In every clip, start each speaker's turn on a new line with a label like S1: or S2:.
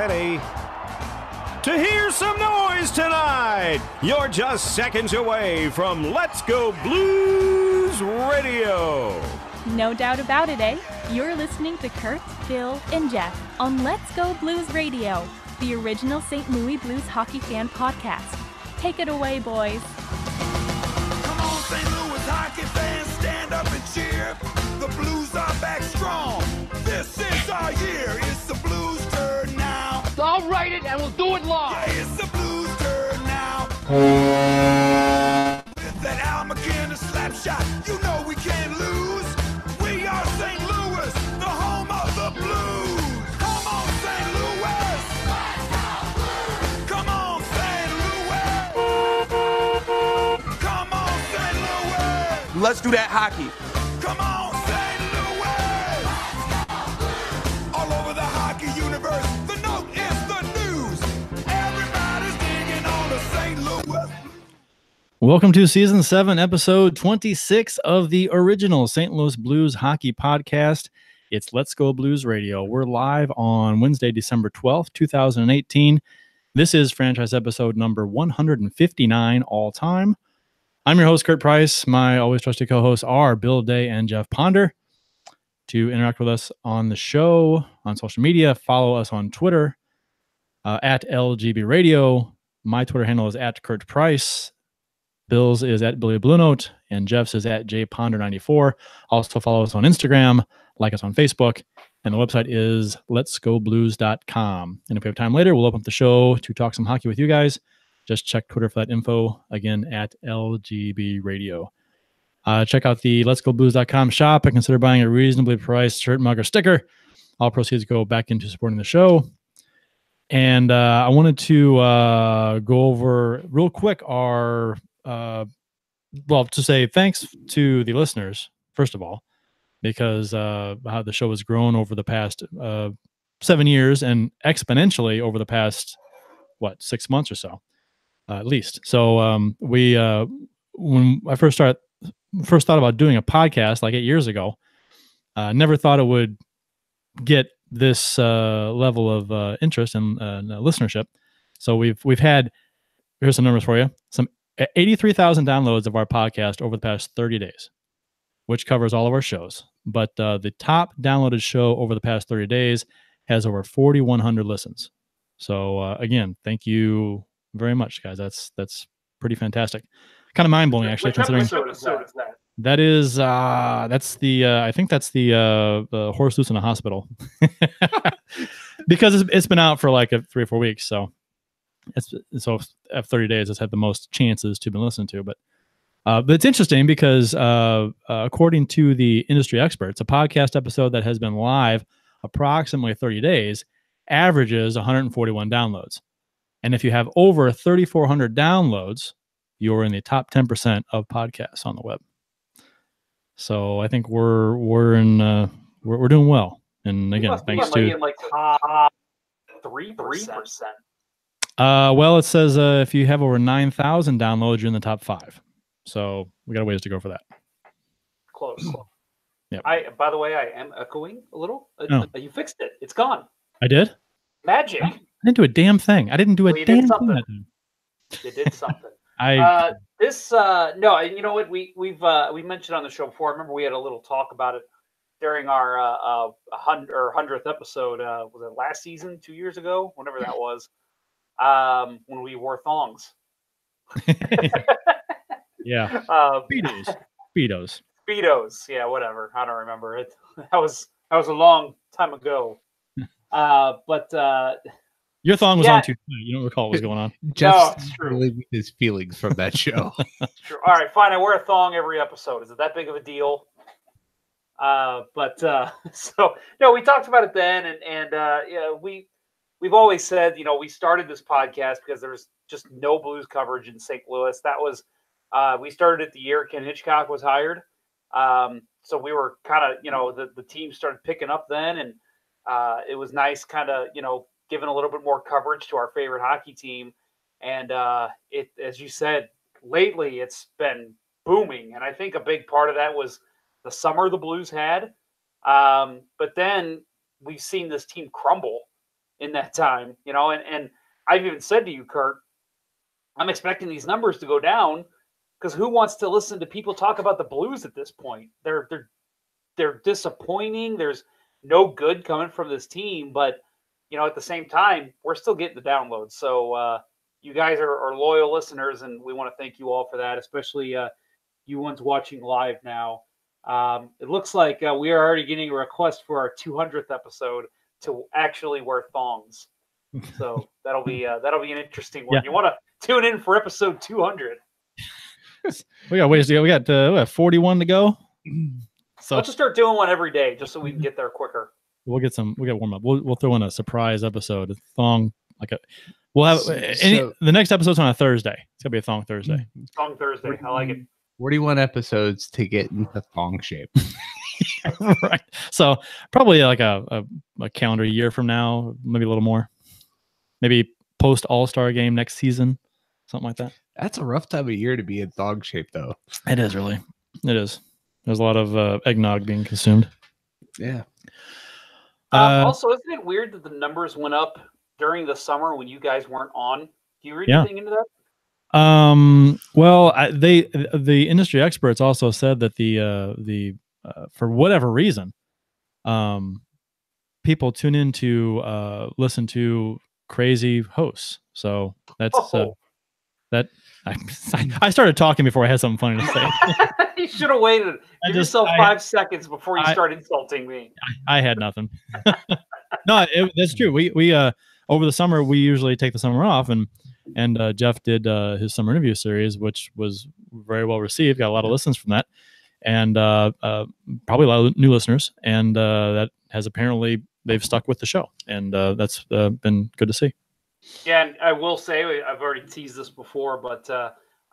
S1: ready to hear some noise tonight. You're just seconds away from Let's Go Blues Radio.
S2: No doubt about it, eh? You're listening to Kurt, Bill, and Jeff on Let's Go Blues Radio, the original St. Louis Blues hockey fan podcast. Take it away, boys.
S3: Come on, St. Louis hockey fans, stand up and cheer. The Blues are back strong. This is our year. It's the Blues' turn now.
S4: I'll write it and we'll do it live.
S3: Yeah, it's the Blues' turn now. With that Al McKinnon slap shot, you know we can't lose. We are St. Louis, the home of the Blues. Come on, St. Louis. Come on, St. Louis. Come on, St. Louis.
S5: Let's do that hockey.
S3: Come on, St. Louis. All over the hockey universe, the note is the news. Everybody's digging on the St. Louis.
S6: Welcome to Season 7, Episode 26 of the original St. Louis Blues Hockey Podcast. It's Let's Go Blues Radio. We're live on Wednesday, December 12th, 2018. This is franchise episode number 159 all time. I'm your host, Kurt Price. My always trusted co-hosts are Bill Day and Jeff Ponder. To interact with us on the show, on social media, follow us on Twitter, at LGB Radio. My Twitter handle is at Kurt Price. Bill's is at Billy Blue Note, and Jeff's is at JPonder94. Also follow us on Instagram, like us on Facebook, and the website is letsgoblues.com. And if we have time later, we'll open up the show to talk some hockey with you guys. Just check Twitter for that info, again, at LGB Radio. Check out the letsgoblues.com shop and consider buying a reasonably priced shirt, mug, or sticker. All proceeds go back into supporting the show. And I wanted to go over real quick our... to say thanks to the listeners, first of all, because how the show has grown over the past 7 years and exponentially over the past, 6 months or so, at least. So we, when I first thought about doing a podcast like 8 years ago, never thought it would get this level of interest and listenership. So we've had, here's some numbers for you, some 83,000 downloads of our podcast over the past 30 days, which covers all of our shows. But the top downloaded show over the past 30 days has over 4,100 listens. So again, thank you very much, guys. That's pretty fantastic. Kind of mind blowing, actually, considering
S4: Episode is that?
S6: that is that's the I think that's the Horse Loose in a Hospital because it's been out for like 3 or 4 weeks. So after 30 days, it's had the most chances to be listened to. But it's interesting because according to the industry experts, a podcast episode that has been live approximately 30 days averages 141 downloads. And if you have over 3,400 downloads, you're in the top 10% of podcasts on the web. So I think we're doing well. And again, thanks to
S4: like top 3%.
S6: Well, it says if you have over 9,000 downloads, you're in the top 5. So we got a ways to go for that.
S4: Close.
S6: Yeah.
S4: By the way, I am echoing a little.
S6: Oh.
S4: You fixed it. It's gone.
S6: I did?
S4: Magic.
S6: I didn't do a damn thing. I didn't do a
S4: Well, you
S6: damn
S4: did something.
S6: thing.
S4: You did something.
S6: I
S4: You know what? We mentioned on the show before. I remember we had a little talk about it during our 100th episode. Was it last season, 2 years ago, whenever that was? When we wore thongs.
S6: yeah. Speedos.
S4: Speedos. Yeah, whatever. I don't remember it. That was a long time ago. But
S6: Your thong was
S4: yeah.
S6: on too. You don't recall what was going on.
S4: It's true.
S7: Relieving his feelings from that show.
S4: True. All right, fine. I wear a thong every episode. Is it that big of a deal? So no, we talked about it then, and yeah, we've always said, we started this podcast because there's just no Blues coverage in St. Louis. That was we started it the year Ken Hitchcock was hired. So we were kind of, the team started picking up then, and it was nice kind of, giving a little bit more coverage to our favorite hockey team. And it, as you said, lately it's been booming. And I think a big part of that was the summer the Blues had. But then we've seen this team crumble in that time, you know, and I've even said to you, Kurt, I'm expecting these numbers to go down because who wants to listen to people talk about the Blues at this point? They're disappointing. There's no good coming from this team, but you know, at the same time, we're still getting the downloads. So you guys are loyal listeners, and we want to thank you all for that, especially you ones watching live now. It looks like we are already getting a request for our 200th episode to actually wear thongs. So that'll be an interesting one.
S6: Yeah.
S4: You want to tune in for episode 200.
S6: We got ways to go. We got 41 to go. So
S4: Let's just start doing one every day, just so we can get there quicker.
S6: we'll get warm up. We'll throw in a surprise episode, a thong, we'll have the next episode's on a Thursday. It's gonna be a thong Thursday.
S4: Thong Thursday. I like it.
S7: 41 episodes to get into thong shape.
S6: Right. So probably like a calendar year from now, maybe a little more. Maybe post All-Star game next season, something like that.
S7: That's a rough time of year to be in thong shape, though.
S6: It is really. It is. There's a lot of eggnog being consumed.
S7: Yeah.
S4: Also, isn't it weird that the numbers went up during the summer when you guys weren't on? Do you read anything into that?
S6: Well, the industry experts also said that the for whatever reason, people tune in to listen to crazy hosts. So that's that. I started talking before I had something funny to say.
S4: You should have waited. Give yourself 5 seconds before you start insulting me.
S6: I had nothing. No, that's true. We over the summer we usually take the summer off, and Jeff did his summer interview series, which was very well received. Got a lot of listens from that, and probably a lot of new listeners. And that has apparently they've stuck with the show, and that's been good to see.
S4: Yeah, and I will say I've already teased this before, but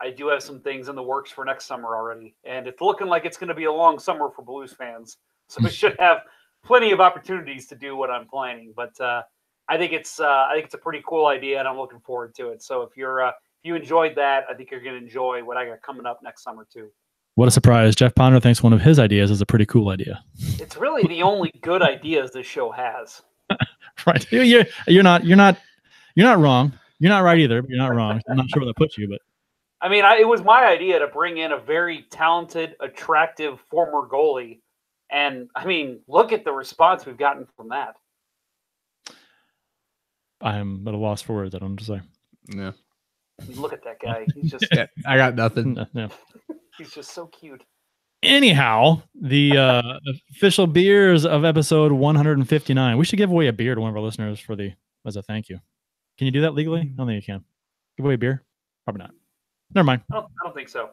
S4: I do have some things in the works for next summer already, and it's looking like it's going to be a long summer for Blues fans. So we should have plenty of opportunities to do what I'm planning. But I think it's a pretty cool idea, and I'm looking forward to it. So if you enjoyed that, I think you're going to enjoy what I got coming up next summer too.
S6: What a surprise! Jeff Ponder thinks one of his ideas is a pretty cool idea.
S4: It's really the only good ideas this show has.
S6: Right? You're not wrong. You're not right either. But you're not wrong. I'm not sure where that puts you, but
S4: I mean, it was my idea to bring in a very talented, attractive former goalie, and I mean, look at the response we've gotten from that.
S6: I'm at a loss for words. I don't know what to say.
S7: Yeah.
S4: Look at that guy. He's just
S7: I got nothing.
S6: No.
S4: he's just so cute.
S6: Anyhow, the official beers of episode 159. We should give away a beer to one of our listeners as a thank you. Can you do that legally? I don't think you can. Give away a beer? Probably not. Never mind.
S4: I don't think so.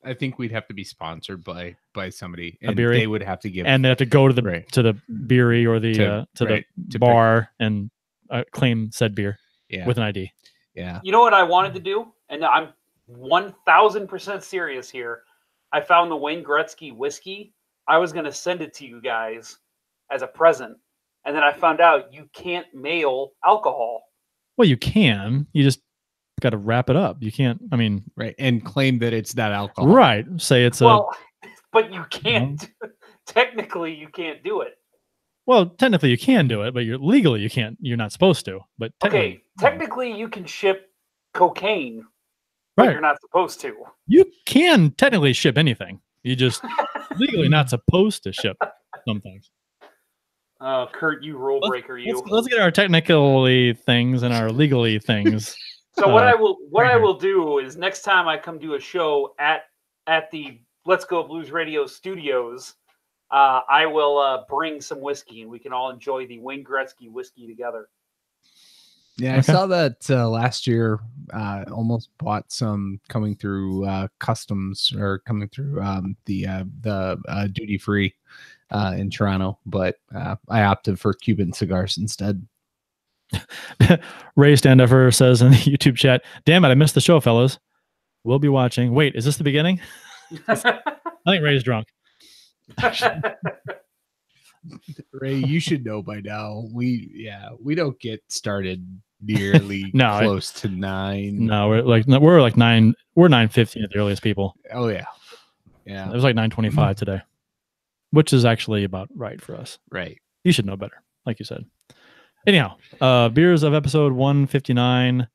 S7: I think we'd have to be sponsored by somebody, and
S6: beery?
S7: they would have to give.
S6: And they have to go to the
S7: Right.
S6: to the beery or the
S7: to
S6: bar and claim said beer with an ID.
S7: Yeah.
S4: You know what I wanted to do? And I'm 1,000% serious here. I found the Wayne Gretzky whiskey. I was going to send it to you guys as a present. And then I found out you can't mail alcohol.
S6: Well, you can. You just got to wrap it up. You can't. I mean,
S7: Right. And claim that it's not alcohol.
S6: right. Say it's
S4: But you can't. Technically, you can't do it.
S6: Well, technically you can do it, but legally you can't. You're not supposed to. But
S4: Technically you can ship cocaine, but
S6: right.
S4: you're not supposed to.
S6: You can technically ship anything. You just legally not supposed to ship some things.
S4: Kurt, you rule breaker, you.
S6: Let's get our technically things and our legally things.
S4: So what I will do is next time I come do a show at the Let's Go Blues Radio studios, I will bring some whiskey and we can all enjoy the Wayne Gretzky whiskey together.
S7: Yeah,
S6: Okay.
S7: I saw that last year. Almost bought some coming through customs or coming through the duty free in Toronto, but I opted for Cuban cigars instead.
S6: Ray Standeffer says in the YouTube chat, "Damn it, I missed the show, fellas. We'll be watching." Wait, is this the beginning? I think Ray's drunk.
S7: Ray, you should know by now. We don't get started nearly
S6: No,
S7: close to 9.
S6: No, we're like 9. We're 9:15 at the earliest people.
S7: Oh yeah,
S6: It
S7: yeah,
S6: was like 9:25 today, which is actually about right for us.
S7: right.
S6: You should know better, like you said. Anyhow, beers of episode 159.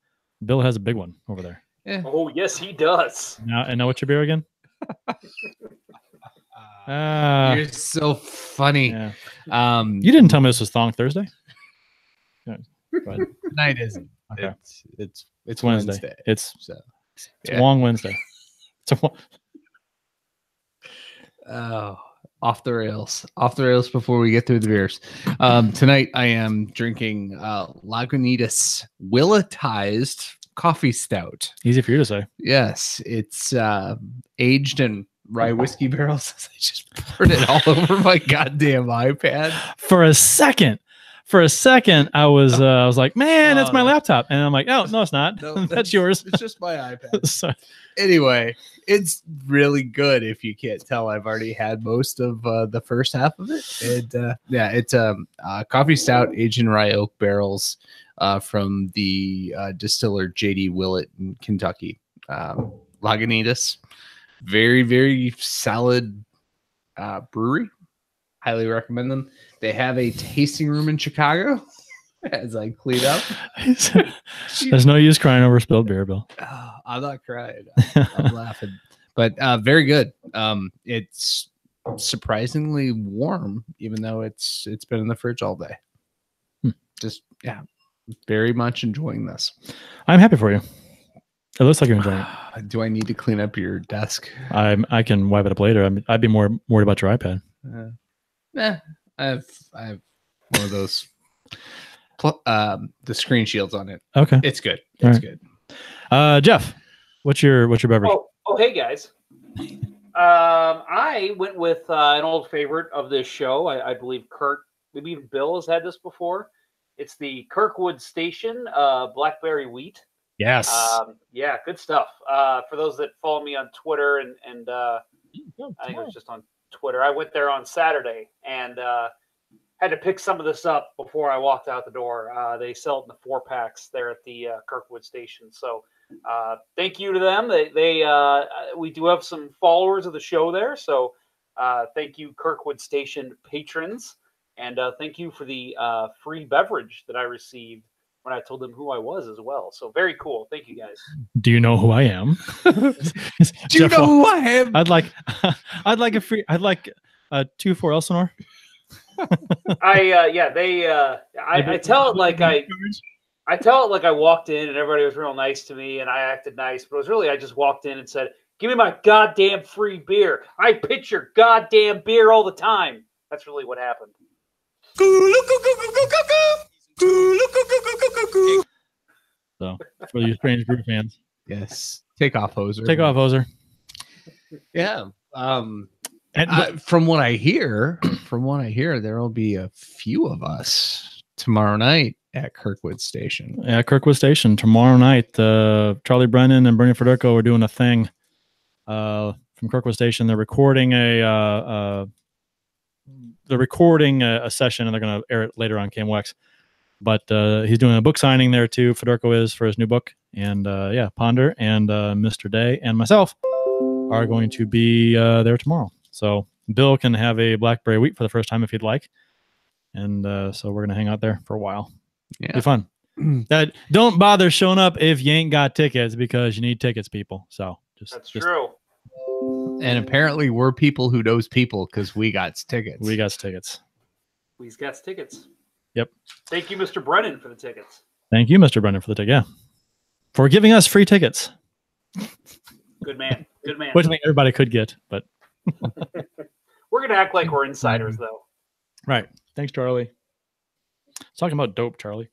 S6: Bill has a big one over there.
S4: Oh, yes, he does.
S6: Now what's your beer again?
S7: You're so funny.
S6: Yeah.
S7: You
S6: You didn't tell me this was Thong Thursday. Yeah, go ahead.
S7: tonight isn't.
S6: Okay.
S7: It's
S6: Wednesday. It's
S7: So
S6: a long Wednesday. It's a long...
S7: Oh, off the rails. Off the rails before we get through the beers. Tonight I am drinking Lagunitas Willetized Coffee Stout.
S6: Easy for you to say.
S7: Yes, it's aged in rye whiskey barrels. I just poured it all over my goddamn iPad.
S6: For a second, I was like, man, that's my laptop, and I'm like, oh no, it's not.
S7: No,
S6: that's yours.
S7: It's just my iPad.
S6: So,
S7: Anyway, it's really good. If you can't tell, I've already had most of the first half of it. And yeah, it's a coffee stout aged in rye oak barrels from the distiller JD Willett in Kentucky. Lagunitas, very, very solid brewery. Highly recommend them. They have a tasting room in Chicago. As I clean up,
S6: there's no use crying over spilled beer, Bill.
S7: I'm not crying. I'm laughing. But very good. It's surprisingly warm, even though it's been in the fridge all day. Just very much enjoying this.
S6: I'm happy for you. It looks like you're enjoying it.
S7: Do I need to clean up your desk?
S6: I can wipe it up later. I'd be more worried about your iPad.
S7: I have one of those. The screen shields on it.
S6: Okay,
S7: It's good.
S6: All
S7: It's
S6: right.
S7: good.
S6: Jeff, what's your beverage?
S4: Oh, hey guys. I went with an old favorite of this show. I believe Kurt, maybe even Bill has had this before. It's the Kirkwood Station Blackberry Wheat.
S6: Yes.
S4: Yeah, good stuff. For those that follow me on Twitter and I think it was just on Twitter. I went there on Saturday and had to pick some of this up before I walked out the door. They sell it in the 4-packs there at the Kirkwood Station. So thank you to them. We do have some followers of the show there. So thank you, Kirkwood Station patrons. And thank you for the free beverage that I received when I told them who I was as well. So very cool. Thank you guys.
S6: Do you know who I am?
S7: Do you know who I am?
S6: I'd like a free. I'd like 2 for Elsinore.
S4: I tell it like I walked in and everybody was real nice to me and I acted nice, but it was really I just walked in and said, "Give me my goddamn free beer. I pitch your goddamn beer all the time." That's really what happened.
S6: So for you Strange Brew fans,
S7: Yes. Take off, hoser.
S6: take off, hoser.
S7: Yeah.
S6: And
S7: From what I hear, there will be a few of us tomorrow night at Kirkwood Station.
S6: yeah, Kirkwood Station tomorrow night. Charlie Brennan and Bernie Federico are doing a thing from Kirkwood Station. They're recording a session, and they're going to air it later on KMOX. But he's doing a book signing there too. Federico is for his new book, and Ponder and Mr. Day and myself are going to be there tomorrow. So Bill can have a blackberry wheat for the first time if he'd like, and so we're gonna hang out there for a while.
S7: Yeah.
S6: Be fun. Don't bother showing up if you ain't got tickets because you need tickets, people. So
S4: That's true.
S7: And apparently we're people who knows people because we got tickets.
S6: We got tickets.
S4: We've got tickets.
S6: Yep.
S4: Thank you, Mr. Brennan, for the tickets.
S6: Thank you, Mr. Brennan, for the ticket. Yeah, for giving us free tickets.
S4: Good man. Good man.
S6: Which I think everybody could get, but
S4: We're going to act like we're insiders, though.
S6: right. Thanks, Charlie. Talking about dope, Charlie.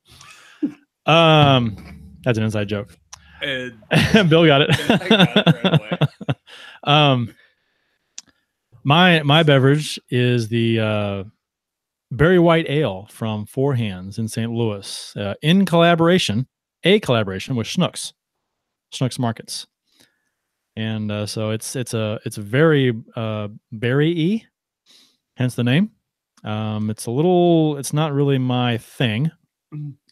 S6: That's an inside joke. Bill got it.
S7: I got it right away.
S6: My beverage is the Berry White Ale from Four Hands in St. Louis, in collaboration with Schnucks Markets. And so it's very berry-y, hence the name. It's not really my thing.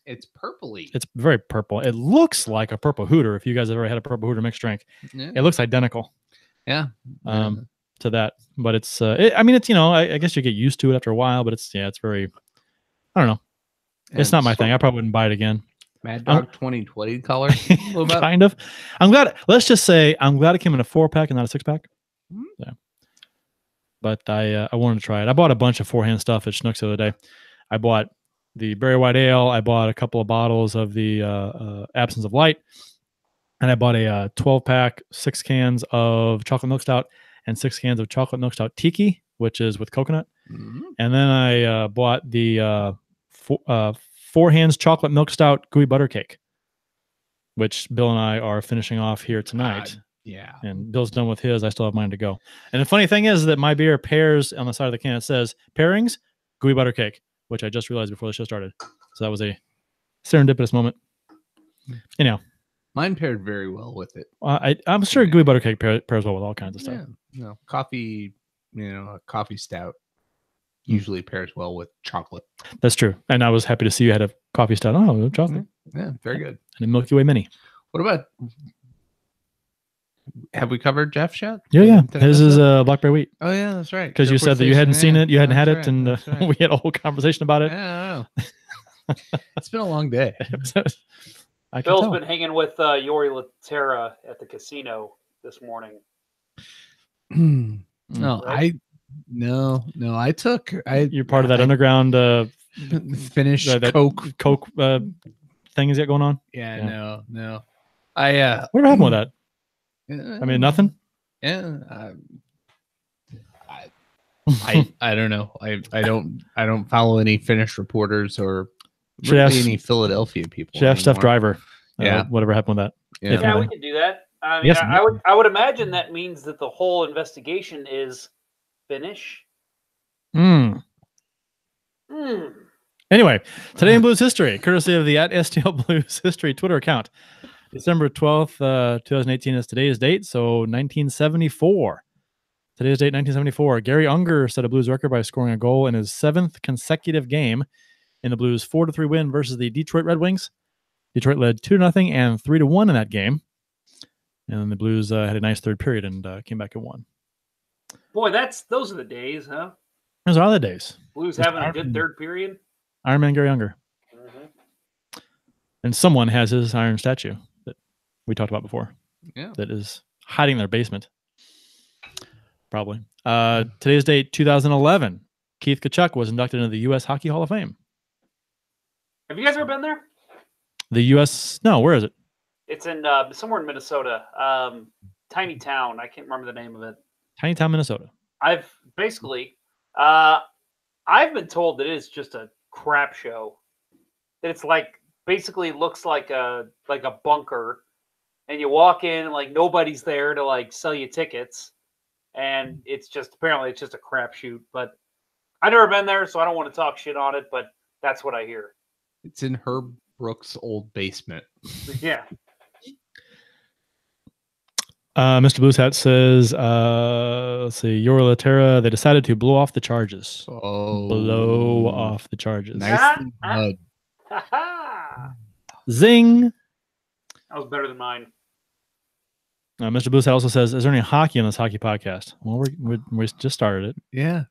S7: It's purpley.
S6: It's very purple. It looks like a purple Hooter. If you guys have ever had a purple Hooter mixed drink,
S7: Yeah.
S6: it looks identical.
S7: Yeah.
S6: To that, but it's I guess you get used to it after a while, but it's very, I don't know. It's not my thing. I probably wouldn't buy it again.
S7: Mad Dog 2020 color. A little bit.
S6: Kind of. I'm glad. Let's just say I'm glad it came in a 4-pack and not a 6-pack.
S7: Mhm.
S6: Yeah. But I wanted to try it. I bought a bunch of 4-hand stuff at Schnucks the other day. I bought the Berry White Ale. I bought a couple of bottles of the Absence of Light. And I bought a 12-pack, 6 cans of chocolate milk stout and 6 cans of chocolate milk stout tiki, which is with coconut.
S7: Mhm.
S6: And then I bought the 4 hands chocolate milk stout gooey butter cake, which Bill and I are finishing off here tonight.
S7: Yeah.
S6: And Bill's done with his. I still have mine to go. And the funny thing is that my beer pairs on the side of the can. It says pairings, gooey butter cake, which I just realized before the show started. So that was a serendipitous moment. Anyhow,
S7: Mine paired very well with it.
S6: I'm sure gooey butter cake pairs well with all kinds of stuff.
S7: Yeah. Coffee, a coffee stout usually pairs well with chocolate.
S6: That's true. And I was happy to see you had a coffee stout. Oh, chocolate.
S7: Yeah, very good.
S6: And a Milky Way Mini.
S7: What about? Have we covered Jeff's yet?
S6: Yeah.
S7: Did I
S6: His
S7: miss
S6: is
S7: it?
S6: Blackberry Wheat.
S7: Oh yeah, that's right.
S6: Because you said that you hadn't seen it, you hadn't had it, and
S7: that's right.
S6: we had a whole conversation about it.
S7: Yeah, I know. It's been a long day.
S6: I can
S4: Bill's
S6: tell.
S4: been hanging with Yori Laterra at the casino this morning.
S7: No,
S4: Right?
S7: I took
S6: You're part of that underground
S7: Finnish
S6: that Coke thing he's got going on.
S7: Yeah, no.
S6: Whatever happened with that? I mean, nothing.
S7: Yeah. I don't know. I don't follow any Finnish reporters or
S6: Should
S7: really
S6: ask-
S7: any Philadelphia people.
S6: Should have Steph
S7: anymore.
S6: Driver.
S7: Yeah.
S6: Whatever happened with that.
S7: Yeah.
S6: If
S4: Yeah,
S6: you
S4: we
S6: know.
S4: can do that. I mean,
S6: Yes.
S4: I would imagine that means that the whole investigation is Finnish.
S6: Mm.
S4: Hmm.
S6: Anyway, today in Blues history, courtesy of the @STL Blues History Twitter account. December 12th, 2018 is today's date, so 1974. Today's date, 1974. Gary Unger set a Blues record by scoring a goal in his 7th consecutive game in the Blues' 4-3 win versus the Detroit Red Wings. Detroit led 2-0 and 3-1 in that game. And then the Blues had a nice third period and came back and won.
S4: Boy, those are the days, huh?
S6: Those are all the days.
S4: Blues
S6: It's
S4: having a
S6: Iron-
S4: good third period.
S6: Iron Man Gary Unger.
S4: Mhm.
S6: And someone has his iron statue that we talked about before.
S7: Yeah.
S6: That is hiding in their basement. Probably. Today's date, 2011. Keith Tkachuk was inducted into the U.S. Hockey Hall of Fame.
S4: Have you guys ever been there?
S6: The U.S. No, where is it?
S4: It's in somewhere in Minnesota. Tiny town. I can't remember the name of it.
S6: Tiny Town, Minnesota.
S4: I've been told that it's just a crap show. That it's basically looks like a bunker, and you walk in and nobody's there to sell you tickets, and it's just a crapshoot. But I've never been there, so I don't want to talk shit on it. But that's what I hear.
S7: It's in Herb Brooks' old basement.
S4: Yeah.
S6: Mr. Blues Hat says, let's see, Yori Laterra, they decided to blow off the charges.
S7: Oh,
S6: Blow off the charges.
S7: Nicely done.
S4: Ha-ha!
S6: Zing.
S4: That was better than mine.
S6: Mr. Blues Hat also says, is there any hockey on this hockey podcast? Well, we just started it.
S7: Yeah.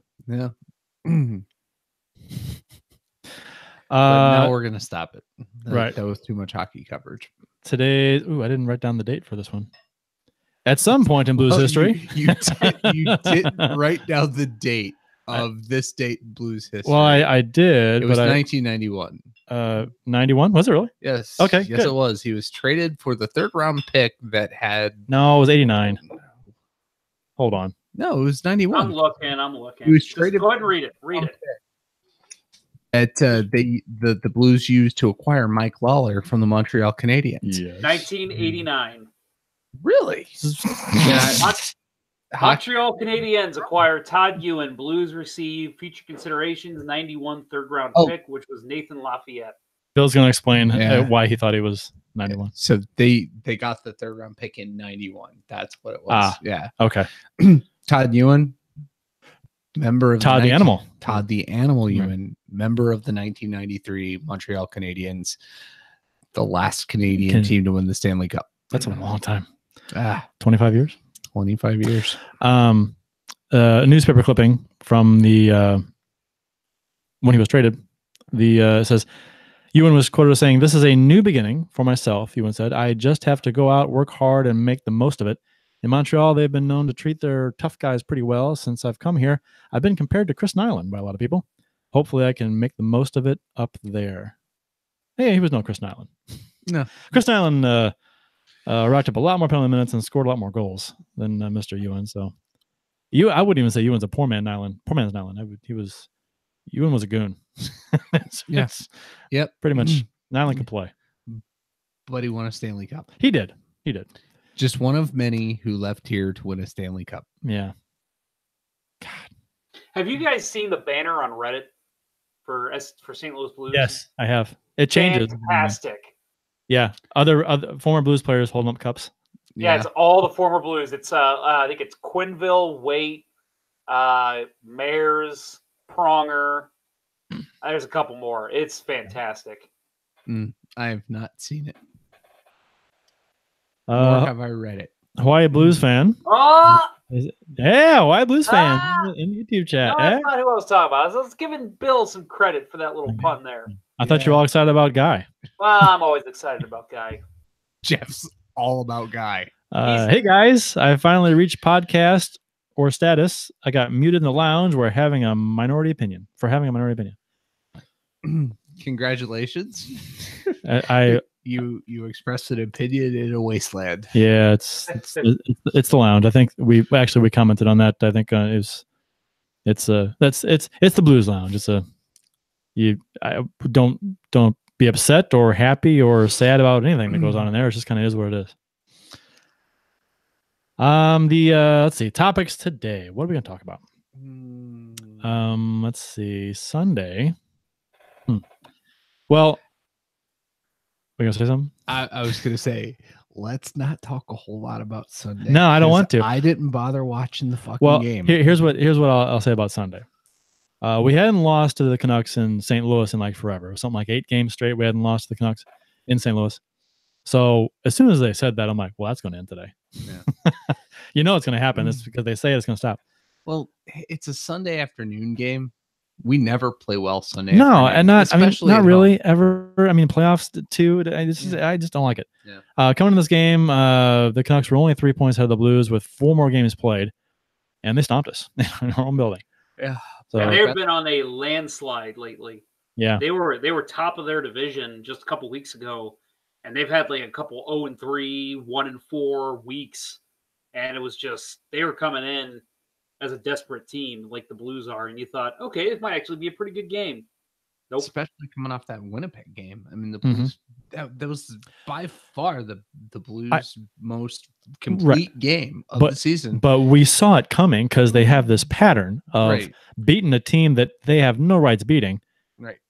S7: But now we're gonna stop it.
S6: right.
S7: That was too much hockey coverage.
S6: Today, I didn't write down the date for this one. At some point in Blues
S7: Oh,
S6: history.
S7: You didn't write down the date of this date in Blues history.
S6: Well, I did,
S7: it was
S6: but
S7: 1991.
S6: 91? Was it really?
S7: Yes.
S6: Okay,
S7: Yes,
S6: good.
S7: it was. He was traded for the 3rd round pick that had.
S6: No, it was 89. Hold on.
S7: No, it was
S4: I'm
S7: 91.
S4: looking.
S7: He was
S4: Just
S7: traded-
S4: go ahead and read it. Read it.
S7: That the Blues used to acquire Mike Lawler from the Montreal Canadiens.
S6: Yes.
S4: 1989.
S7: Really?
S4: Montreal Canadiens acquire Todd Ewan. Blues receive future considerations 91 third round
S7: Oh.
S4: pick, which was Nathan Lafayette.
S6: Bill's going to explain
S7: Yeah.
S6: why he thought he was 91.
S7: So they got the 3rd round pick in 91. That's what it was.
S6: Ah.
S7: Yeah.
S6: Okay.
S7: Todd Ewan, member of
S6: Todd the Animal.
S7: Todd the Animal
S6: Right.
S7: Ewan, member of the 1993 Montreal Canadiens, the last Canadian team to win the Stanley Cup.
S6: That's a long time.
S7: 25
S6: years.
S7: 25 years.
S6: A newspaper clipping from the when he was traded. It says Ewan was quoted as saying, "This is a new beginning for myself," Ewan said. "I just have to go out, work hard, and make the most of it. In Montreal, they've been known to treat their tough guys pretty well. Since I've come here, I've been compared to Chris Nyland by a lot of people. Hopefully, I can make the most of it up there." Hey, he was no Chris Nyland.
S7: No.
S6: Chris Nyland racked up a lot more penalty minutes and scored a lot more goals than Mr. Ewan. So, I wouldn't even say Ewan's a poor man's Nyland. Ewan was a goon.
S7: Yes. Yep.
S6: Pretty much. Nyland could play.
S7: But he won a Stanley Cup.
S6: He did.
S7: Just one of many who left here to win a Stanley Cup.
S6: Yeah.
S4: Have you guys seen the banner on Reddit for St. Louis Blues?
S6: Yes, I have. It changes.
S4: Fantastic.
S6: Yeah. Other former Blues players holding up cups.
S4: Yeah, it's all the former Blues. It's I think it's Quenneville, Waite, Mayers, Pronger. There's a couple more. It's fantastic.
S7: I have not seen it. Nor have I read it.
S6: Hawaii Blues fan.
S4: Oh!
S6: Yeah, Hawaii Blues fan in YouTube chat.
S4: No, that's not who I was talking about. I was giving Bill some credit for that little pun there.
S6: I thought you were all excited about Guy.
S4: Well, I'm always excited about Guy.
S7: Jeff's all about Guy.
S6: Hey guys, I finally reached podcast or status. I got muted in the lounge. We're having a minority opinion.
S7: Congratulations. You expressed an opinion in a wasteland.
S6: Yeah, it's the lounge. I think we commented on that. I think it's the Blues Lounge. Don't be upset or happy or sad about anything that goes on in there. It just kind of is what it is. Let's see, topics today. What are we gonna talk about? Let's see, Sunday. Well, we're gonna say something.
S7: I was gonna say, let's not talk a whole lot about Sunday.
S6: No, I don't want to.
S7: I didn't bother watching the fucking game.
S6: Here's what I'll say about Sunday. We hadn't lost to the Canucks in St. Louis in like forever. It was something like 8 games straight. We hadn't lost to the Canucks in St. Louis. So as soon as they said that, I'm like, well, that's going to end today. Yeah. You know it's going to happen. It's because they say it's going to stop.
S7: Well, it's a Sunday afternoon game. We never play well Sunday.
S6: No,
S7: afternoon,
S6: and not really ever. I mean, playoffs too. I just don't like it. Yeah. Coming to this game, the Canucks were only 3 points ahead of the Blues with 4 more games played, and they stomped us in our own building.
S7: Yeah.
S4: So they've been on a landslide lately.
S6: Yeah.
S4: They were top of their division just a couple weeks ago, and they've had like a couple 0-3, 1-4 weeks, and it was just they were coming in as a desperate team like the Blues are, and you thought, okay, it might actually be a pretty good game. Nope.
S7: Especially coming off that Winnipeg game. I mean, the Blues that was by far the Blues' most complete game of the season.
S6: But we saw it coming because they have this pattern of beating a team that they have no rights beating,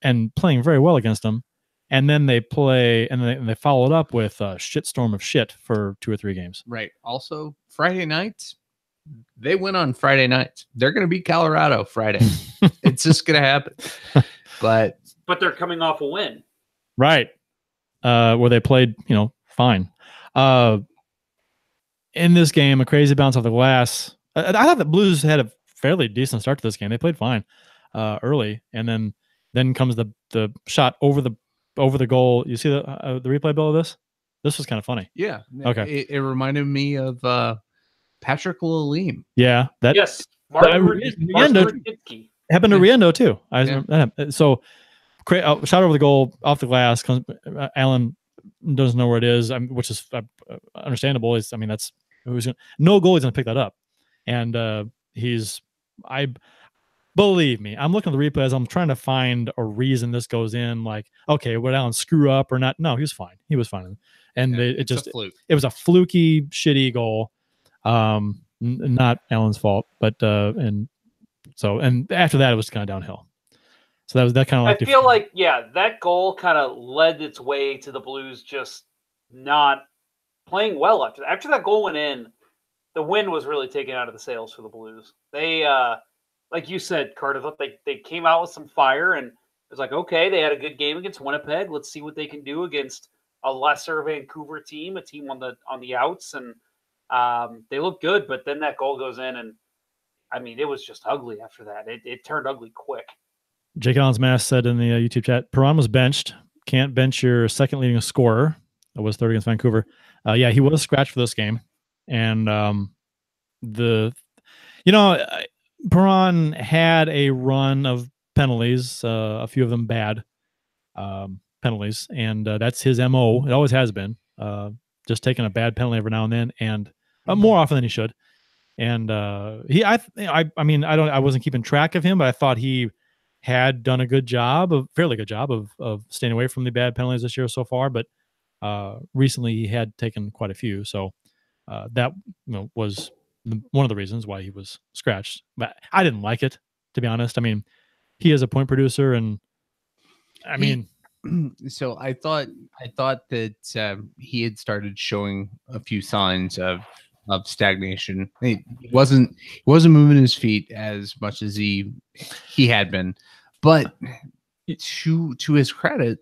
S6: and playing very well against them, and then they play and they follow it up with a shitstorm of shit for 2 or 3 games.
S7: Right. Also, Friday nights. They win on Friday nights. They're going to beat Colorado Friday. It's just going to happen. But
S4: they're coming off a win.
S6: Right. Where they played, fine. In this game, a crazy bounce off the glass. I thought the Blues had a fairly decent start to this game. They played fine early, and then comes the shot over the goal. You see the replay, Bill, of this? This was kind of funny.
S7: Yeah.
S6: Okay.
S7: It reminded me of Patrick Lalime.
S6: Yeah.
S4: Yes.
S6: Happened to Riendo too. So shot over the goal off the glass. Allen doesn't know where it is, which is understandable. That's no goalie's going to pick that up, and believe me, I'm looking at the replays. I'm trying to find a reason this goes in. Like, okay, would Allen screw up or not? No, he was fine. He was fine, and it was a fluky, shitty goal. Not Allen's fault, but and after that it was kind of downhill. So that kind of like
S4: I feel like that goal kind of led its way to the Blues just not playing well after that goal went in. The wind was really taken out of the sails for the Blues. They like you said, Kurt, I thought they came out with some fire, and it was like, okay, they had a good game against Winnipeg. Let's see what they can do against a lesser Vancouver team, a team on the outs, and they look good, but then that goal goes in, and it was just ugly after that. It turned ugly quick.
S6: Jake Allen's Mass said in the YouTube chat, Perron was benched. can't bench your second leading scorer. That was third against Vancouver. Yeah, he was scratched for this game. And Perron had a run of penalties, a few of them bad penalties, and that's his MO. It always has been, just taking a bad penalty every now and then, and more often than he should. And I wasn't keeping track of him, but I thought he had done a fairly good job of staying away from the bad penalties this year so far. But recently he had taken quite a few, so that was one of the reasons why he was scratched. But I didn't like it, to be honest. I mean, he is a point producer, and I mean,
S7: so I thought that he had started showing a few signs of stagnation. He wasn't moving his feet as much as he had been, but to his credit,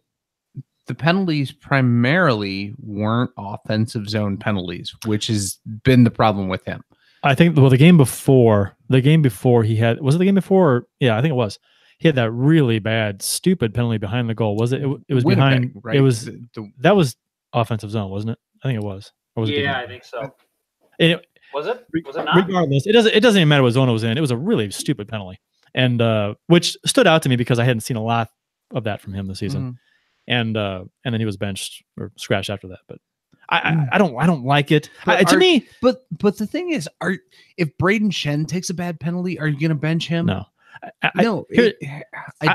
S7: the penalties primarily weren't offensive zone penalties, which has been the problem with him.
S6: I think, well, the game before he had, was it the game before? Yeah, I think it was. He had that really bad, stupid penalty behind the goal. Was it? It was
S7: Winnipeg,
S6: behind.
S7: right?
S6: It was that was offensive zone, wasn't it? I think it was. Or was it
S4: I think so. Was it? Was it not?
S6: Regardless, it doesn't even matter what zone it was in. It was a really stupid penalty, and which stood out to me because I hadn't seen a lot of that from him this season, and then he was benched or scratched after that. But I don't like it. To me,
S7: but the thing is, if Braden Shen takes a bad penalty, are you going to bench him?
S6: No.
S7: I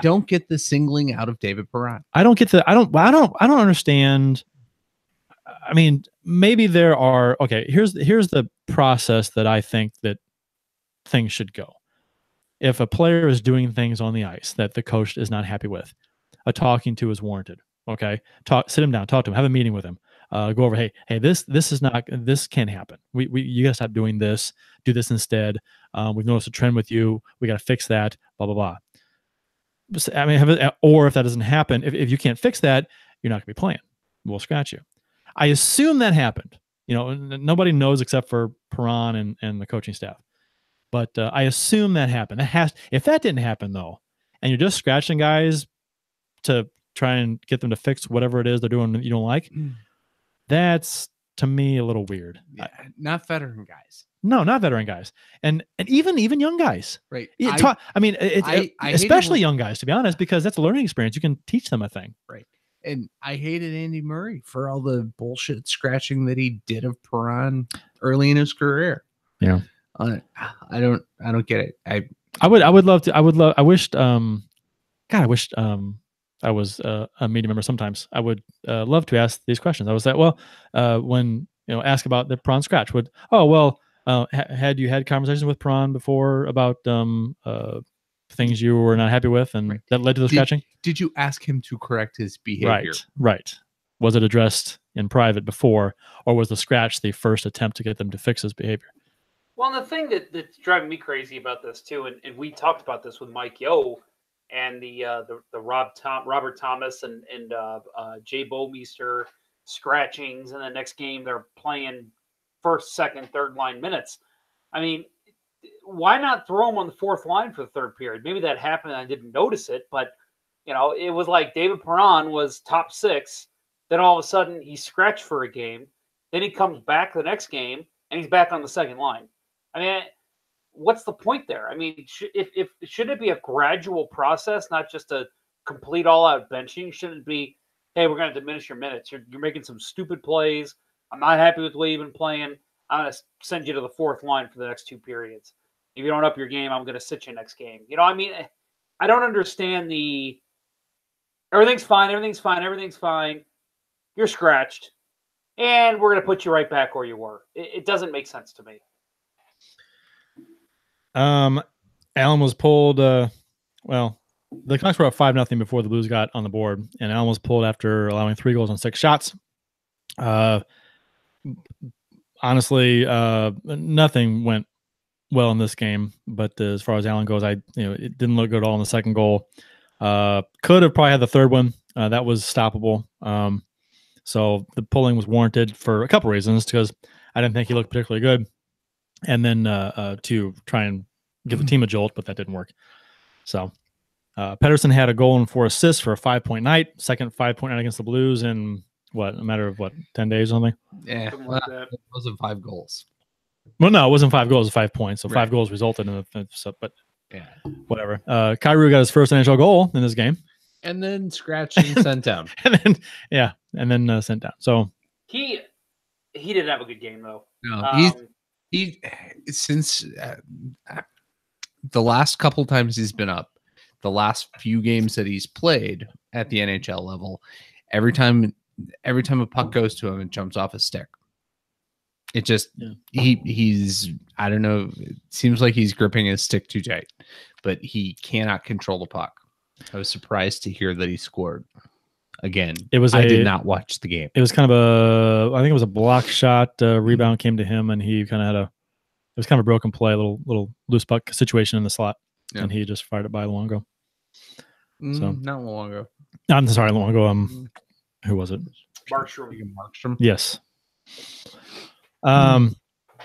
S7: don't get the singling out of David Perron.
S6: I don't get I don't understand. I mean, maybe there are, okay, here's the process that I think that things should go. If a player is doing things on the ice that the coach is not happy with, a talking to is warranted. Okay. Sit him down, talk to him, have a meeting with him. Go over, hey, this can't happen. You gotta stop doing this, do this instead. We've noticed a trend with you. We gotta fix that, blah, blah, blah. I mean, or if that doesn't happen, if you can't fix that, you're not gonna be playing. We'll scratch you. I assume that happened. Nobody knows except for Perron and the coaching staff. But I assume that happened. If that didn't happen though, and you're just scratching guys to try and get them to fix whatever it is they're doing that you don't like, that's to me a little weird.
S7: Yeah, not veteran guys.
S6: No, not veteran guys, and even young guys.
S7: Right.
S6: Especially young guys, to be honest, because that's a learning experience. You can teach them a thing.
S7: Right. And I hated Andy Murray for all the bullshit scratching that he did of Perron early in his career.
S6: Yeah.
S7: I don't get it. I
S6: wished I was a media member sometimes. I would love to ask these questions. I was like, when ask about the Perron scratch, had you had conversations with Perron before about things you were not happy with and that led to the scratching?
S7: Did you ask him to correct his behavior?
S6: Right. Was it addressed in private before, or was the scratch the first attempt to get them to fix his behavior?
S4: Well, the thing that's driving me crazy about this too, and we talked about this with Mike Yeo and the Robert Thomas and Jay Bouwmeester scratchings, and the next game they're playing first, second, third line minutes. I mean, why not throw him on the fourth line for the third period? Maybe that happened and I didn't notice it, but it was like David Perron was top six. Then all of a sudden he scratched for a game. Then he comes back the next game and he's back on the second line. I mean, what's the point there? I mean, should it be a gradual process, not just a complete all-out benching? Shouldn't it be, hey, we're going to diminish your minutes. You're making some stupid plays. I'm not happy with the way you've been playing. I'm going to send you to the fourth line for the next two periods. If you don't up your game, I'm going to sit you next game. I mean, I don't understand everything's fine. You're scratched. And we're going to put you right back where you were. It doesn't make sense to me.
S6: Allen was pulled. The Canucks were up 5-0 before the Blues got on the board, and Allen was pulled after allowing 3 goals on 6 shots. Honestly, nothing went well in this game. But as far as Allen goes, it didn't look good at all in the second goal. Could have probably had the third one. That was stoppable. So the pulling was warranted for a couple reasons, because I didn't think he looked particularly good. And then to try and give the team a jolt, but that didn't work. So Pedersen had a goal and 4 assists for a 5-point night. Second 5-point night against the Blues in a matter of 10 days or something.
S7: Yeah,
S4: Something like that.
S7: it wasn't 5 goals.
S6: Well, no, it wasn't 5 goals, it was 5 points. So 5
S7: Right.
S6: goals resulted in but
S7: Yeah,
S6: whatever. Kyrou got his first NHL goal in this game.
S7: and then scratched and sent down.
S6: And then sent down. So
S4: He didn't have a good game though.
S7: No, he since the last couple times he's been up, the last few games that he's played at the NHL level, every time a puck goes to him, it jumps off his stick. It just he's I don't know. It seems like he's gripping his stick too tight, but he cannot control the puck. I was surprised to hear that he scored again. I did not watch the game.
S6: It was kind of I think it was a block shot. Rebound came to him, and he kind of had it was kind of a broken play, a little loose puck situation in the slot, and he just fired it by Luongo. So
S7: Not long ago.
S6: I'm sorry, Luongo. Who was it?
S4: Markstrom.
S6: Yes.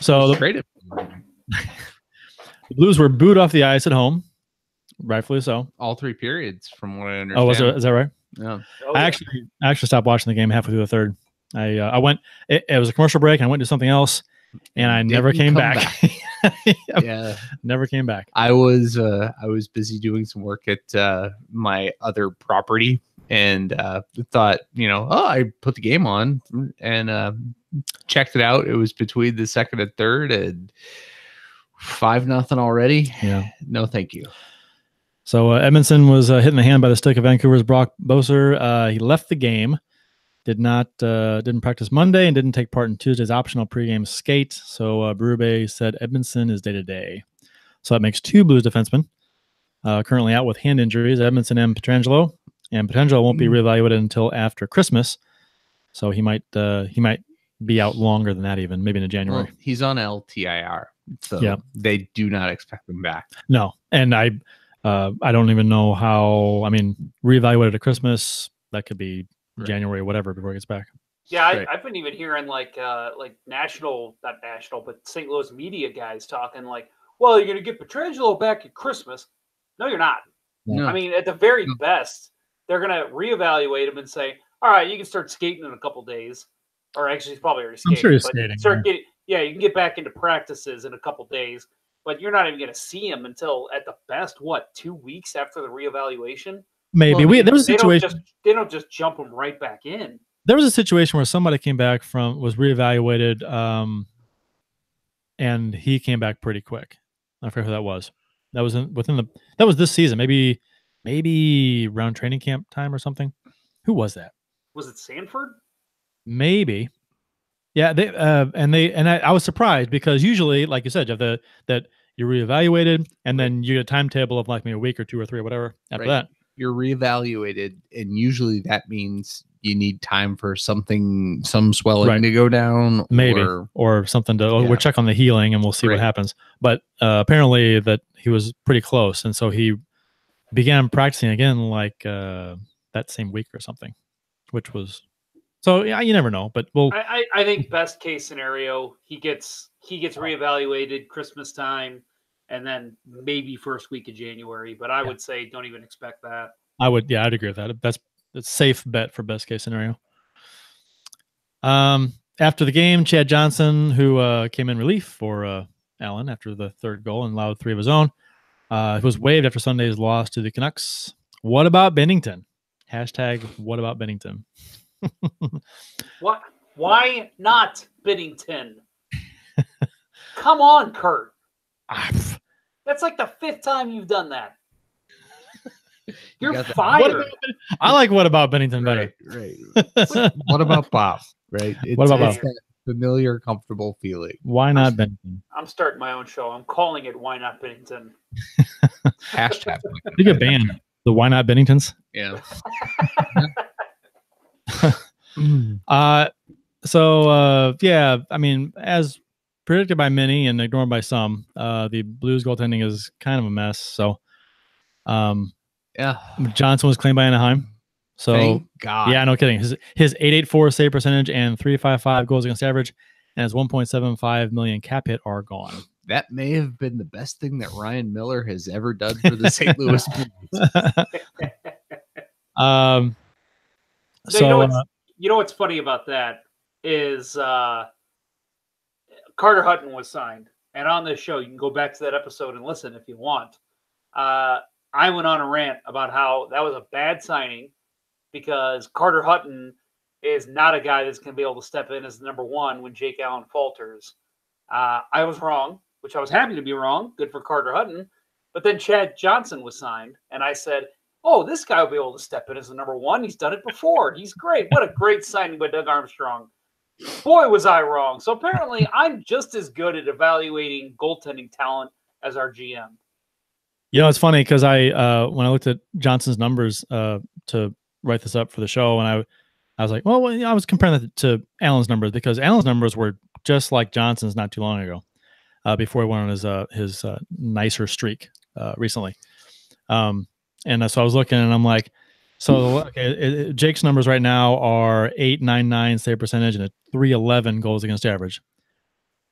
S6: So the
S7: Traded.
S6: Blues were booed off the ice at home, rightfully so.
S7: All 3 periods, from what I understand.
S6: Oh, is that right?
S7: Yeah.
S4: Oh,
S6: I
S4: yeah.
S6: actually stopped watching the game halfway through the third. I went. It was a commercial break. And I went to something else, and I never
S7: Didn't
S6: came
S7: come
S6: back.
S7: Yeah.
S6: Never came back.
S7: I was busy doing some work at my other property, and thought, I put the game on and checked it out. It was between the second and third, and 5-0 already.
S6: Yeah.
S7: No, thank you.
S6: So Edmondson was hit in the hand by the stick of Vancouver's Brock Boeser. He left the game. Didn't practice Monday and didn't take part in Tuesday's optional pregame skate. So Berube said Edmondson is day-to-day. So that makes 2 Blues defensemen currently out with hand injuries, Edmondson and Pietrangelo. And Pietrangelo won't be reevaluated until after Christmas. So he might be out longer than that, even maybe into January.
S7: Well, he's on LTIR, so they do not expect him back.
S6: No, and I don't even know how. I mean, reevaluated at Christmas, that could be January or whatever before he gets back.
S4: Yeah,
S7: Right.
S4: I've been even hearing like national, not national, but St. Louis media guys talking like, well, you're going to get Pietrangelo back at Christmas. No, you're not.
S7: No.
S4: I mean, at the very best, they're going to reevaluate him and say, all right, you can start skating in a couple days. Or actually, he's probably already skating.
S6: I'm sure he's
S4: but
S6: skating.
S4: you can get back into practices in a couple days. But you're not even going to see him until, at the best, 2 weeks after the reevaluation?
S6: Maybe
S4: Well,
S6: there was a situation.
S4: They don't just jump him right back in.
S6: There was a situation where somebody came back was reevaluated, and he came back pretty quick. I forget who that was. That was that was this season, maybe around training camp time or something. Who was that?
S4: Was it Sanford?
S6: Maybe. Yeah, I was surprised because usually, like you said, you have that you're reevaluated, and then you get a timetable of like maybe a week or 2 or 3 or whatever after that.
S7: You're reevaluated, and usually that means you need time for some swelling to go down,
S6: maybe or something to we'll check on the healing and we'll see what happens. But apparently that he was pretty close, and so he began practicing again like that same week or something, which was so you never know. But
S4: I think best case scenario, he gets reevaluated Christmas time, and then maybe first week of January. But I would say don't even expect that.
S6: I'd agree with that. That's a safe bet for best case scenario. After the game, Chad Johnson, who came in relief for Allen after the third goal and allowed 3 of his own, was waived after Sunday's loss to the Canucks. What about Bennington? Hashtag what about Bennington?
S4: What? Why not Bennington? Come on, Kurt. That's like the 5th time you've done that. You're fired.
S6: I like what about Bennington better.
S7: Right. What about Bob? Right.
S6: What about Bob?
S7: That familiar, comfortable feeling.
S6: Why not Bennington?
S4: I'm starting my own show. I'm calling it Why Not Bennington.
S7: Hashtag.
S6: You get banned. The Why Not Benningtons?
S7: Yeah.
S6: I mean, as predicted by many and ignored by some, the Blues goaltending is kind of a mess. So, Johnson was claimed by Anaheim. So,
S7: thank God.
S6: Yeah, no kidding. His .884 save percentage and .355 goals against average and his $1.75 million cap hit are gone.
S7: that may have been the best thing that Ryan Miller has ever done for the St. Louis Blues.
S4: So, you know what's funny about that is Carter Hutton was signed, and on this show you can go back to that episode and listen if you want. I went on a rant about how that was a bad signing because Carter Hutton is not a guy that's going to be able to step in as the number one when Jake Allen falters. I was wrong, which I was happy to be wrong. Good for Carter Hutton. But then Chad Johnson was signed, and I said, oh, this guy will be able to step in as the number one. He's done it before. He's great. What a great signing by Doug Armstrong. Boy, was I wrong. So apparently I'm just as good at evaluating goaltending talent as our GM.
S6: You know, it's funny because I when I looked at Johnson's numbers to write this up for the show, and I was like, well, I was comparing that to Allen's numbers because Allen's numbers were just like Johnson's not too long ago, before he went on his nicer streak recently. And so I was looking, and I'm like, so okay, Jake's numbers right now are .899 save percentage and a .311 goals against average.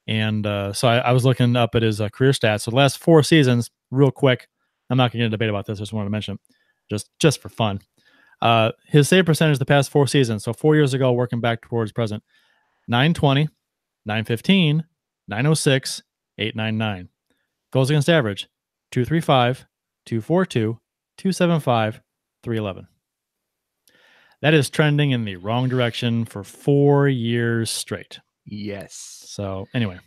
S6: And so I was looking up at his career stats. So the last 4 seasons, real quick, I'm not going to get a debate about this. I just wanted to mention it just for fun. His save percentage the past 4 seasons, so 4 years ago, working back towards present, .920, .915, .906, .899. Goals against average, .235, .242, .275, .311. That is trending in the wrong direction for 4 years straight.
S7: Yes.
S6: So anyway,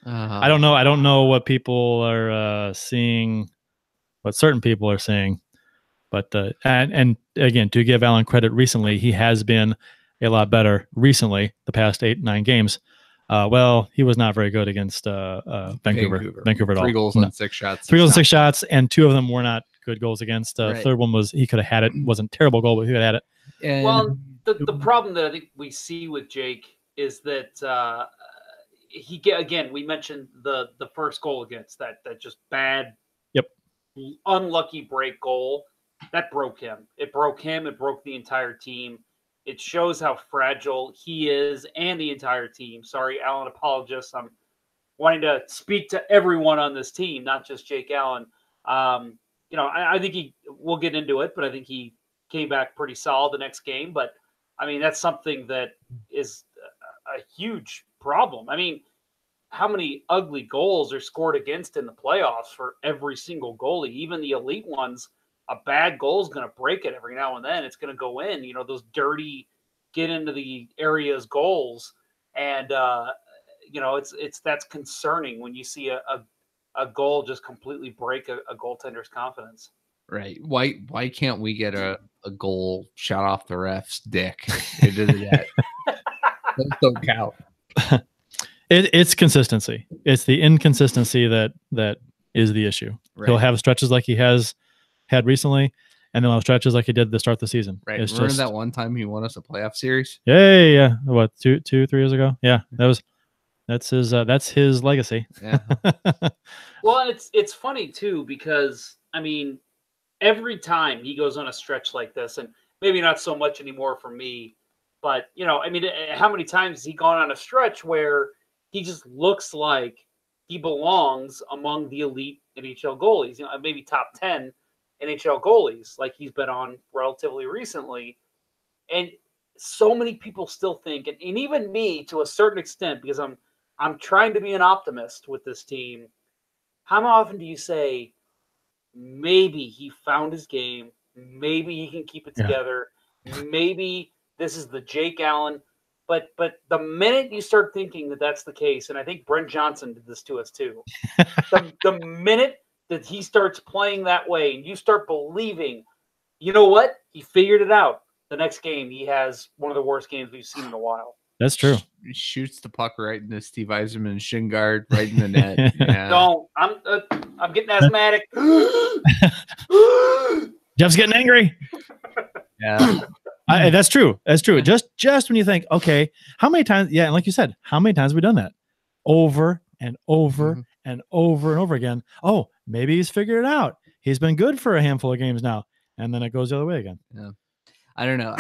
S6: I don't know. I don't know what people are seeing, what certain people are seeing, but and again, to give Allen credit, recently he has been a lot better recently. The past 8-9 games. Well, he was not very good against Vancouver at all.
S7: 3 goals on 6 shots.
S6: 3 goals on 6 shots, and 2 of them were not good goals against.
S7: Right.
S6: Third one was he could have had it. Wasn't a terrible goal, but he could have had it.
S7: And
S4: Well, the problem that I think we see with Jake is that we mentioned the first goal against that just bad, unlucky break goal that broke him. It broke him. It broke the entire team. It shows how fragile he is and the entire team. Sorry, Allen apologists. I'm wanting to speak to everyone on this team, not just Jake Allen. I think we'll get into it, but I think he came back pretty solid the next game. But I mean, that's something that is a huge problem. I mean, how many ugly goals are scored against in the playoffs for every single goalie, even the elite ones? A bad goal is going to break it every now and then. It's going to go in, those dirty get into the area's goals. And, that's concerning when you see a goal just completely break a goaltender's confidence.
S7: right. Why can't we get a goal shot off the ref's dick? It does that. Those don't count.
S6: It's consistency. It's the inconsistency that is the issue.
S7: Right.
S6: He'll have stretches like he has had recently, and then he'll have stretches like he did to start the season.
S7: Right.
S6: It's
S7: Remember
S6: just,
S7: that one time he won us a playoff series?
S6: yeah. What, 3 years ago? Yeah, that's his legacy.
S7: Yeah.
S4: Well, and it's funny too, because I mean, every time he goes on a stretch like this, and maybe not so much anymore for me, but how many times has he gone on a stretch where he just looks like he belongs among the elite NHL goalies, maybe top 10 NHL goalies, like he's been on relatively recently. And so many people still think, and even me to a certain extent, because I'm trying to be an optimist with this team. How often do you say, maybe he found his game, maybe he can keep it together, maybe this is the Jake Allen? But the minute you start thinking that that's the case, and I think Brent Johnson did this to us too, the minute that he starts playing that way and you start believing, you know what? He figured it out. The next game, he has one of the worst games we've seen in a while.
S6: That's true.
S7: He shoots the puck right into Steve Yzerman's shin guard, right in the net. Yeah.
S4: Don't. I'm getting asthmatic.
S6: Jeff's getting angry.
S7: Yeah.
S6: That's true. That's true. Just when you think, okay, how many times? Yeah, and like you said, how many times have we done that? Over and over and over and over again. Oh, maybe he's figured it out. He's been good for a handful of games now, and then it goes the other way again.
S7: Yeah. I don't know.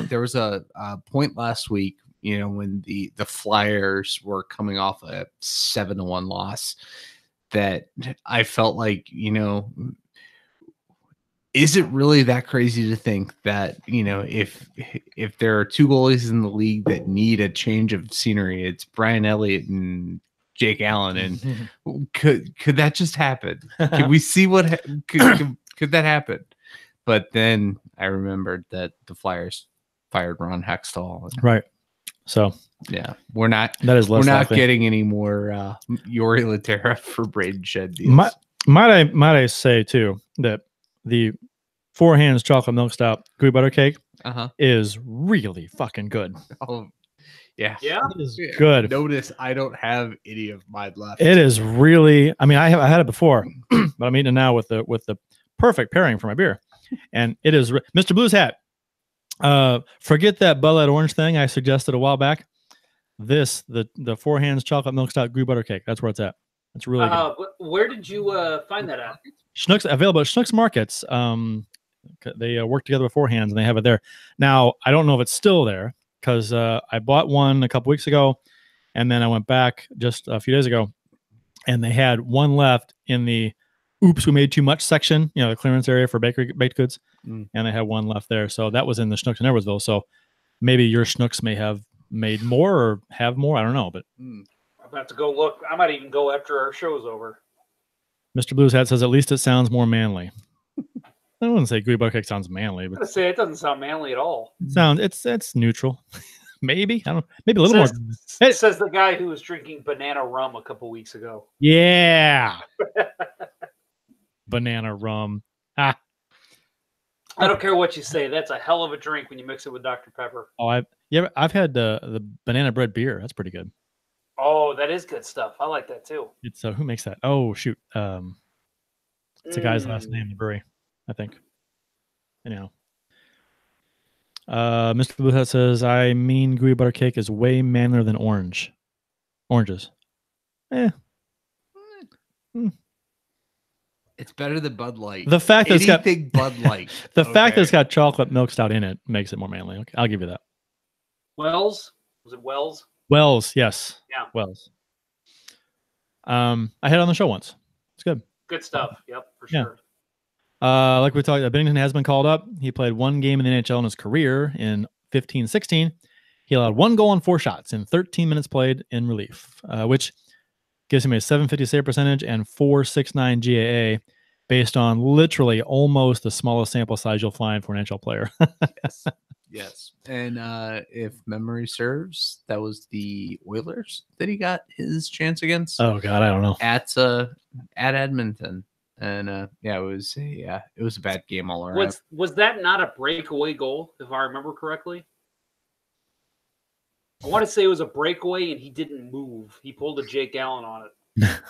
S7: There was a point last week when the Flyers were coming off a 7-1 loss, that I felt like, is it really that crazy to think that, if there are two goalies in the league that need a change of scenery, it's Brian Elliott and Jake Allen, and could that just happen? Could we see what could that happen? But then I remembered that the Flyers fired Ron Hextall.
S6: Right. So
S7: yeah, we're not
S6: likely.
S7: getting any more Yori Laterra for Braden Shed deals.
S6: Might I say too that the Four Hands chocolate milk stout gooey butter cake is really fucking good.
S7: Oh, yeah.
S6: It is good.
S7: Notice I don't have any of mine left.
S6: It is really. I mean, I had it before, but I'm eating it now with the perfect pairing for my beer, and it is Mr. Blues Hat. Forget that Bud Light orange thing I suggested a while back. The Four Hands chocolate milk stout gooey butter cake. That's where it's at. It's really good.
S4: Where did you find that at?
S6: Schnucks, available at Schnucks Markets. They work together with Four Hands, and they have it there. Now, I don't know if it's still there because I bought one a couple weeks ago, and then I went back just a few days ago, and they had one left in the "Oops, we made too much" section, the clearance area for baked goods, and they had one left there. So that was in the Schnucks in Edwardsville. So maybe your Schnucks may have made more or have more. I don't know, but
S4: I'm about to go look. I might even go after our show's over.
S6: Mr. Blues Hat says at least it sounds more manly. I wouldn't say gooey butter cake sounds manly, but
S4: I'm gonna say it doesn't sound manly at all.
S6: It's neutral. Maybe I don't. Maybe a little more.
S4: It says the guy who was drinking banana rum a couple weeks ago.
S6: Yeah. Banana rum.
S4: I don't care what you say. That's a hell of a drink when you mix it with Dr. Pepper.
S6: Oh, I've had the banana bread beer. That's pretty good.
S4: Oh, that is good stuff. I like that too.
S6: It's who makes that? Oh shoot. It's a guy's last name, the brewery, I think. Anyhow. Mr. Blue Hat says, I mean gooey butter cake is way manlier than oranges.
S7: It's better than Bud Light.
S6: The fact that it's got
S7: Bud Light.
S6: the fact that it's got chocolate milk stout in it makes it more manly. Okay, I'll give you that.
S4: Wells? Was it Wells?
S6: Wells, yes.
S4: Yeah.
S6: Wells. I had it on the show once. It's good.
S4: Good stuff. Yep, for sure.
S6: Like we talked, Bennington has been called up. He played one game in the NHL in his career in 15-16. He allowed 1 goal on 4 shots in 13 minutes played in relief, which gives him a .750 save percentage and .469 GAA based on literally almost the smallest sample size you'll find for an NHL player.
S7: Yes. And if memory serves, that was the Oilers that he got his chance against.
S6: Oh God, I don't know.
S7: At Edmonton. And it was a bad game all around.
S4: Was that not a breakaway goal, if I remember correctly? I want to say it was a breakaway and he didn't move. He pulled a Jake Allen on it.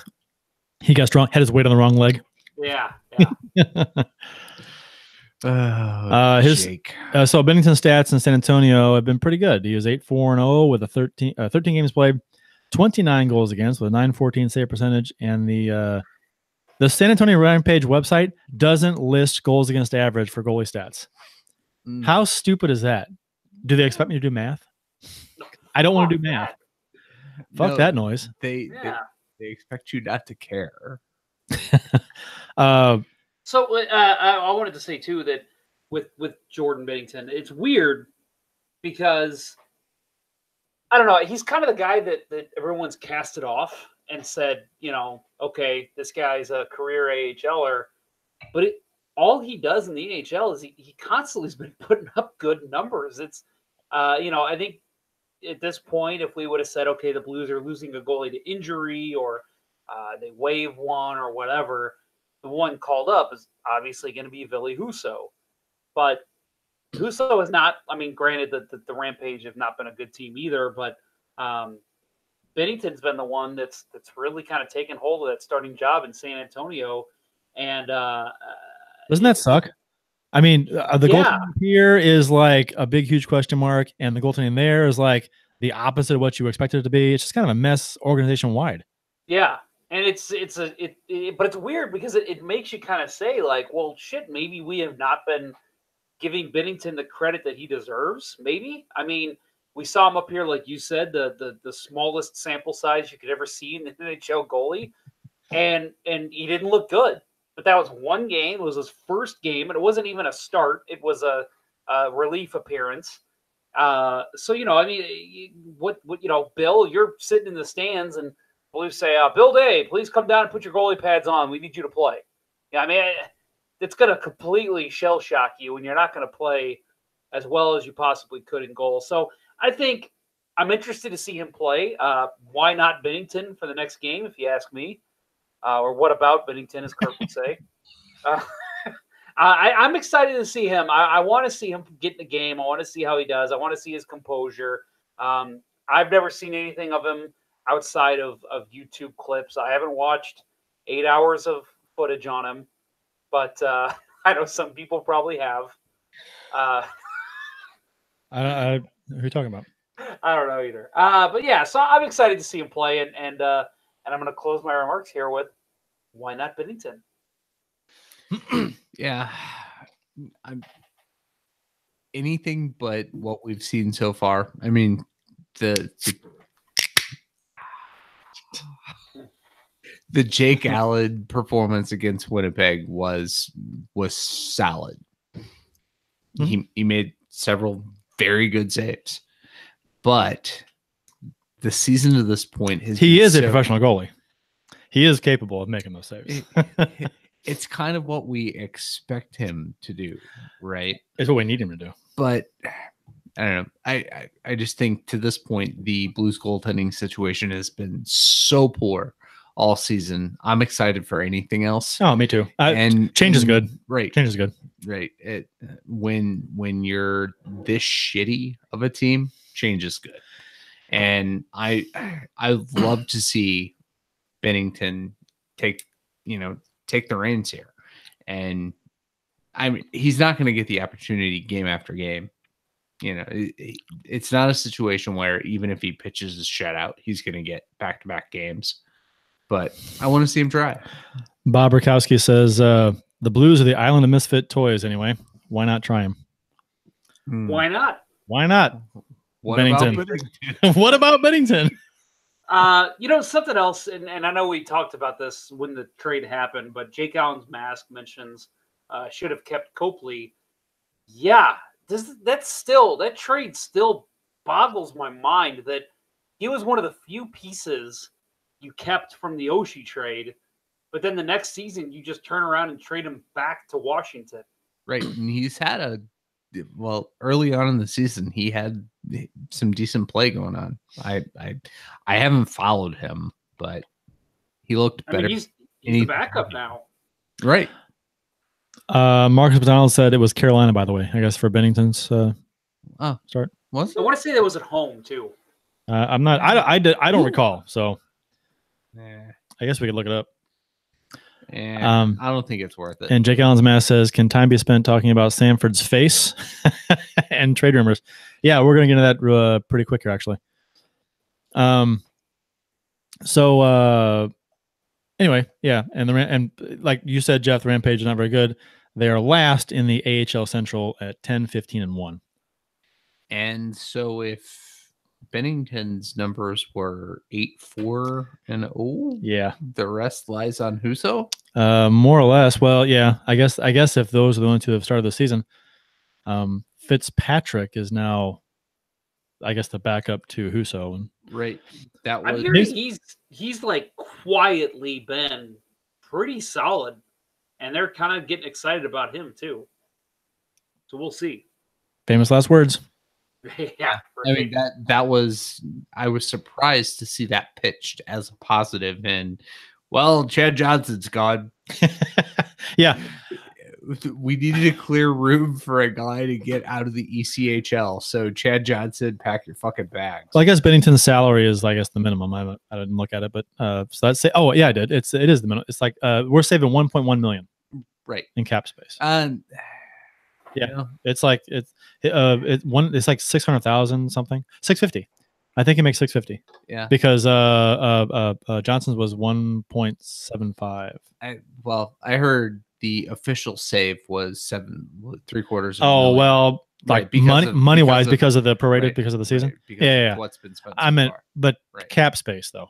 S6: He got strong, had his weight on the wrong leg.
S4: Yeah.
S7: Jake.
S6: So Bennington's stats in San Antonio have been pretty good. He was 8-4-0 with 13 games played, 29 goals against with a .914 save percentage, and the San Antonio Rampage website doesn't list goals against average for goalie stats. How stupid is that? Do they expect me to do math? I don't want to do math. Fuck that noise.
S7: They expect you not to care.
S4: So I wanted to say too that with Jordan Binnington, it's weird because I don't know. He's kind of the guy that everyone's casted off and said, okay, this guy's a career AHLer, but all he does in the NHL is he constantly has been putting up good numbers. It's I think at this point, if we would have said, okay, the Blues are losing a goalie to injury or they waive one or whatever, the one called up is obviously going to be Ville Husso. But Husso is not, granted that the Rampage have not been a good team either, but Binnington's been the one that's really kind of taken hold of that starting job in San Antonio. And
S6: doesn't that suck? The goaltending here is like a big, huge question mark, and the goaltending there is like the opposite of what you expected it to be. It's just kind of a mess organization wide.
S4: Yeah. And but it's weird because it makes you kind of say like, well, shit, maybe we have not been giving Binnington the credit that he deserves. Maybe. We saw him up here, like you said, the smallest sample size you could ever see in the NHL goalie, and he didn't look good. But that was one game. It was his first game, and it wasn't even a start. It was a relief appearance. So I mean, what Bill, you're sitting in the stands, and Blues say, Bill Day, please come down and put your goalie pads on. We need you to play. Yeah, I mean, it's going to completely shell shock you, and you're not going to play as well as you possibly could in goal. So I think I'm interested to see him play. Why not Bennington for the next game, if you ask me? Or what about Bennington, as Kurt would say? I'm excited to see him. I want to see him get in the game. I want to see how he does. I want to see his composure. I've never seen anything of him outside of YouTube clips. I haven't watched 8 hours of footage on him, but I know some people probably have.
S6: Who are you talking about?
S4: I don't know either. But yeah, so I'm excited to see him play, and I'm going to close my remarks here with, why not Bennington?
S7: Yeah, anything but what we've seen so far. I mean, the Jake Allen performance against Winnipeg was solid.
S6: Mm-hmm.
S7: He made several very good saves, but the season to this point
S6: he is a professional goalie. He is capable of making those saves.
S7: It's kind of what we expect him to do, right?
S6: It's what we need him to do.
S7: But I don't know. I just think to this point, the Blues goaltending situation has been so poor all season. I'm excited for anything else.
S6: Oh, me too.
S7: And
S6: change is good.
S7: Right.
S6: Change is good.
S7: Right. When you're this shitty of a team, change is good. And I love to see Bennington take the reins here. And I mean, he's not going to get the opportunity game after game. It's not a situation where even if he pitches his shutout, he's going to get back-to-back games. But I want to see him try.
S6: Bob Rakowski says the Blues are the island of misfit toys anyway. Why not try him?
S4: Why not?
S6: Why not?
S7: What
S6: Bennington.
S7: about Bennington?
S6: What about Bennington?
S4: Something else, and I know we talked about this when the trade happened, but Jake Allen's mask mentions should have kept Copley. Yeah, that trade still boggles my mind that he was one of the few pieces you kept from the Oshie trade, but then the next season you just turn around and trade him back to Washington.
S7: Right, and he's had early on in the season he had some decent play going on. I haven't followed him, but he looked better.
S4: I mean, he's the backup now.
S7: Right.
S6: Marcus McDonald said it was Carolina, by the way, I guess, for Bennington's start.
S7: Was it?
S4: I want to say that was at home too.
S6: I'm not. I don't recall. So I guess we could look it up.
S7: Yeah, I don't think it's worth it.
S6: And Jake Allen's mask says, "Can time be spent talking about Sanford's face and trade rumors?" Yeah, we're gonna get into that pretty quick here, actually. So anyway, yeah, and like you said, Jeff, the Rampage is not very good. They are last in the AHL Central at 10-15-1.
S7: And so if Bennington's numbers were 8-4-0,
S6: yeah,
S7: the rest lies on Husso.
S6: More or less. Well, yeah, I guess if those are the only two that have started the season, Fitzpatrick is now, I guess, the backup to Husso. And
S7: right, that was.
S4: I'm hearing he's like quietly been pretty solid, and they're kind of getting excited about him too. So we'll see.
S6: Famous last words.
S4: Yeah,
S7: I mean that was. I was surprised to see that pitched as a positive, and Chad Johnson's gone.
S6: Yeah,
S7: we needed a clear room for a guy to get out of the ECHL. So Chad Johnson, pack your fucking bags.
S6: Well, I guess Bennington's salary is, I guess, the minimum. I didn't look at it, but so let's say, oh yeah, I did. It is the minimum. It's like we're saving $1.1 million,
S7: right,
S6: in cap space.
S7: Yeah,
S6: it's like it's like 600,000 something, 650. I think he makes 650.
S7: Yeah,
S6: because Johnson's was 1.75.
S7: I heard the official save was 7.75 million.
S6: Oh well, like
S7: because
S6: money wise
S7: of-
S6: because of the prorated
S7: right,
S6: because of the season.
S7: right, because
S6: Yeah,
S7: of
S6: yeah, yeah.
S7: what's been spent.
S6: I
S7: so
S6: meant,
S7: far.
S6: but
S7: Right.
S6: cap space though.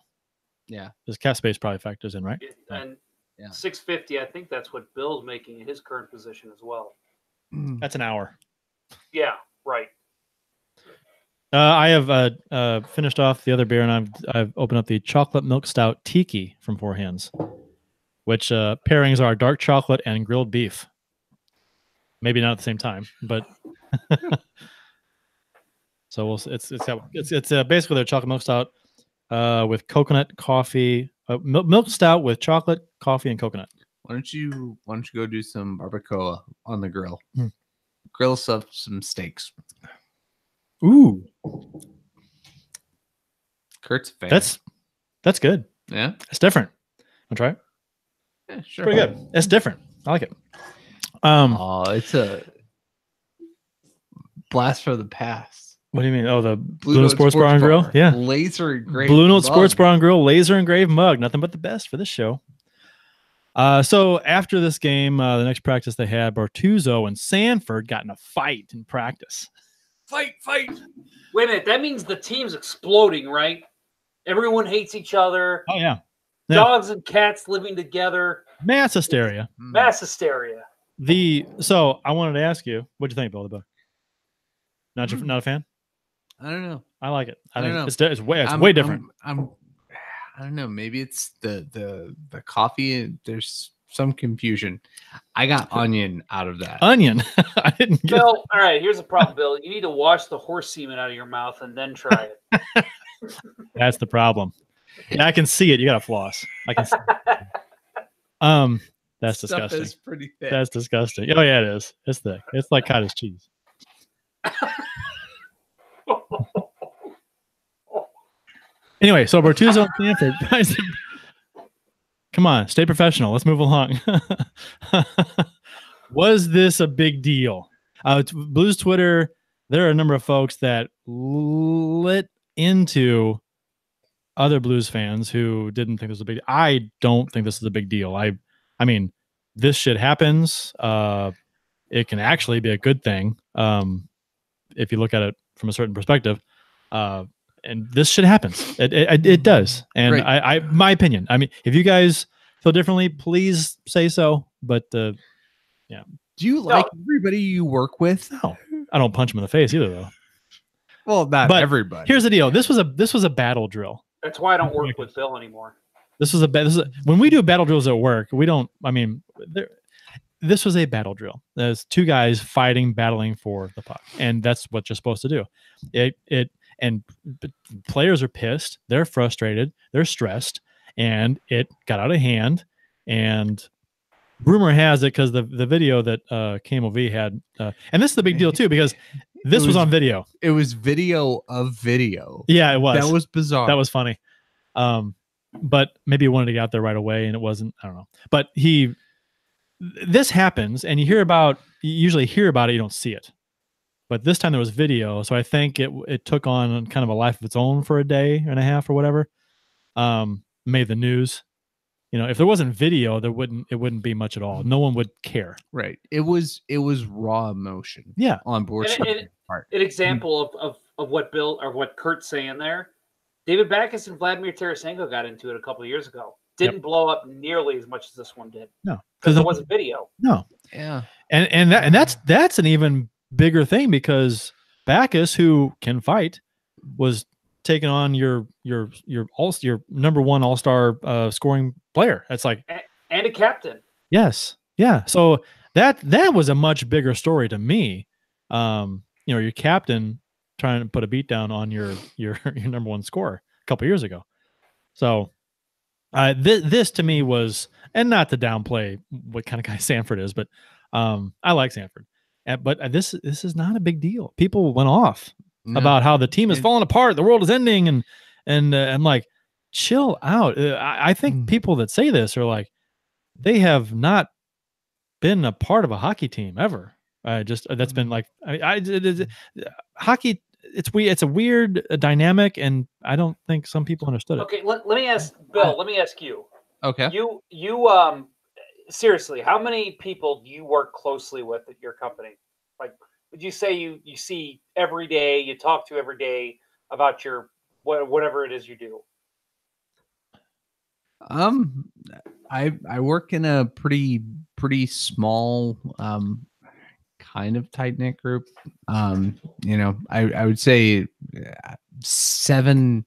S7: Yeah.
S6: Because cap space probably factors in, right?
S4: And
S7: Yeah.
S4: 650, I think that's what Bill's making in his current position as well.
S6: That's an hour.
S4: Yeah, right.
S6: I have finished off the other beer, and I've opened up the chocolate milk stout Tiki from Four Hands, which pairings are dark chocolate and grilled beef. Maybe not at the same time, but so it's basically their chocolate milk stout with coconut coffee, milk stout with chocolate, coffee, and coconut.
S7: Why don't you go do some barbacoa on the grill?
S6: Hmm.
S7: Grill some steaks.
S6: Ooh,
S7: Kurt's a fan.
S6: that's good.
S7: yeah,
S6: It's different. I'll try it.
S7: yeah, sure.
S6: Pretty good. It's different. I like it.
S7: Oh, it's a blast from the past.
S6: What do you mean? Oh, the Blue Note Sports Bar and Grill. Yeah,
S7: laser engraved.
S6: Blue Note Sports
S7: mug.
S6: Bar and Grill, laser engraved mug. Nothing but the best for this show. So after this game, the next practice they had, Bortuzzo and Sanford got in a fight in practice.
S7: Fight!
S4: Wait a minute. That means the team's exploding, right? Everyone hates each other.
S6: Oh yeah, Yeah.
S4: Dogs and cats living together.
S6: mass hysteria.
S7: Mm.
S4: Mass hysteria.
S6: So I wanted to ask you, what'd you think, Bill the Book? Not a fan?
S7: I don't know.
S6: I like it. I
S7: I don't
S6: think
S7: know.
S6: it's way
S7: I'm-
S6: way different.
S7: I don't know. Maybe it's the coffee. There's some confusion. I got onion out of that.
S6: Onion. I didn't get.
S4: Bill, all right, here's a problem, Bill. You need to wash the horse semen out of your mouth and then try it.
S6: That's the problem. Yeah, I can see it. You got to floss. I can. See. That's
S7: Stuff
S6: disgusting.
S7: is pretty thick.
S6: That's disgusting. Oh yeah, it is. It's thick. It's like cottage cheese. Anyway, so Bortuzzo and Sanford. Come on, stay professional. Let's move along. Was this a big deal? Blues Twitter, there are a number of folks that lit into other Blues fans who didn't think this was a big deal. I don't think this is a big deal. I mean, this shit happens. It can actually be a good thing if you look at it from a certain perspective. And this shit happens. It does. And
S7: Right.
S6: My opinion. I mean, if you guys feel differently, please say so. But
S7: Do you like everybody you work with?
S6: no, I don't punch him in the face either, though.
S7: Well, not
S6: But
S7: everybody.
S6: Here's the deal. This was a battle drill.
S4: That's why I don't work with Bill anymore.
S6: When we do battle drills at work, we don't. I mean, this was a battle drill. There's two guys fighting, battling for the puck, and that's what you're supposed to do. Players are pissed. They're frustrated. They're stressed, and it got out of hand. And rumor has it, because the video that KMOV had, and this is the big deal too, because this was on video.
S7: It was video of video.
S6: Yeah, it was.
S7: That was bizarre.
S6: That was funny. But maybe he wanted to get out there right away, and it wasn't. I don't know. But this happens, and you usually hear about it. You don't see it. But this time there was video, so I think it took on kind of a life of its own for a day and a half or whatever. Made the news. You know, if there wasn't video, it wouldn't be much at all. No one would care.
S7: right. It was raw emotion.
S6: Yeah.
S7: On board.
S4: An example of what Bill or what Kurt's saying there. David Backes and Vladimir Tarasenko got into it a couple of years ago. Didn't blow up nearly as much as this one did.
S6: No,
S4: because there wasn't video.
S6: No.
S7: Yeah.
S6: And that's an even bigger thing, because Backes, who can fight, was taking on your number one all-star scoring player. That's like,
S4: and a captain.
S6: yes, yeah. So that was a much bigger story to me. Your captain trying to put a beat down on your number one scorer a couple years ago. So this to me was, and not to downplay what kind of guy Sanford is, but I like Sanford. But this is not a big deal. People went off about how the team is falling apart, the world is ending, and I'm like, chill out. I think people that say this are like, they have not been a part of a hockey team ever. That's been like, hockey. It's a weird dynamic, and I don't think some people understood it.
S4: Okay, let me ask Bill. Let me ask you.
S7: Okay.
S4: You seriously, how many people do you work closely with at your company? Like would you say you see every day, you talk to every day about your whatever it is you do?
S7: I work in a pretty small kind of tight knit group. You know, I would say seven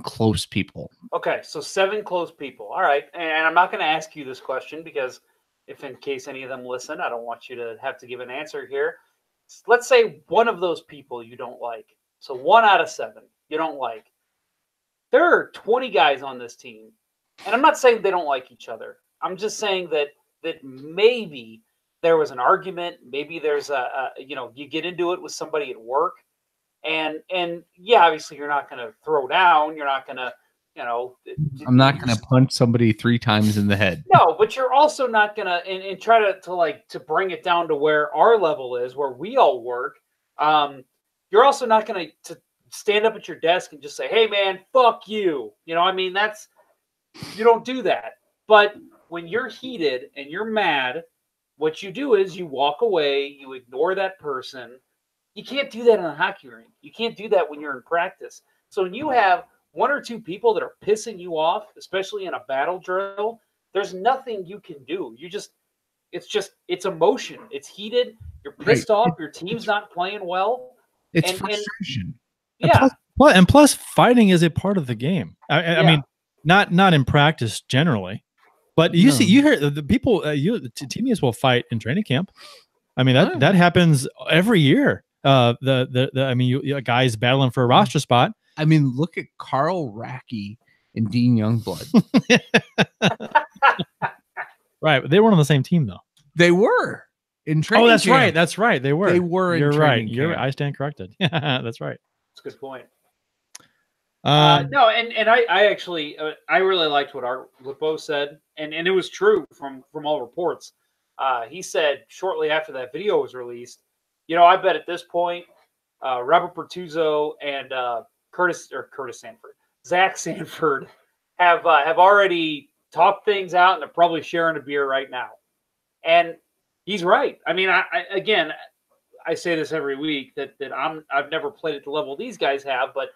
S7: close people.
S4: Okay, so 7 close people. All right, and I'm not going to ask you this question because if in case any of them listen, I don't want you to have to give an answer here. Let's say one of those people you don't like. So 1 out of 7 you don't like. There are 20 guys on this team. And I'm not saying they don't like each other. I'm just saying that maybe there was an argument. Maybe there's you get into it with somebody at work, and yeah, obviously you're not going to throw down. You're not going to,
S7: I'm not going to punch somebody 3 times in the head.
S4: No, but you're also not going to and try to bring it down to where our level is, where we all work. You're also not going to stand up at your desk and just say, "Hey, man, fuck you." I mean, you don't do that. But when you're heated and you're mad, what you do is you walk away, you ignore that person. You can't do that in a hockey rink. You can't do that when you're in practice. So when you have 1 or 2 people that are pissing you off, especially in a battle drill, there's nothing you can do. It's emotion. It's heated. You're pissed off. Your team's not playing well.
S7: It's frustration.
S4: Yeah.
S6: Plus, fighting is a part of the game. I mean, not in practice generally, but you hear the people, teammates will fight in training camp. I mean, that happens every year. Guys battling for a roster spot.
S7: I mean, look at Carl Racky and Dean Youngblood.
S6: Right, but they weren't on the same team though.
S7: They were in training.
S6: Oh, that's
S7: camp.
S6: right. That's right. They were.
S7: They were.
S6: You're
S7: in
S6: right.
S7: Camp.
S6: I stand corrected. That's right.
S4: That's a good point.
S6: No,
S4: and I actually I really liked what Art Lipo said, and it was true from all reports. He said shortly after that video was released, I bet at this point, Robert Bertuzzo and Zach Sanford have already talked things out, and they're probably sharing a beer right now. And he's right. I mean, I say this every week that I've never played at the level these guys have, but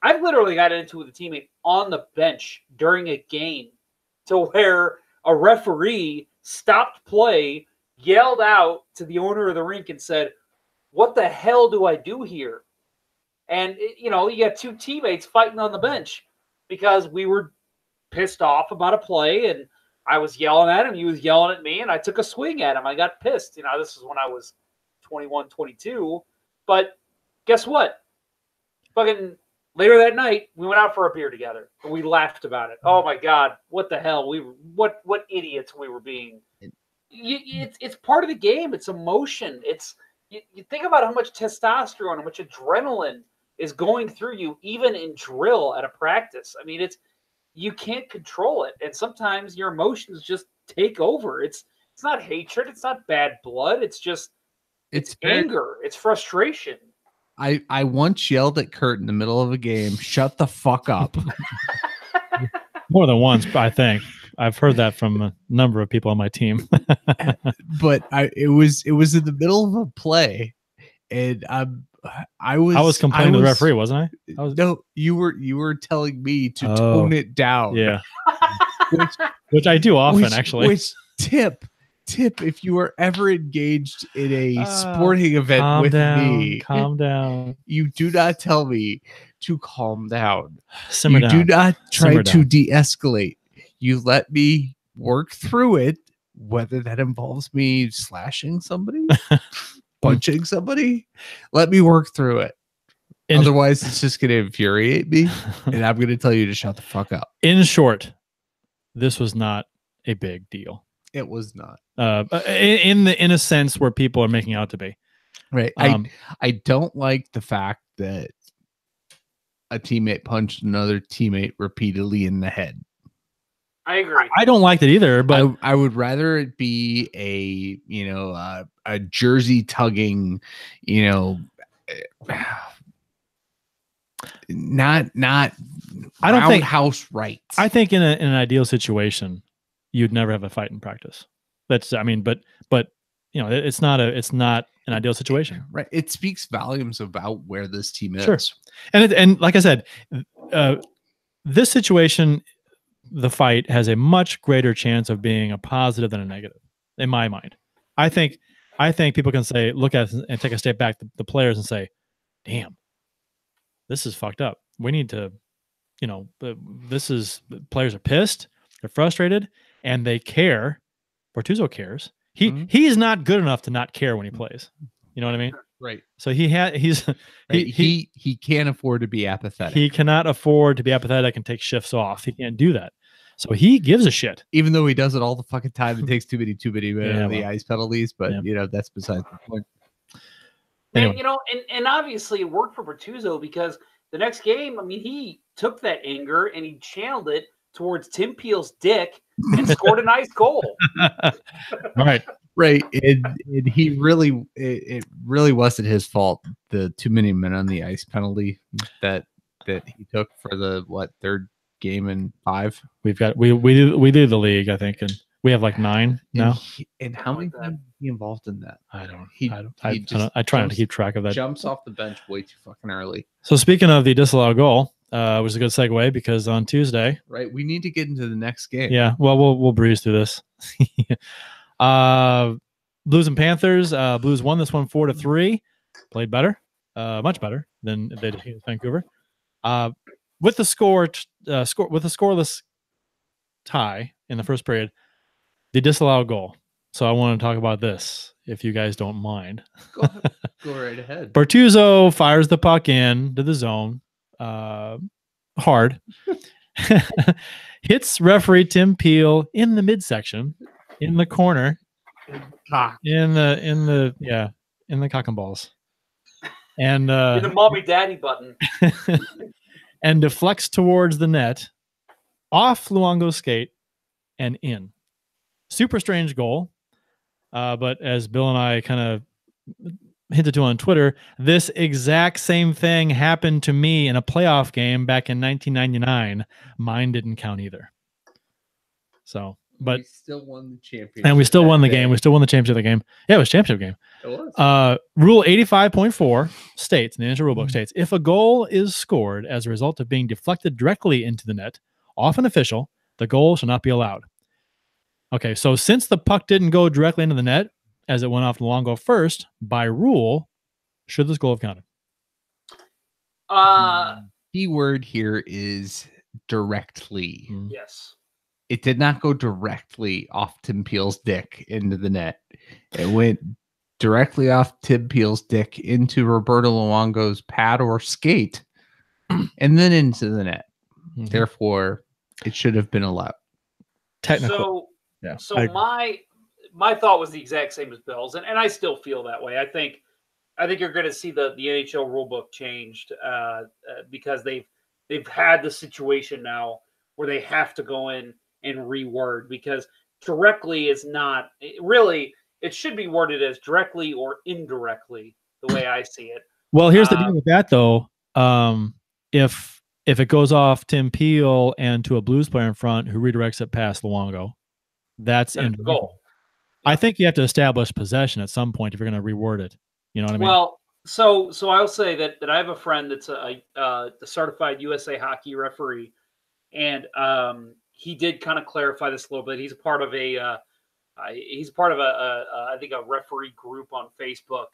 S4: I've literally got into it with a teammate on the bench during a game to where a referee stopped play, yelled out to the owner of the rink and said, "What the hell do I do here?" And, you got 2 teammates fighting on the bench because we were pissed off about a play, and I was yelling at him. He was yelling at me, and I took a swing at him. I got pissed. This is when I was 21, 22. But guess what? Fucking later that night, we went out for a beer together, and we laughed about it. Oh my God, what the hell? What idiots we were being. It's part of the game. It's emotion. You think about how much testosterone, how much adrenaline is going through you, even in drill at a practice. I mean, you can't control it, and sometimes your emotions just take over. It's not hatred. It's not bad blood. It's just it's anger. It's frustration.
S7: I once yelled at Kurt in the middle of a game, "Shut the fuck up."
S6: More than once, I think. I've heard that from a number of people on my team.
S7: But it was in the middle of a play, and I was
S6: complaining to the referee, wasn't I?
S7: No, you were telling me to tone it down.
S6: Yeah. which I do often, actually.
S7: Which tip, if you are ever engaged in a sporting event with me,
S6: calm down.
S7: You do not tell me to calm down.
S6: Simmer down.
S7: You do not try to de-escalate. You let me work through it, whether that involves me slashing somebody, punching somebody. Let me work through it. Otherwise, it's just going to infuriate me, and I'm going to tell you to shut the fuck up.
S6: In short, this was not a big deal.
S7: It was not.
S6: In a sense where people are making out to be.
S7: Right. I don't like the fact that a teammate punched another teammate repeatedly in the head.
S4: I agree.
S6: I don't like that either, but
S7: I would rather it be a jersey tugging, not
S6: I don't think
S7: house rights.
S6: I think in an ideal situation, you'd never have a fight in practice. But it's not an ideal situation.
S7: Right. It speaks volumes about where this team is.
S6: Sure. And like I said, this situation, the fight has a much greater chance of being a positive than a negative, in my mind. I think people can say, look at it and take a step back, the players, and say, damn, this is fucked up. We need to, players are pissed, they're frustrated, and they care. Bortuzzo cares. He's not good enough to not care when he plays. You know what I mean?
S7: Right.
S6: So he
S7: can't afford to be apathetic.
S6: He cannot afford to be apathetic and take shifts off. He can't do that. So he gives a shit.
S7: Even though he does it all the fucking time, it takes too many the ice penalties. But that's besides the point.
S6: Anyway.
S4: And obviously it worked for Bortuzzo, because the next game, I mean, he took that anger and he channeled it towards Tim Peel's dick and scored a nice goal.
S6: Right.
S7: And he really, it really wasn't his fault. The too many men on the ice penalty that he took for the third game in 5.
S6: We've got we do the league, I think, and we have like 9 now.
S7: And how many times is he involved in that?
S6: I don't.
S7: I
S6: try not to keep track of that.
S7: Jumps off the bench way too fucking early.
S6: So speaking of the disallowed goal, which is a good segue, because on Tuesday,
S7: right, we need to get into the next game.
S6: Yeah, well, we'll breeze through this. Blues and Panthers. Blues won this one 4-3. Played better, much better than they did against Vancouver. With the scoreless tie in the first period, the disallowed goal. So I want to talk about this, if you guys don't mind.
S7: Go right ahead.
S6: Bortuzzo fires the puck in to the zone, hard. Hits referee Tim Peel in the midsection, in the corner, in the cock and balls, and
S4: in the mommy daddy button,
S6: and deflects towards the net, off Luongo's skate, and in. Super strange goal, but as Bill and I kind of hinted to on Twitter, this exact same thing happened to me in a playoff game back in 1999. Mine didn't count either. So, but
S7: we still won the championship.
S6: And we still won the game. We still won the championship of the game. Yeah, it was a championship game.
S7: It was.
S6: Rule 85.4 states, in the NHL rulebook states, if a goal is scored as a result of being deflected directly into the net, off an official, the goal shall not be allowed. Okay, so since the puck didn't go directly into the net, as it went off Luongo first, by rule, should this goal have counted?
S7: Key word here is directly.
S4: Yes.
S7: It did not go directly off Tim Peel's dick into the net. It went directly off Tim Peel's dick into Roberto Luongo's pad or skate, and then into the net. Mm-hmm. Therefore, it should have been allowed.
S6: Technical.
S4: So my thought was the exact same as Bill's, and I still feel that way. I think you're going to see the NHL rulebook changed because they've had the situation now where they have to go in and reword, because directly is not really. It should be worded as directly or indirectly, the way I see it.
S6: Well, here's the deal with that, though. If it goes off Tim Peel and to a Blues player in front who redirects it past Luongo, that's in
S4: goal.
S6: I think you have to establish possession at some point if you're going to reword it. You know what I mean?
S4: Well, so I'll say that I have a friend that's a certified USA hockey referee, and he did kind of clarify this a little bit. He's a part of I think a referee group on Facebook,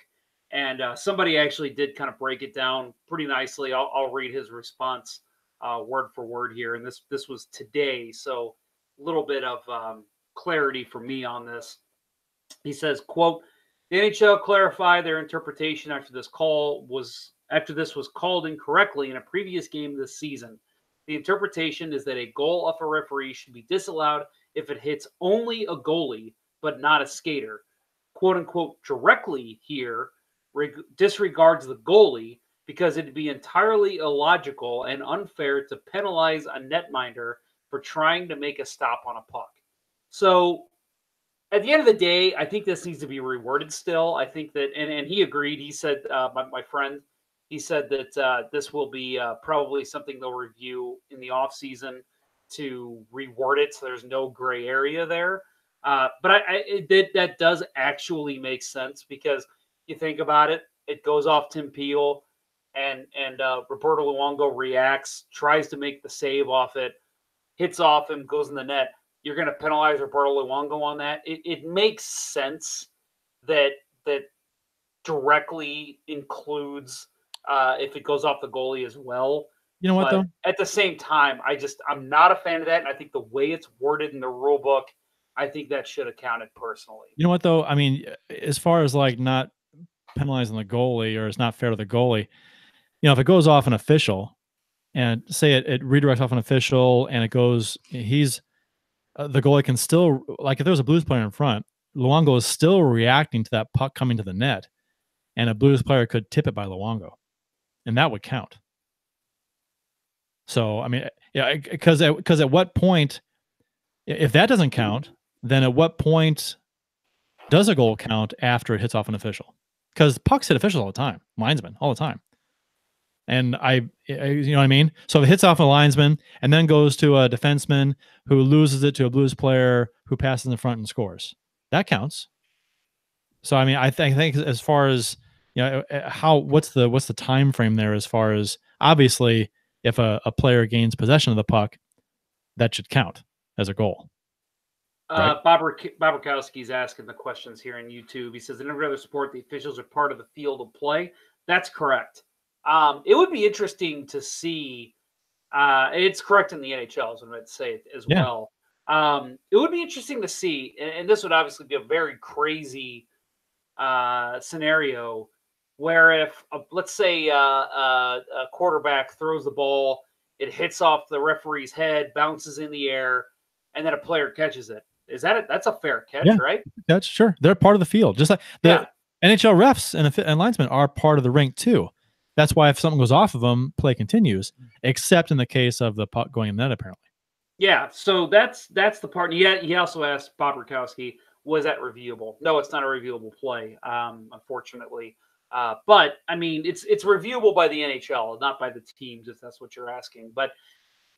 S4: and somebody actually did kind of break it down pretty nicely. I'll read his response word for word here, and this was today, so a little bit of clarity for me on this. He says, quote, "The NHL clarified their interpretation after this was called incorrectly in a previous game this season. The interpretation is that a goal off a referee should be disallowed if it hits only a goalie, but not a skater. Quote unquote, directly here disregards the goalie because it'd be entirely illogical and unfair to penalize a netminder for trying to make a stop on a puck." So at the end of the day, I think this needs to be reworded still. I think that, and he agreed. He said, my friend, he said that this will be probably something they'll review in the off season to reword it so there's no gray area there. But that does actually make sense because you think about it, it goes off Tim Peel, and Roberto Luongo reacts, tries to make the save off it, hits off him, goes in the net. You're going to penalize Roberto Luongo on that. It makes sense that directly includes if it goes off the goalie as well.
S6: You know what,
S4: but
S6: though?
S4: At the same time, I'm not a fan of that, and I think the way it's worded in the rule book, I think that should have counted personally.
S6: You know what, though? I mean, as far as like not penalizing the goalie or it's not fair to the goalie, if it goes off an official and say it redirects off an official and it goes, the goalie can still, like if there was a Blues player in front, Luongo is still reacting to that puck coming to the net, and a Blues player could tip it by Luongo, and that would count. So, I mean, yeah, because at what point, if that doesn't count, then at what point does a goal count after it hits off an official? Because pucks hit officials all the time, linesmen all the time. And you know what I mean? So if it hits off a linesman and then goes to a defenseman who loses it to a Blues player who passes in front and scores, that counts. So, I mean, I think as far as, what's the time frame there as far as, obviously, if a player gains possession of the puck, that should count as a goal. Right?
S4: Bob Rakowski's asking the questions here on YouTube. He says, in every other sport, the officials are part of the field of play. That's correct. It would be interesting to see. It's correct in the NHL, so I'm going to say it as well. It would be interesting to see, and this would obviously be a very crazy scenario, where if, let's say, a quarterback throws the ball, it hits off the referee's head, bounces in the air, and then a player catches it. That's a fair catch, right?
S6: That's sure. They're part of the field, just like the NHL refs and linesmen are part of the rink too. That's why if something goes off of them, play continues, except in the case of the puck going in the net, apparently.
S4: Yeah, so that's the part. He also asked Bob Rakowski, was that reviewable? No, it's not a reviewable play, unfortunately. But I mean, it's reviewable by the NHL, not by the teams, if that's what you're asking. But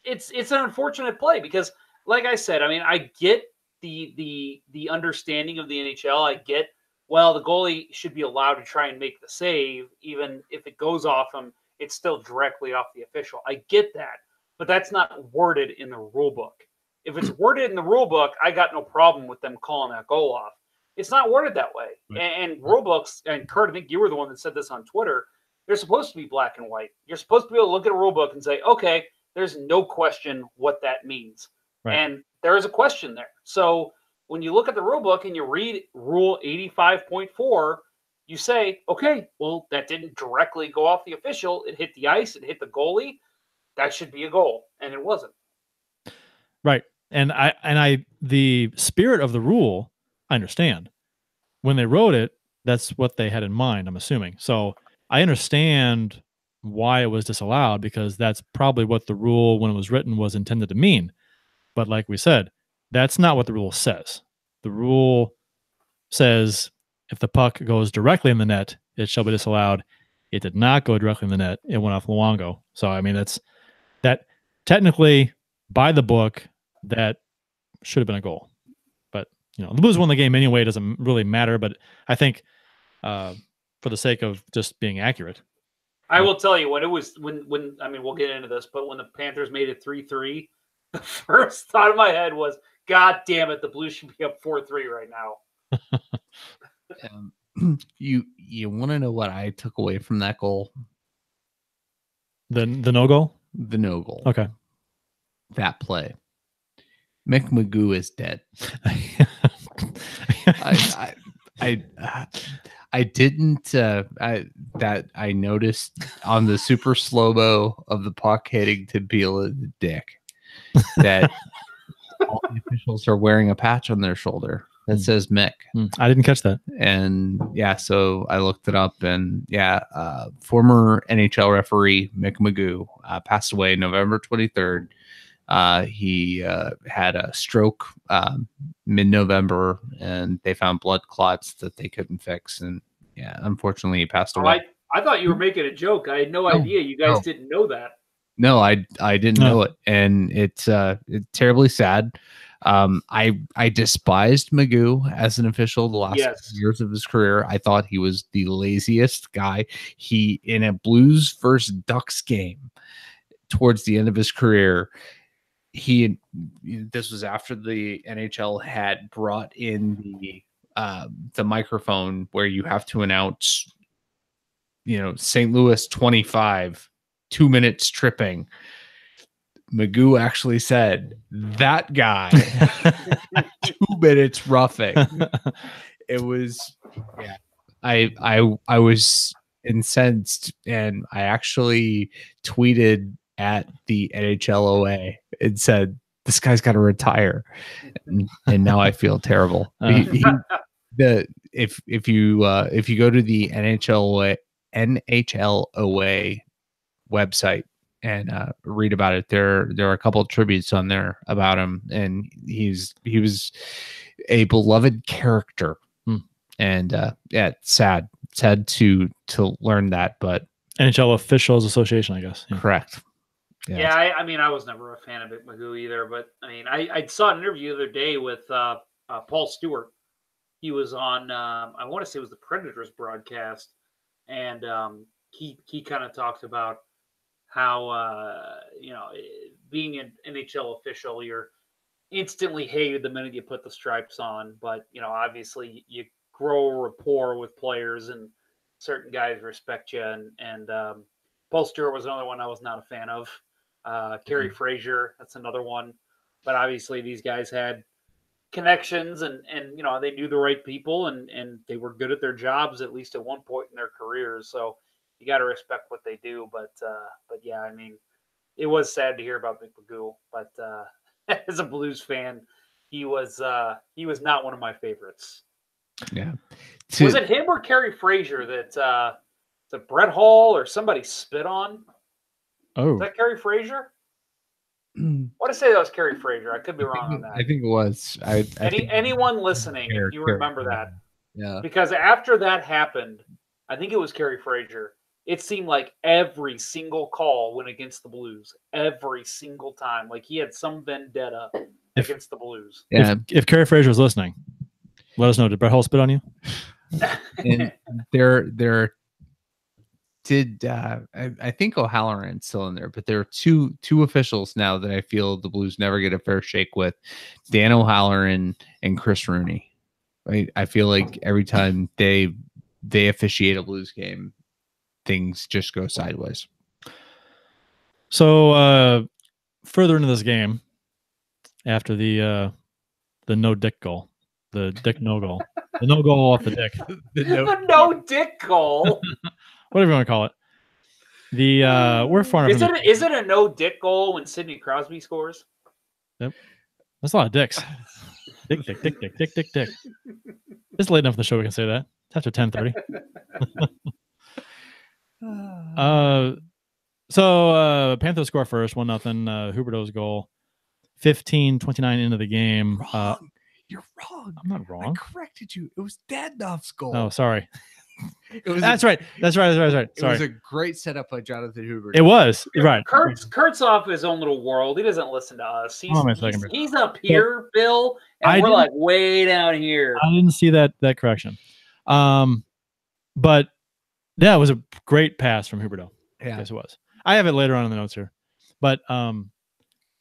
S4: it's an unfortunate play because, like I said, I mean, I get the understanding of the NHL. I get, well, the goalie should be allowed to try and make the save, even if it goes off him, it's still directly off the official. I get that, but that's not worded in the rule book. If it's worded in the rule book, I got no problem with them calling that goal off. It's not worded that way. Right. And rule books, and Kurt, I think you were the one that said this on Twitter, they're supposed to be black and white. You're supposed to be able to look at a rule book and say, okay, there's no question what that means. Right. And there is a question there. So when you look at the rule book and you read Rule 85.4, you say, okay, well, that didn't directly go off the official. It hit the ice. It hit the goalie. That should be a goal. And it wasn't.
S6: Right. And I the spirit of the rule, I understand. When they wrote it, that's what they had in mind, I'm assuming. So I understand why it was disallowed, because that's probably what the rule, when it was written, was intended to mean. But like we said, that's not what the rule says. The rule says if the puck goes directly in the net, it shall be disallowed. It did not go directly in the net. It went off Luongo. So, I mean, that technically, by the book, that should have been a goal. But, the Blues won the game anyway. It doesn't really matter. But I think for the sake of just being accurate.
S4: I will tell you, when I mean, we'll get into this, but when the Panthers made it 3-3, the first thought in my head was, God damn it, the Blues should be up 4-3 right now.
S7: You want to know what I took away from that goal?
S6: The no goal?
S7: The no goal.
S6: Okay.
S7: That play. Mick Magoo is dead. I didn't I noticed on the super slow-mo of the puck hitting to Beal in the dick that all the officials are wearing a patch on their shoulder that says Mick.
S6: I didn't catch that.
S7: And so I looked it up, and former NHL referee Mick Magoo passed away November 23rd. He had a stroke mid-November, and they found blood clots that they couldn't fix, and unfortunately he passed away.
S4: I thought you were making a joke. I had no idea you guys didn't know that.
S7: No, I didn't know it, and it's terribly sad. I despised Magoo as an official the last
S4: Yes.
S7: years of his career. I thought he was the laziest guy. He, in a Blues versus Ducks game towards the end of his career, this was after the NHL had brought in the microphone where you have to announce, St. Louis 25, 2 minutes tripping. Magoo actually said, "That guy, 2 minutes roughing." It was, yeah. I was incensed, and I actually tweeted at the NHLOA and said, "This guy's got to retire," and now I feel terrible. If you go to the NHLOA website and read about it, there are a couple of tributes on there about him, and he was a beloved character. And yeah, it's sad to learn that, but
S6: NHL Officials Association, I guess. Yeah.
S7: Correct.
S4: Yeah, I mean, I was never a fan of it, Magoo, either. But I mean, I saw an interview the other day with Paul Stewart. He was on, I want to say it was the Predators broadcast, and he kind of talked about how being an NHL official, you're instantly hated the minute you put the stripes on. But obviously you grow a rapport with players, and certain guys respect you. And Paul Stewart was another one I was not a fan of. Kerry Fraser, that's another one. But obviously these guys had connections, and they knew the right people, and they were good at their jobs, at least at one point in their careers. So you got to respect what they do. But yeah, I mean, it was sad to hear about Mick Magoo, but as a Blues fan, he was not one of my favorites.
S7: Yeah.
S4: Was it him or Kerry Fraser that Brett Hall or somebody spit on?
S6: Oh,
S4: Is that Kerry Fraser? I want to say that was Kerry Fraser. I could be wrong on that.
S7: I think it was.
S4: Anyone listening, if you remember that.
S7: Yeah.
S4: Because after that happened, I think it was Kerry Fraser. It seemed like every single call went against the Blues. Every single time. Like he had some vendetta against the Blues.
S7: Yeah.
S6: If Kerry Fraser was listening, let us know. Did Brett Hull spit on you?
S7: And I think O'Halloran's still in there, but there are two officials now that I feel the Blues never get a fair shake with: Dan O'Halloran and Chris Rooney. Right? I feel like every time they officiate a Blues game, things just go sideways.
S6: So further into this game, after the no dick goal, the dick no goal, the no goal off the dick,
S4: the no dick goal.
S6: Whatever you want to call it. We're far enough.
S4: Is it a no dick goal when Sidney Crosby scores?
S6: Yep. That's a lot of dicks. Dick. It's late enough in the show we can say that. It's after 10:30. So Panthers score first, 1-0. Huberdeau's goal. 15:29 into the game.
S7: You're wrong.
S6: I'm not wrong.
S7: I corrected you. It was Dadnoff's goal.
S6: Oh, sorry.
S7: That's
S6: right. Sorry.
S7: It was a great setup by Jonathan Huberdeau.
S6: It was. Right.
S4: Kurt's off his own little world. He doesn't listen to us. He's up here, Bill, and we're like way down here.
S6: I didn't see that correction. But yeah, it was a great pass from Huberdeau.
S7: Yeah.
S6: Yes, it was. I have it later on in the notes here. But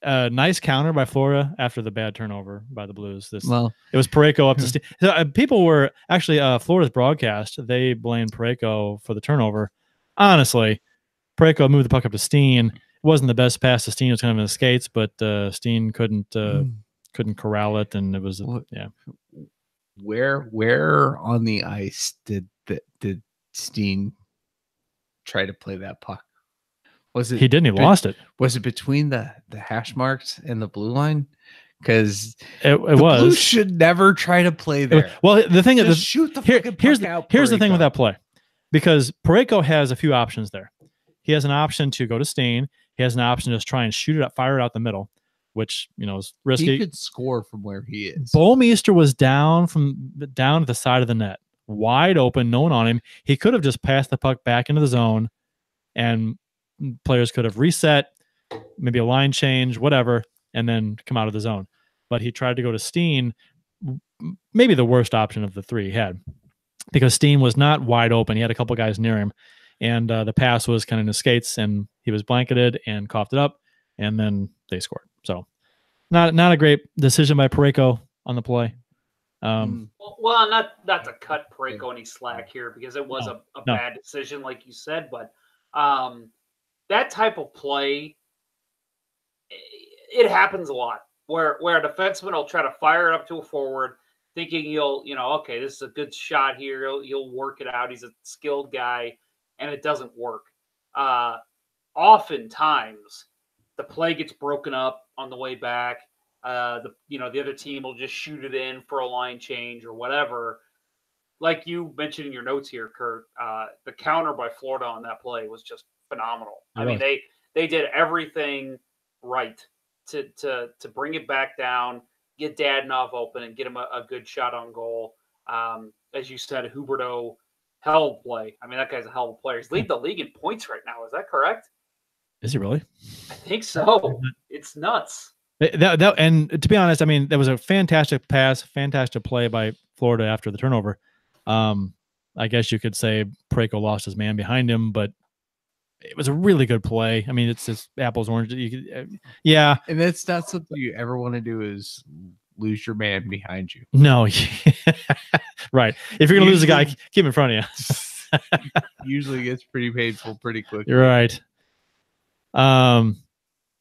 S6: nice counter by Flora after the bad turnover by the Blues. It was Parayko up to Steen. So, people were actually Florida's broadcast. They blamed Parayko for the turnover. Honestly, Parayko moved the puck up to Steen. It wasn't the best pass to Steen. It was kind of in the skates, but Steen couldn't corral it, and it was yeah.
S7: Where on the ice did Steen try to play that puck? Was it?
S6: He didn't. He lost it.
S7: Was it between the hash marks and the blue line? Because
S6: it was.
S7: Blues should never try to play there.
S6: Well, the thing is,
S7: shoot the fucking puck out.
S6: Here's the thing with that play, because Parayko has a few options there. He has an option to go to Steen. He has an option to just try and shoot it up, fire it out the middle, which is risky.
S7: He could score from where he is.
S6: Bouwmeester was down to the side of the net, wide open, no one on him. He could have just passed the puck back into the zone, and players could have reset, maybe a line change, whatever, and then come out of the zone. but he tried to go to Steen, maybe the worst option of the three he had, because Steen was not wide open. He had a couple guys near him, and the pass was kind of in his skates, and he was blanketed and coughed it up, and then they scored. So not a great decision by Parayko on the play.
S4: Well, not to cut Parayko any slack here, because it was a bad decision, like you said, but that type of play, it happens a lot where a defenseman will try to fire it up to a forward, thinking okay, this is a good shot here. He'll work it out. He's a skilled guy, and it doesn't work. Oftentimes, the play gets broken up on the way back. The other team will just shoot it in for a line change or whatever. Like you mentioned in your notes here, Kurt, the counter by Florida on that play was just phenomenal. I mean, they did everything right to bring it back down, get Dadonov open, and get him a good shot on goal. As you said, Huberdeau, hell of a play. I mean, that guy's a hell of a player. He's leading the league in points right now. Is that correct?
S6: Is he really?
S4: I think so. It's nuts.
S6: That and to be honest, I mean, that was a fantastic pass, fantastic play by Florida after the turnover. I guess you could say Parayko lost his man behind him, but it was a really good play. I mean, it's just apples, oranges. Yeah.
S7: And that's not something you ever want to do, is lose your man behind you.
S6: No. Right. If you're going to lose a guy, keep him in front of you.
S7: Usually gets pretty painful pretty quickly.
S6: You're right.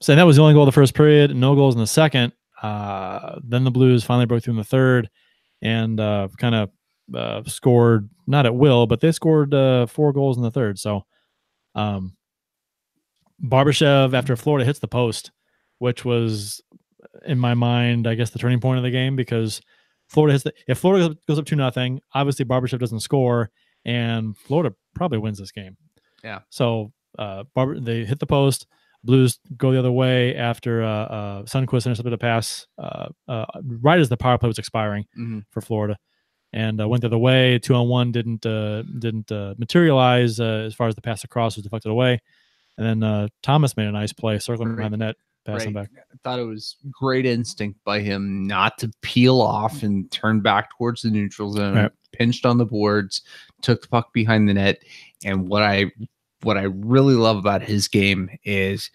S6: So that was the only goal of the first period. No goals in the second. Then the Blues finally broke through in the third and kind of scored, not at will, but they scored 4 goals in the third. So Barbashev, after Florida hits the post, which was, in my mind, I guess the turning point of the game, because if Florida goes up 2-0, obviously Barbashev doesn't score, and Florida probably wins this game.
S7: Yeah.
S6: So they hit the post. Blues go the other way after Sundqvist intercepted a pass right as the power play was expiring for Florida, and went the other way. 2-on-1 didn't materialize as far as the pass across was deflected away, and then Thomas made a nice play circling behind the net, passing back.
S7: I thought it was great instinct by him not to peel off and turn back towards the neutral zone.
S6: Right.
S7: Pinched on the boards, took the puck behind the net, and what I really love about his game is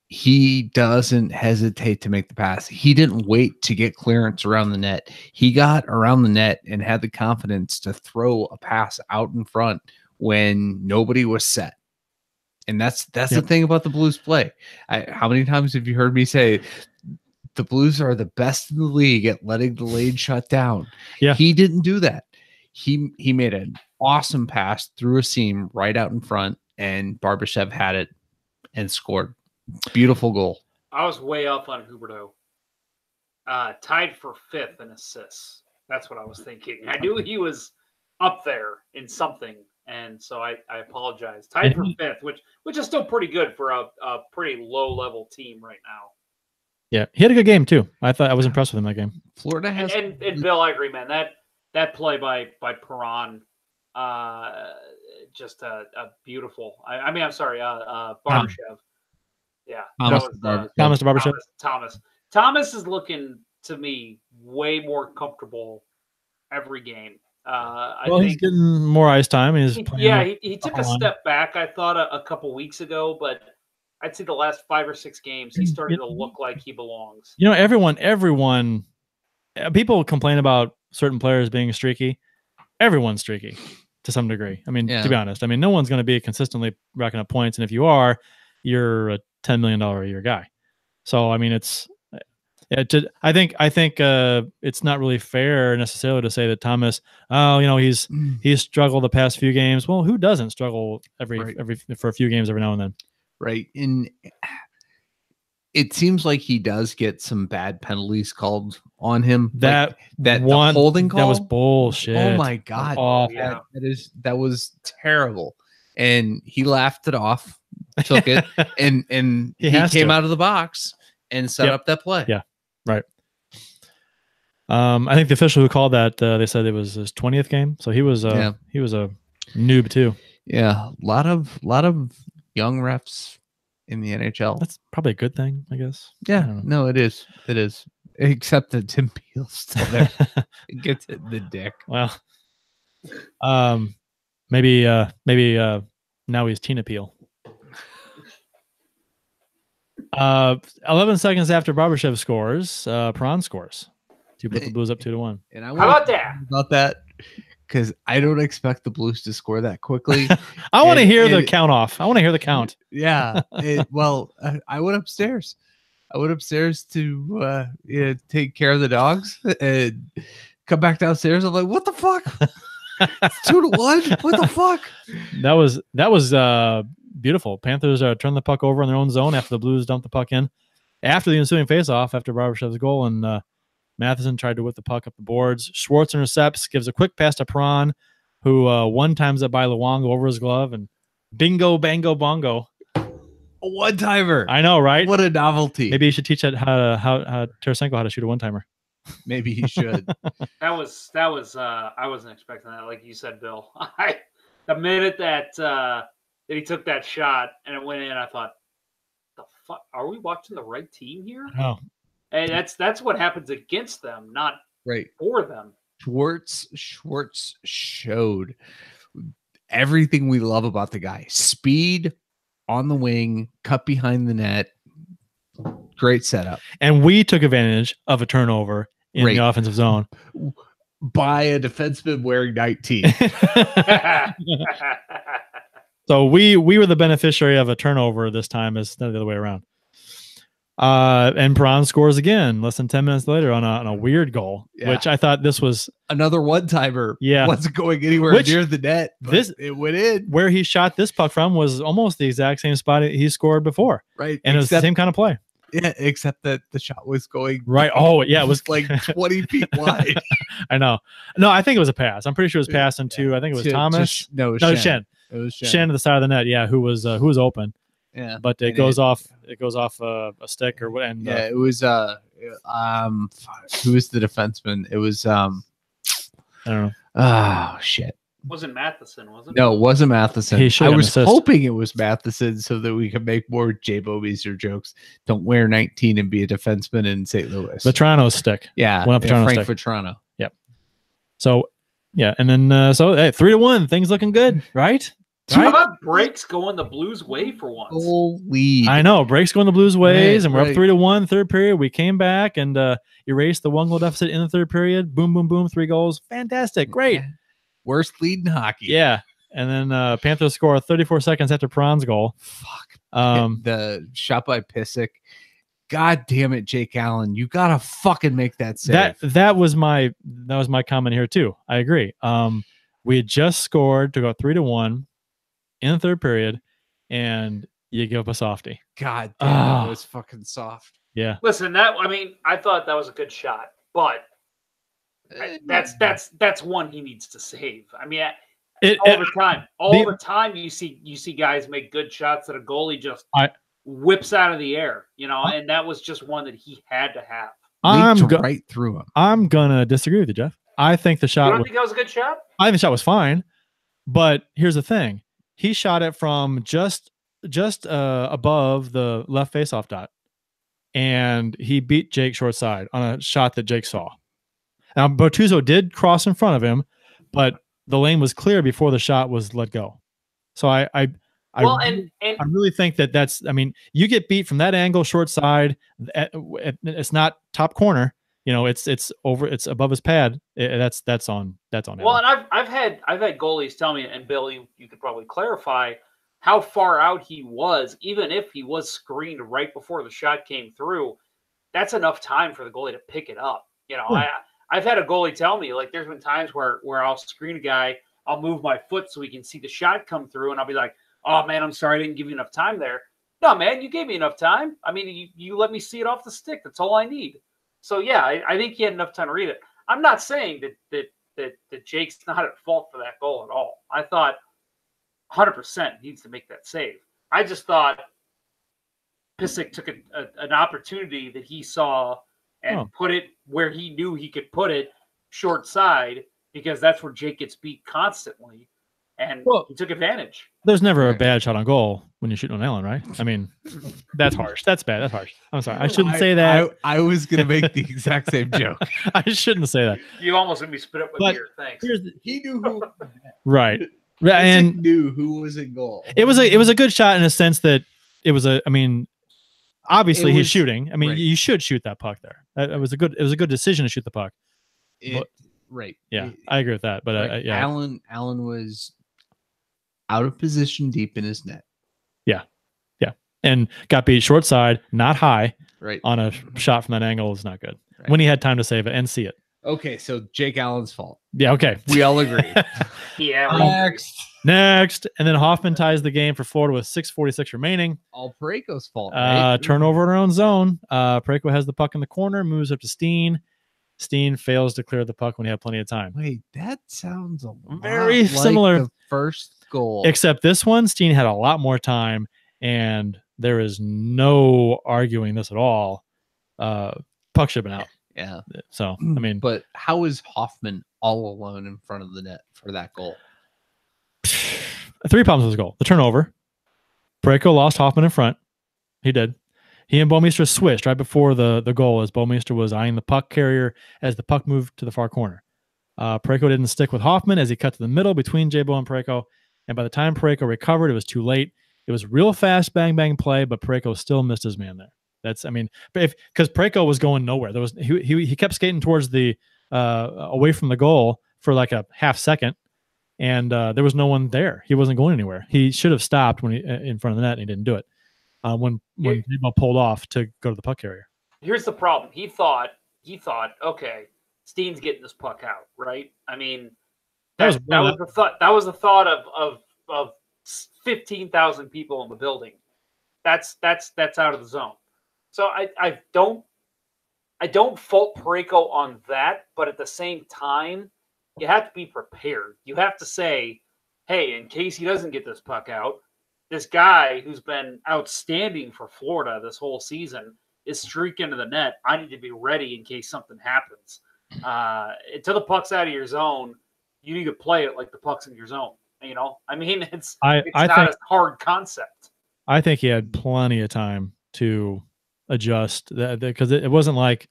S7: he doesn't hesitate to make the pass. He didn't wait to get clearance around the net. He got around the net and had the confidence to throw a pass out in front when nobody was set. And that's the thing about the Blues play. How many times have you heard me say the Blues are the best in the league at letting the lane shut down?
S6: Yeah.
S7: He didn't do that. He made an awesome pass through a seam right out in front, and Barbashev had it and scored. Beautiful goal.
S4: I was way off on Huberdeau. Tied for 5th in assists. That's what I was thinking. I knew he was up there in something, and so I apologize. Tied for 5th, which is still pretty good for a pretty low-level team right now.
S6: Yeah, he had a good game too. I was impressed with him that game.
S7: Florida has
S4: and Bill, I agree, man. That play by Perron, just a beautiful. I'm sorry, Barbashev. Yeah,
S6: Thomas to Barbashev.
S4: Thomas is looking to me way more comfortable every game. I think
S6: he's getting more ice time.
S4: He took a step back, I thought, a couple weeks ago, but I'd say the last 5 or 6 games, he's starting to look like he belongs.
S6: Everyone, people complain about certain players being streaky. Everyone's streaky to some degree. I mean, to be honest, no one's going to be consistently racking up points. And if you are, you're a $10 million a year guy. So, I think it's not really fair necessarily to say that Thomas, he's struggled the past few games. Well, who doesn't struggle for a few games every now and then?
S7: Right. And it seems like he does get some bad penalties called on him.
S6: That
S7: one holding call,
S6: that was bullshit.
S7: Oh my God. That was terrible. And he laughed it off, took it, and he came out of the box and set up that play.
S6: Yeah. Right. I think the official who called that, they said it was his 20th game. So he was a noob too.
S7: Yeah. A lot of young refs in the NHL.
S6: That's probably a good thing, I guess.
S7: Yeah. No, it is. It is. Except that Tim Peel's still there. It gets hit in the dick.
S6: Well, maybe now he's Tina Peel. 11 seconds after Barbashev scores, Perron scores to put the Blues up 2-1.
S7: And
S4: How about that?
S7: About that, because I don't expect the Blues to score that quickly.
S6: I want to hear the
S7: and-
S6: count off. I want to hear the count.
S7: Yeah. I went upstairs. I went upstairs to take care of the dogs and come back downstairs. I'm like, what the fuck? It's 2-1. What the fuck?
S6: That was beautiful. Panthers turned the puck over in their own zone after the Blues dumped the puck in. After the ensuing faceoff, after Barbashev's goal, and Matheson tried to whip the puck up the boards. Schwartz intercepts, gives a quick pass to Perron, who one times it by Luongo over his glove, and bingo, bango, bongo.
S7: A one-timer.
S6: I know, right?
S7: What a novelty.
S6: Maybe you should teach that how Tarasenko how to shoot a one-timer.
S7: Maybe he should.
S4: That was I wasn't expecting that, like you said, Bill. The minute that he took that shot and it went in, I thought, the fuck, are we watching the right team here?
S6: Oh,
S4: And that's what happens against them, not
S7: Right.
S4: for them.
S7: Schwartz showed everything we love about the guy. Speed on the wing, cut behind the net. Great setup.
S6: and we took advantage of a turnover in
S7: Right.
S6: the offensive zone.
S7: By a defenseman wearing 19.
S6: So we were the beneficiary of a turnover this time, as not the other way around. And Perron scores again less than 10 minutes later on a weird goal,
S7: Yeah.
S6: which I thought this was
S7: Another one-timer.
S6: Yeah.
S7: Wasn't going anywhere
S6: Which-
S7: near the net. But it went in.
S6: where he shot this puck from was almost the exact same spot he scored before.
S7: Right.
S6: And it was the same kind of play.
S7: Yeah, except that the shot was going
S6: Right. Oh, yeah. It was
S7: like 20 feet wide.
S6: I know. No, I think it was a pass. I'm pretty sure it was passed into, I think it was Thomas.
S7: No, it was
S6: No,
S7: Shen.
S6: Shen.
S7: It was Shen.
S6: Shen to the side of the net. Yeah. Who was open,
S7: Yeah.
S6: but it
S7: And
S6: goes off a stick or what. And
S7: Yeah, it was who was the defenseman? It was
S6: I don't know.
S7: oh shit.
S4: Wasn't Matheson, was it?
S7: No, it wasn't Matheson.
S6: He should
S7: I
S6: have
S7: was
S6: assist.
S7: hoping it was Matheson so that we could make more Jay Bobeser jokes. Don't wear 19 and be a defenseman in St. Louis.
S6: Vetrano's stick.
S7: yeah,
S6: one up Vetrano's
S7: Frank
S6: stick.
S7: Vetrano.
S6: So, yeah. And then, hey, 3-1. Things looking good, right?
S4: How
S6: Right?
S4: about breaks going the Blues' way for once?
S7: Holy
S6: I know. Breaks going the Blues' ways,
S7: Right,
S6: and we're up
S7: right.
S6: 3-1, third period. We came back and erased the 1-goal deficit in the third period. Boom, boom, boom. 3 goals. Fantastic. Great.
S7: worst lead in hockey.
S6: Yeah. And then Panthers score 34 seconds after Perron's goal.
S7: Fuck.
S6: Um,
S7: The shot by Pissick. God damn it, Jake Allen. You gotta fucking make that save.
S6: that was my comment here too. I agree. We had just scored to go 3-1 in the third period, and you give up a softie.
S7: God damn
S6: Ah.
S7: it was fucking soft.
S6: Yeah.
S4: Listen, I thought that was a good shot, but that's one he needs to save. I mean, all the time you see guys make good shots that a goalie just whips out of the air, and that was just one that he had to have.
S7: Leaped right through him.
S6: I'm gonna disagree with you, Jeff. I think the
S4: You
S6: shot.
S4: don't think that was a good shot?
S6: I think the shot was fine, but here's the thing: he shot it from just above the left faceoff dot, and he beat Jake short side on a shot that Jake saw. Now Bortuzzo did cross in front of him, but the lane was clear before the shot was let go. So I really think that's. I mean, you get beat from that angle, short side. It's not top corner. It's over. It's above his pad. That's on.
S4: Well, and I've had goalies tell me, and Bill, you could probably clarify how far out he was, even if he was screened right before the shot came through. That's enough time for the goalie to pick it up. I've had a goalie tell me, like, there's been times where I'll screen a guy, I'll move my foot so he can see the shot come through, and I'll be like, oh man, I'm sorry I didn't give you enough time there. No, man, you gave me enough time. I mean, you let me see it off the stick. That's all I need. So yeah, I think he had enough time to read it. I'm not saying that Jake's not at fault for that goal at all. I thought 100% needs to make that save. I just thought Pissick took an opportunity that he saw and put it where he knew he could put it, short side, because that's where Jake gets beat constantly. and
S6: Well,
S4: he took advantage.
S6: There's never a bad shot on goal when you're shooting on Allen, right? I mean, that's harsh. That's bad. That's harsh. I'm sorry. I shouldn't say that.
S7: I was gonna make the exact same joke.
S6: I shouldn't say that.
S4: You almost made me spit up my
S6: But
S4: beer. Thanks.
S7: He knew who
S6: Right. And
S7: knew who was in goal.
S6: it was a good shot in a sense that it was I mean, obviously
S7: It
S6: he's
S7: was-
S6: shooting. I mean,
S7: right.
S6: you should shoot that puck there. It was a good decision to shoot the puck.
S7: Right.
S6: Yeah, I agree with that. But
S7: Right.
S6: yeah,
S7: Allen was out of position deep in his net.
S6: and got beat short side, not high
S7: Right.
S6: on a shot from that angle is not good.
S7: Right.
S6: When he had time to save it and see it.
S7: Okay, so Jake Allen's fault.
S6: Yeah. Okay.
S7: We all agree.
S4: Yeah.
S6: Next, and then Hoffman ties the game for Florida with 6:46 remaining.
S7: All Parayko's fault. Right?
S6: Turnover in our own zone. Parayko has the puck in the corner, moves up to Steen. Steen fails to clear the puck when he had plenty of time.
S7: Wait, that sounds a lot
S6: Very
S7: like
S6: similar.
S7: the first goal.
S6: Except this one, Steen had a lot more time, and there is no arguing this at all. Puck should have been out.
S7: Yeah.
S6: So, I mean,
S7: But how is Hoffman all alone in front of the net for that goal?
S6: 3 problems with the goal. The turnover. Parayko lost Hoffman in front. He did. He and Bouwmeester switched right before the goal as Bouwmeester was eyeing the puck carrier as the puck moved to the far corner. Parayko didn't stick with Hoffman as he cut to the middle between J-Bo and Parayko. And by the time Parayko recovered, it was too late. It was real fast bang bang play, but Parayko still missed his man there. That's, I mean, because Parayko was going nowhere. There was he kept skating towards the away from the goal for like a half second, and there was no one there. He wasn't going anywhere. He should have stopped when he in front of the net, and he didn't do it. When J-Bo pulled off to go to the puck carrier.
S4: Here's the problem. He thought, okay, Steen's getting this puck out, right? I mean, that was the thought. That was the thought of 15,000 people in the building. That's out of the zone. So I don't fault Parayko on that, but at the same time, you have to be prepared. You have to say, hey, in case he doesn't get this puck out, this guy who's been outstanding for Florida this whole season is streaking into the net. I need to be ready in case something happens. Until the puck's out of your zone, you need to play it like the puck's in your zone. You know, I mean, it's not a hard concept.
S6: I think he had plenty of time to adjust because it wasn't like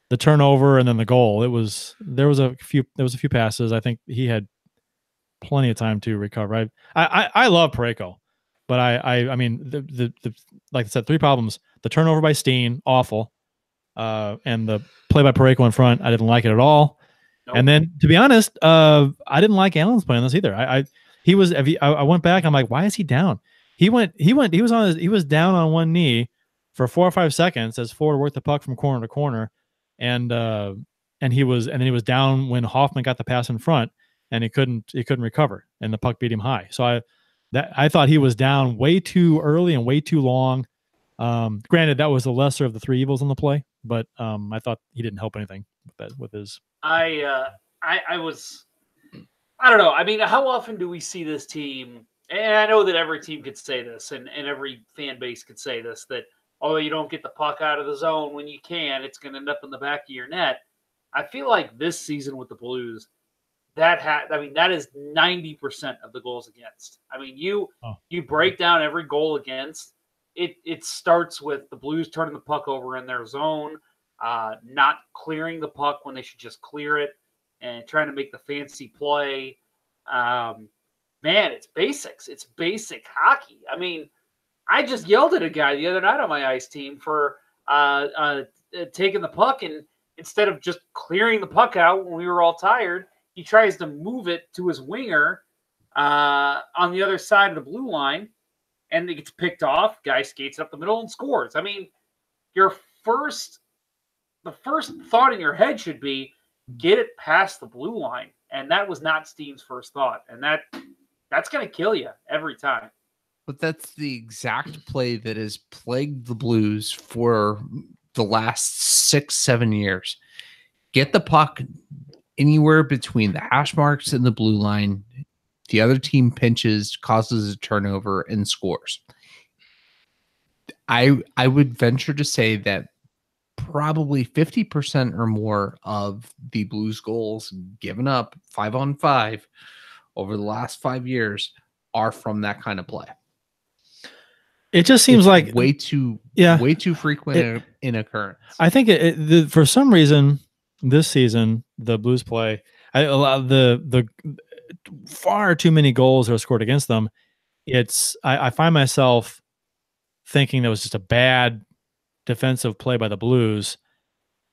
S6: the turnover and then the goal. There was a few passes. I think he had plenty of time to recover. I love Parayko, but I mean the like I said, 3 problems: the turnover by Steen, awful, and the play by Parayko in front, I didn't like it at all. Nope. And then, to be honest, I didn't like Allen's play on this either. I went back. I'm like, why is he down? He was down on one knee for 4 or 5 seconds as Florida worked the puck from corner to corner, and then he was down when Hoffman got the pass in front, and he couldn't recover, and the puck beat him high. So I thought he was down way too early and way too long. Granted, that was the lesser of the 3 evils on the play, but I thought he didn't help anything with his.
S4: I don't know. I mean, how often do we see this team? And I know that every team could say this, and every fan base could say this, that, oh, you don't get the puck out of the zone when you can, it's going to end up in the back of your net. I feel like this season with the Blues, that is 90% of the goals against. I mean, you break down every goal against. It starts with the Blues turning the puck over in their zone, not clearing the puck when they should just clear it, and trying to make the fancy play. Man, it's basics. It's basic hockey. I mean, I just yelled at a guy the other night on my ice team for taking the puck, and instead of just clearing the puck out when we were all tired, he tries to move it to his winger on the other side of the blue line, and it gets picked off. Guy skates up the middle and scores. I mean, the first thought in your head should be get it past the blue line, and that was not Steen's first thought, and that's going to kill you every time.
S7: But that's the exact play that has plagued the Blues for the last 6-7 years. Get the puck anywhere between the hash marks and the blue line. The other team pinches, causes a turnover, and scores. I would venture to say that probably 50% or more of the Blues goals given up 5-on-5 over the last 5 years are from that kind of play.
S6: It just seems
S7: It's
S6: like
S7: way too frequent in occurrence.
S6: I think for some reason this season the Blues play the far too many goals are scored against them. I find myself thinking that was just a bad defensive play by the Blues,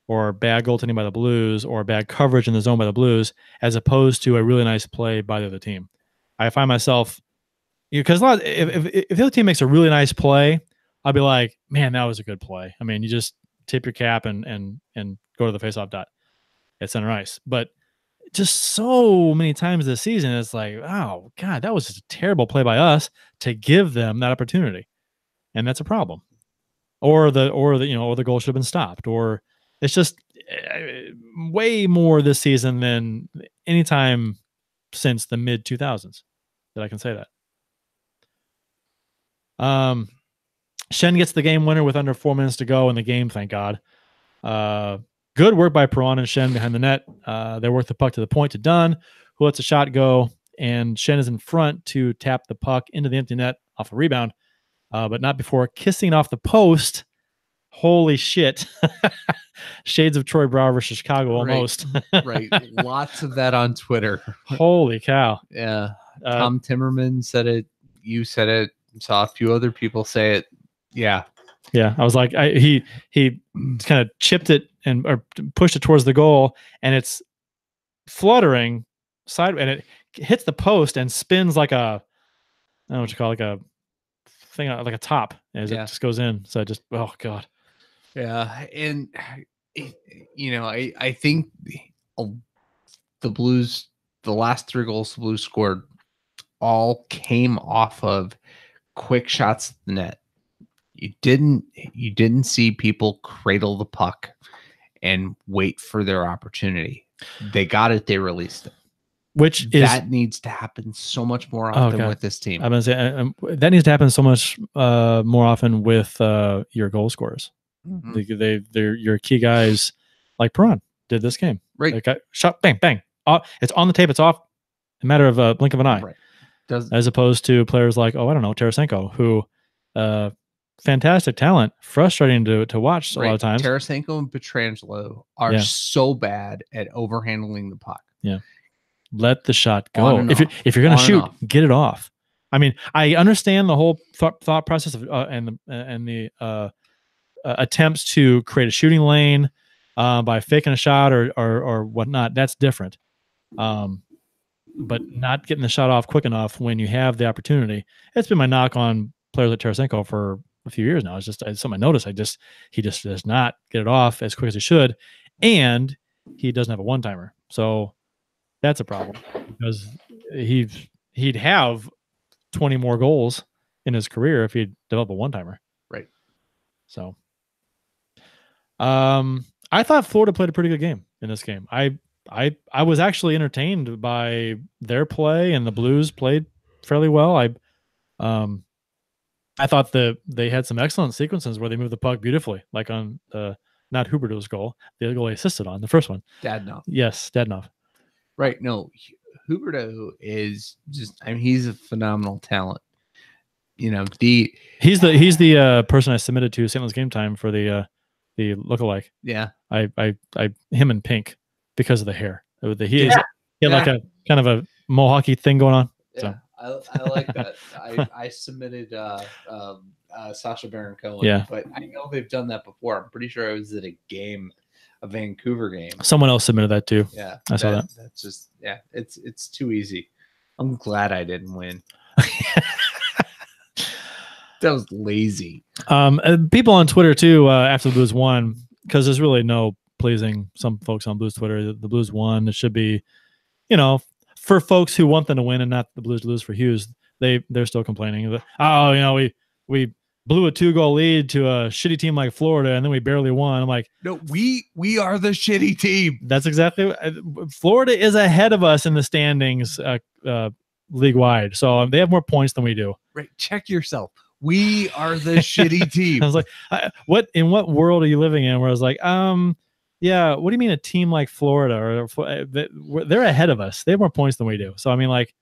S6: or bad goaltending by the Blues, or bad coverage in the zone by the Blues, as opposed to a really nice play by the other team. I find myself, because if the other team makes a really nice play, I'll be like, man, that was a good play. I mean, you just tip your cap and go to the faceoff dot at center ice. But just so many times this season, it's like, oh God, that was just a terrible play by us to give them that opportunity, and that's a problem. Or the goal should have been stopped, or it's just way more this season than any time since the mid 2000s that I can say that. Schenn gets the game winner with under 4 minutes to go in the game. Thank God. Good work by Perron and Schenn behind the net. They work the puck to the point to Dunn, who lets a shot go, and Schenn is in front to tap the puck into the empty net off a rebound, but not before kissing off the post. Holy shit. Shades of Troy Brower versus Chicago almost.
S7: Right. Lots of that on Twitter.
S6: Holy cow.
S7: Yeah. Tom Timmerman said it. You said it. Saw a few other people say it. Yeah.
S6: Yeah. I was like, he kind of chipped it or pushed it towards the goal, and it's fluttering side, and it hits the post and spins like I don't know what you call it, like a thing, like a top, as it just goes in. So oh God.
S7: Yeah. And I think the Blues, the last 3 goals the Blues scored all came off of quick shots at the net. You didn't see people cradle the puck and wait for their opportunity. They got it, they released it. That needs to happen so much more often with this team.
S6: I'm gonna say that needs to happen so much more often with your goal scorers. Mm-hmm. They're your key guys, like Perron did this game. Right, like shot, bang, bang. It's on the tape. It's off. A matter of a blink of an eye. Right. As opposed to players like Tarasenko, who fantastic talent, frustrating to watch a lot of times.
S7: Tarasenko and Pietrangelo are so bad at overhandling the puck.
S6: Yeah. Let the shot go. If you're going to shoot, get it off. I mean, I understand the whole thought process of and the attempts to create a shooting lane by faking a shot or whatnot. That's different. But not getting the shot off quick enough when you have the opportunity. It's been my knock on players like Tarasenko for a few years now. It's something I noticed. He just does not get it off as quick as he should, and he doesn't have a one-timer. So that's a problem, because he'd have 20 more goals in his career if he'd develop a one-timer.
S7: Right.
S6: So I thought Florida played a pretty good game in this game. I was actually entertained by their play, and the Blues played fairly well. I thought they had some excellent sequences where they moved the puck beautifully, like on not Huberdeau's goal, the goal he assisted on, the first one.
S7: Dadonov.
S6: Yes, Dadonov.
S7: Right. No, Huberdeau is he's a phenomenal talent. He's the person I submitted to St. Louis Game Time for the lookalike. Yeah.
S6: Him in pink because of the hair. He had like a kind of a mohawky thing going on.
S7: Yeah. So. I like that. I submitted Sasha Baron Cohen.
S6: Yeah.
S7: But I know they've done that before. I'm pretty sure I was at a Vancouver game.
S6: Someone else submitted that too.
S7: Yeah.
S6: I saw that.
S7: That's just, it's too easy. I'm glad I didn't win. That was lazy.
S6: People on Twitter too, after the Blues won, because there's really no pleasing some folks on Blues Twitter. The Blues won. It should be, for folks who want them to win and not the Blues to lose for Hughes, they're still complaining. We blew a 2-goal lead to a shitty team like Florida, and then we barely won. I'm like,
S7: no, we are the shitty team.
S6: That's exactly. Florida is ahead of us in the standings, league wide. So they have more points than we do.
S7: Right. Check yourself. We are the shitty team.
S6: I was like, in what world are you living in? Where I was like, yeah, what do you mean a team like Florida? Or they're ahead of us. They have more points than we do. So I mean, like,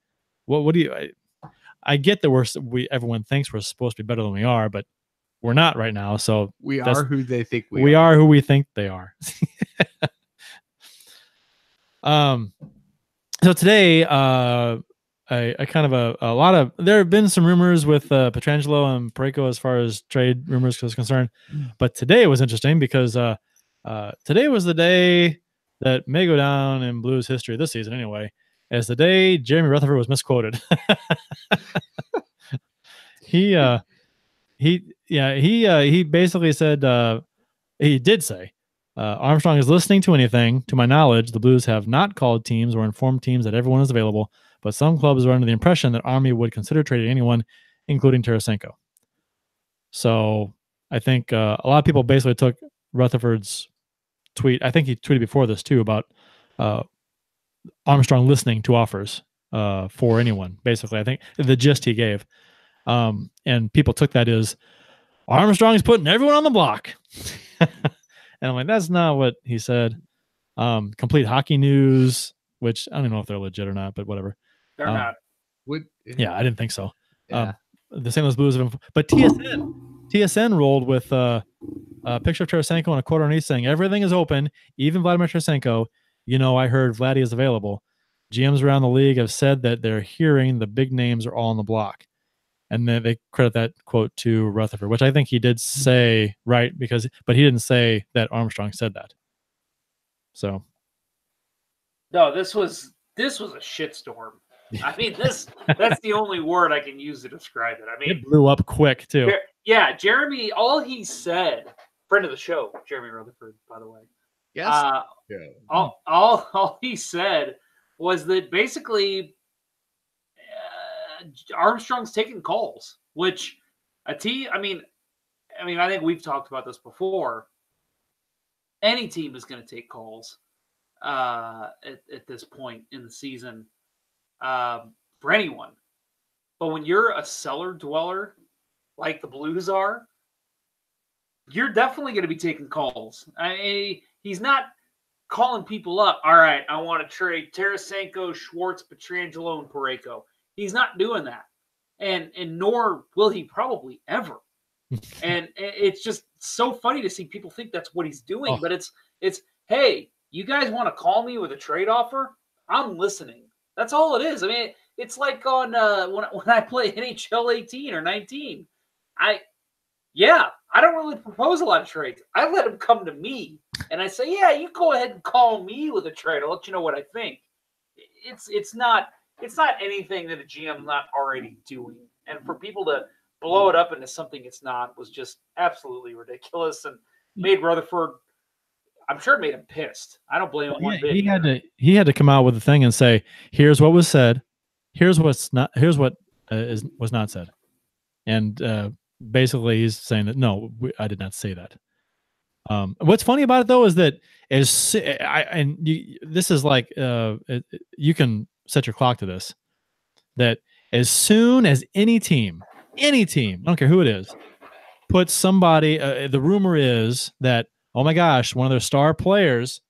S6: what do you? I get that everyone thinks we're supposed to be better than we are, but we're not right now. So
S7: We are who they think
S6: we are who we think they are. So today, a kind of a lot of, there have been some rumors with Pietrangelo and Parayko as far as trade rumors is concerned, but today was interesting because today was the day that may go down in Blues history this season anyway, as the day Jeremy Rutherford was misquoted. He basically said, he did say, Armstrong is listening to anything. To my knowledge, the Blues have not called teams or informed teams that everyone is available, but some clubs are under the impression that Army would consider trading anyone, including Tarasenko. So I think a lot of people basically took Rutherford's tweet. I think he tweeted before this too about Armstrong listening to offers for anyone. Basically, I think the gist he gave, and people took that as Armstrong's putting everyone on the block. And I'm like, that's not what he said. Complete Hockey News, which I don't know if they're legit or not, but whatever.
S4: They're not.
S6: Yeah, I didn't think so.
S7: Yeah.
S6: The St. Louis Blues have, but TSN rolled with a picture of Tarasenko and a quote underneath saying everything is open, even Vladimir Tarasenko. You know, I heard Vladdy is available. GMs around the league have said that they're hearing the big names are all on the block. And then they credit that quote to Rutherford, which I think he did say right, but he didn't say that Armstrong said that. So,
S4: no, this was a shitstorm. I mean, that's the only word I can use to describe it. I mean,
S6: it blew up quick too.
S4: Yeah, Jeremy. All he said, friend of the show, Jeremy Rutherford, by the way.
S7: Yes.
S4: All he said was that basically. Armstrong's taking calls, which I think we've talked about this before. Any team is going to take calls at this point in the season for anyone. But when you're a cellar dweller like the Blues are, you're definitely going to be taking calls. He's not calling people up. All right, I want to trade Tarasenko, Schwartz, Pietrangelo, and Parayko. He's not doing that, and nor will he probably ever. And it's just so funny to see people think that's what he's doing. But it's hey, you guys want to call me with a trade offer? I'm listening. That's all it is. I mean, it's like on when I play NHL 18 or 19. I don't really propose a lot of trades. I let them come to me, and I say, yeah, you go ahead and call me with a trade. I'll let you know what I think. It's not anything that a GM not already doing. And for people to blow it up into something it's not was just absolutely ridiculous and made Rutherford, I'm sure it made him pissed. I don't blame him one bit.
S6: He had to come out with a thing and say, here's what was said, here's what was not said. And basically he's saying that, no, I did not say that. What's funny about it though is that this is like you can set your clock to this, that as soon as any team, I don't care who it is, puts somebody, the rumor is that, oh my gosh, one of their star players,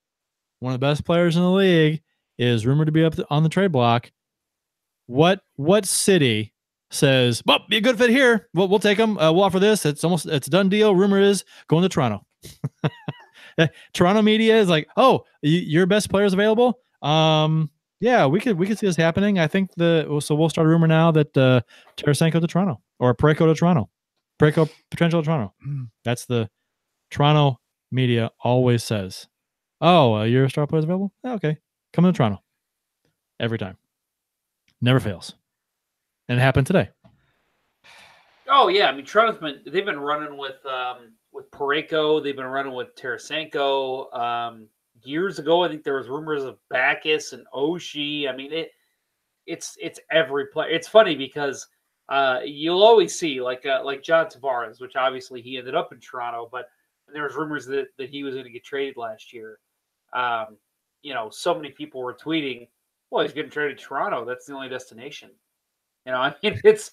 S6: one of the best players in the league, is rumored to be up on the trade block. What city says, well, be a good fit here. We'll take him. We'll offer this. It's a done deal. Rumor is going to Toronto. Toronto media is like, oh, your best player's available. Yeah, we could see this happening. I think so we'll start a rumor now that Tarasenko to Toronto or Parayko to Toronto, Parayko potential to Toronto. That's the Toronto media always says. Oh, your star player's available? Oh, okay, come to Toronto. Every time, never fails, and it happened today.
S4: Oh yeah, I mean they've been running with Parayko. They've been running with Tarasenko. Years ago, I think there was rumors of Backes and Oshie. I mean, it's every player. It's funny because you'll always see like John Tavares, which obviously he ended up in Toronto, but there was rumors that he was going to get traded last year. So many people were tweeting, "Well, he's getting traded to Toronto. That's the only destination." I mean, it's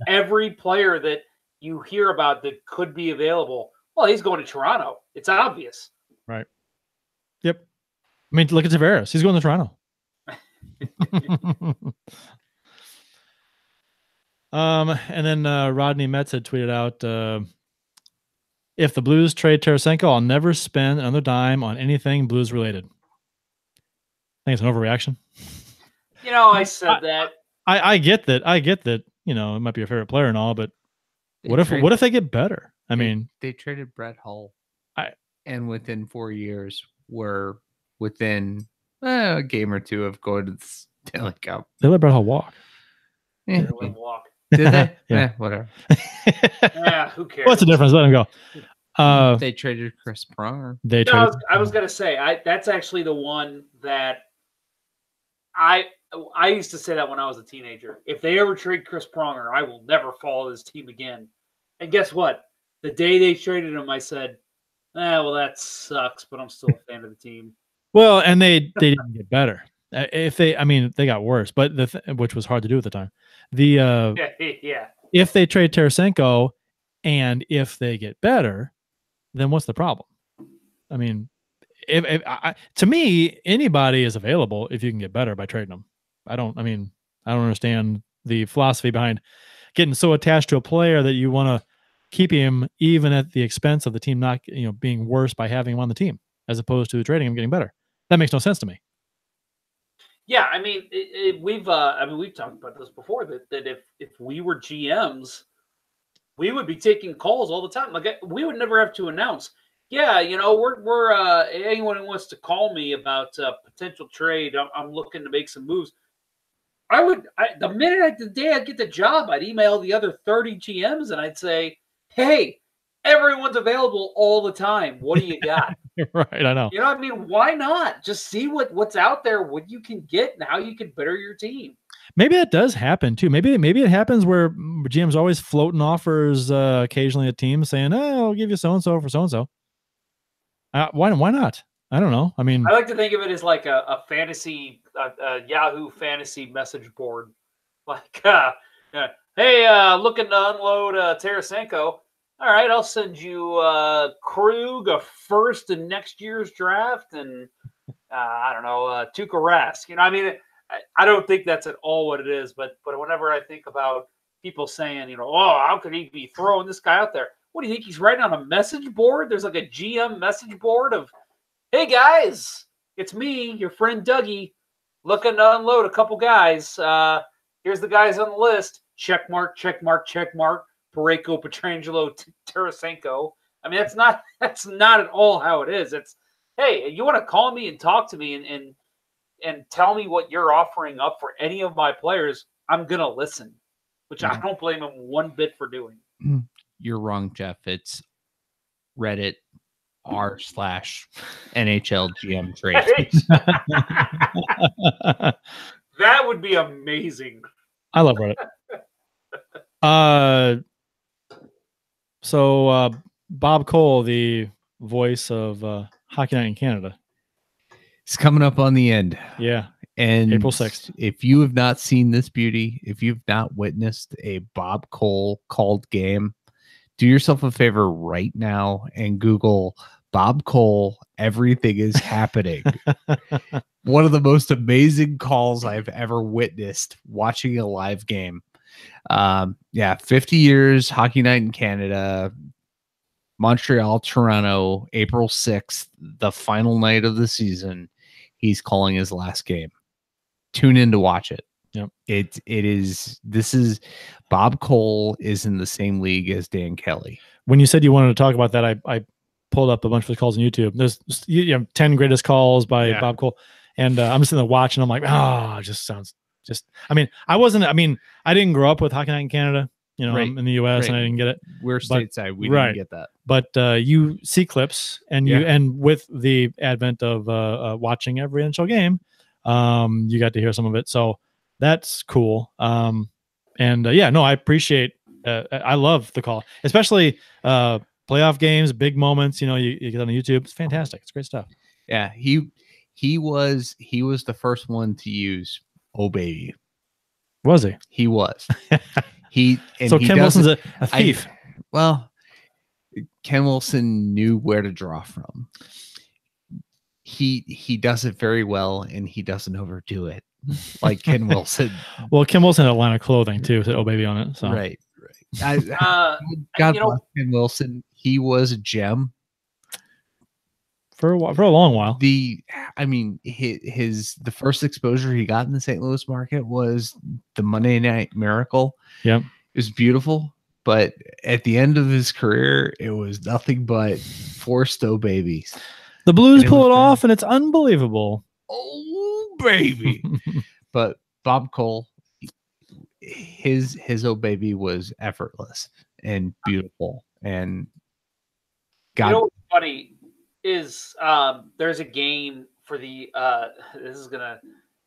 S4: every player that you hear about that could be available. Well, he's going to Toronto. It's obvious.
S6: Right. Yep. I mean, look at Tavares. He's going to Toronto. And then Rodney Metz had tweeted out, if the Blues trade Tarasenko, I'll never spend another dime on anything Blues related. I think it's an overreaction.
S4: I said that.
S6: I get that. It might be your favorite player and all, but what if they get better? I mean,
S7: they traded Brett Hull,
S6: I-
S7: and within 4 years were within a game or two of going to the Stanley Cup.
S6: they let Brett Hull walk.
S7: Eh,
S4: Let him walk.
S7: did they?
S6: Yeah.
S7: Whatever.
S4: Yeah, who cares?
S6: What's the difference? Let him go.
S7: They traded Chris Pronger.
S6: They
S4: No,
S6: traded.
S4: I was gonna say that's actually the one that I used to say that when I was a teenager. If they ever trade Chris Pronger, I will never follow this team again. And guess what? The day they traded him, I said, well, that sucks, but I'm still a fan of the team.
S6: Well, and they didn't get better. They got worse, but which was hard to do at the time.
S4: Yeah.
S6: If they trade Tarasenko and if they get better, then what's the problem? I mean, to me, anybody is available if you can get better by trading them. I don't understand the philosophy behind getting so attached to a player that you want to keep him even at the expense of the team not, being worse by having him on the team, as opposed to trading him getting better. That makes no sense to me.
S4: Yeah, I mean, we've talked about this before that if we were GMs, we would be taking calls all the time. Like we would never have to announce. Yeah, we're anyone who wants to call me about potential trade. I'm looking to make some moves. The day I get the job, I'd email the other 30 GMs and I'd say, hey, everyone's available all the time. What do you got?
S6: Right, I know.
S4: Why not? Just see what's out there, what you can get, and how you can better your team.
S6: Maybe that does happen too. Maybe it happens where GM's always floating offers occasionally at teams saying, "Oh, I'll give you so and so for so and so." Why not? I don't know. I mean,
S4: I like to think of it as like a fantasy, Yahoo fantasy message board. Like, hey, looking to unload Tarasenko. All right, I'll send you Krug, a first in next year's draft, and I don't know, Tuukka Rask. I don't think that's at all what it is. But whenever I think about people saying, how could he be throwing this guy out there? What do you think he's writing on a message board? There's like a GM message board of, hey guys, it's me, your friend Dougie, looking to unload a couple guys. Here's the guys on the list. Check mark, check mark, check mark. Parayko, Pietrangelo, Tarasenko. I mean, that's not at all how it is. It's, hey, you want to call me and talk to me and tell me what you're offering up for any of my players, I'm gonna listen, which I don't blame him one bit for doing.
S7: You're wrong, Jeff. It's Reddit r/NHL GM trade.
S4: That would be amazing.
S6: I love Reddit. So Bob Cole, the voice of Hockey Night in Canada,
S7: It's coming up on the end.
S6: Yeah.
S7: And
S6: April 6th.
S7: If you have not seen this beauty, if you've not witnessed a Bob Cole called game, do yourself a favor right now and Google Bob Cole, everything is happening. One of the most amazing calls I've ever witnessed watching a live game. 50 years, Hockey Night in Canada, Montreal, Toronto, April 6th, the final night of the season. He's calling his last game. Tune in to watch it.
S6: Yep.
S7: This is Bob Cole is in the same league as Dan Kelly.
S6: When you said you wanted to talk about that, I pulled up a bunch of his calls on YouTube. There's 10 greatest calls by Bob Cole. And I'm just sitting there watching. I'm like, it just sounds I didn't grow up with Hockey Night in Canada. I'm in the US and I didn't get it.
S7: We're stateside. We didn't get that.
S6: But you see clips and with the advent of watching every NHL game, you got to hear some of it. So that's cool. I appreciate I love the call, especially playoff games, big moments, you get on YouTube. It's fantastic. It's great stuff.
S7: Yeah, he was the first one to use "Oh Baby."
S6: Was he?
S7: He was.
S6: Ken Wilson's a thief.
S7: Ken Wilson knew where to draw from. He does it very well, and he doesn't overdo it. like Ken Wilson.
S6: Well, Kim Wilson had a line of clothing too, said "Oh Baby" on it. So
S7: Right. God
S4: you know-
S7: bless Ken Wilson. He was a gem.
S6: for a long while.
S7: The first exposure he got in the St. Louis market was the Monday Night Miracle.
S6: Yep.
S7: It was beautiful, but at the end of his career, it was nothing but forced "Oh Babies."
S6: The Blues
S7: And it
S6: pull it
S7: was
S6: off, and it's unbelievable.
S7: Oh baby. But Bob Cole, his "Oh Baby" was effortless and beautiful. And
S4: You
S7: God,
S4: know what's funny is there's a game for the this is gonna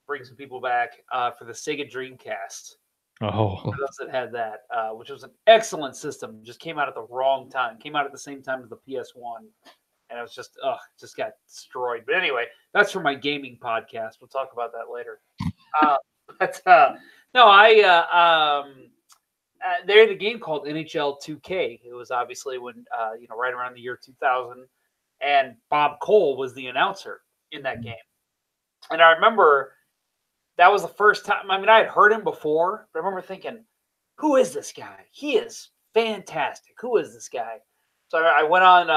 S4: bring some people back for the Sega Dreamcast.
S6: Oh,
S4: For those that had that, which was an excellent system, just came out at the wrong time. Came out at the same time as the PS1, and it was just got destroyed. But anyway, that's for my gaming podcast. We'll talk about that later. They had a game called NHL 2K. It was obviously when right around the year 2000, and Bob Cole was the announcer in that game. And I remember that was the first time. I mean, I had heard him before, but I remember thinking, "Who is this guy? He is fantastic. Who is this guy?" So I went on.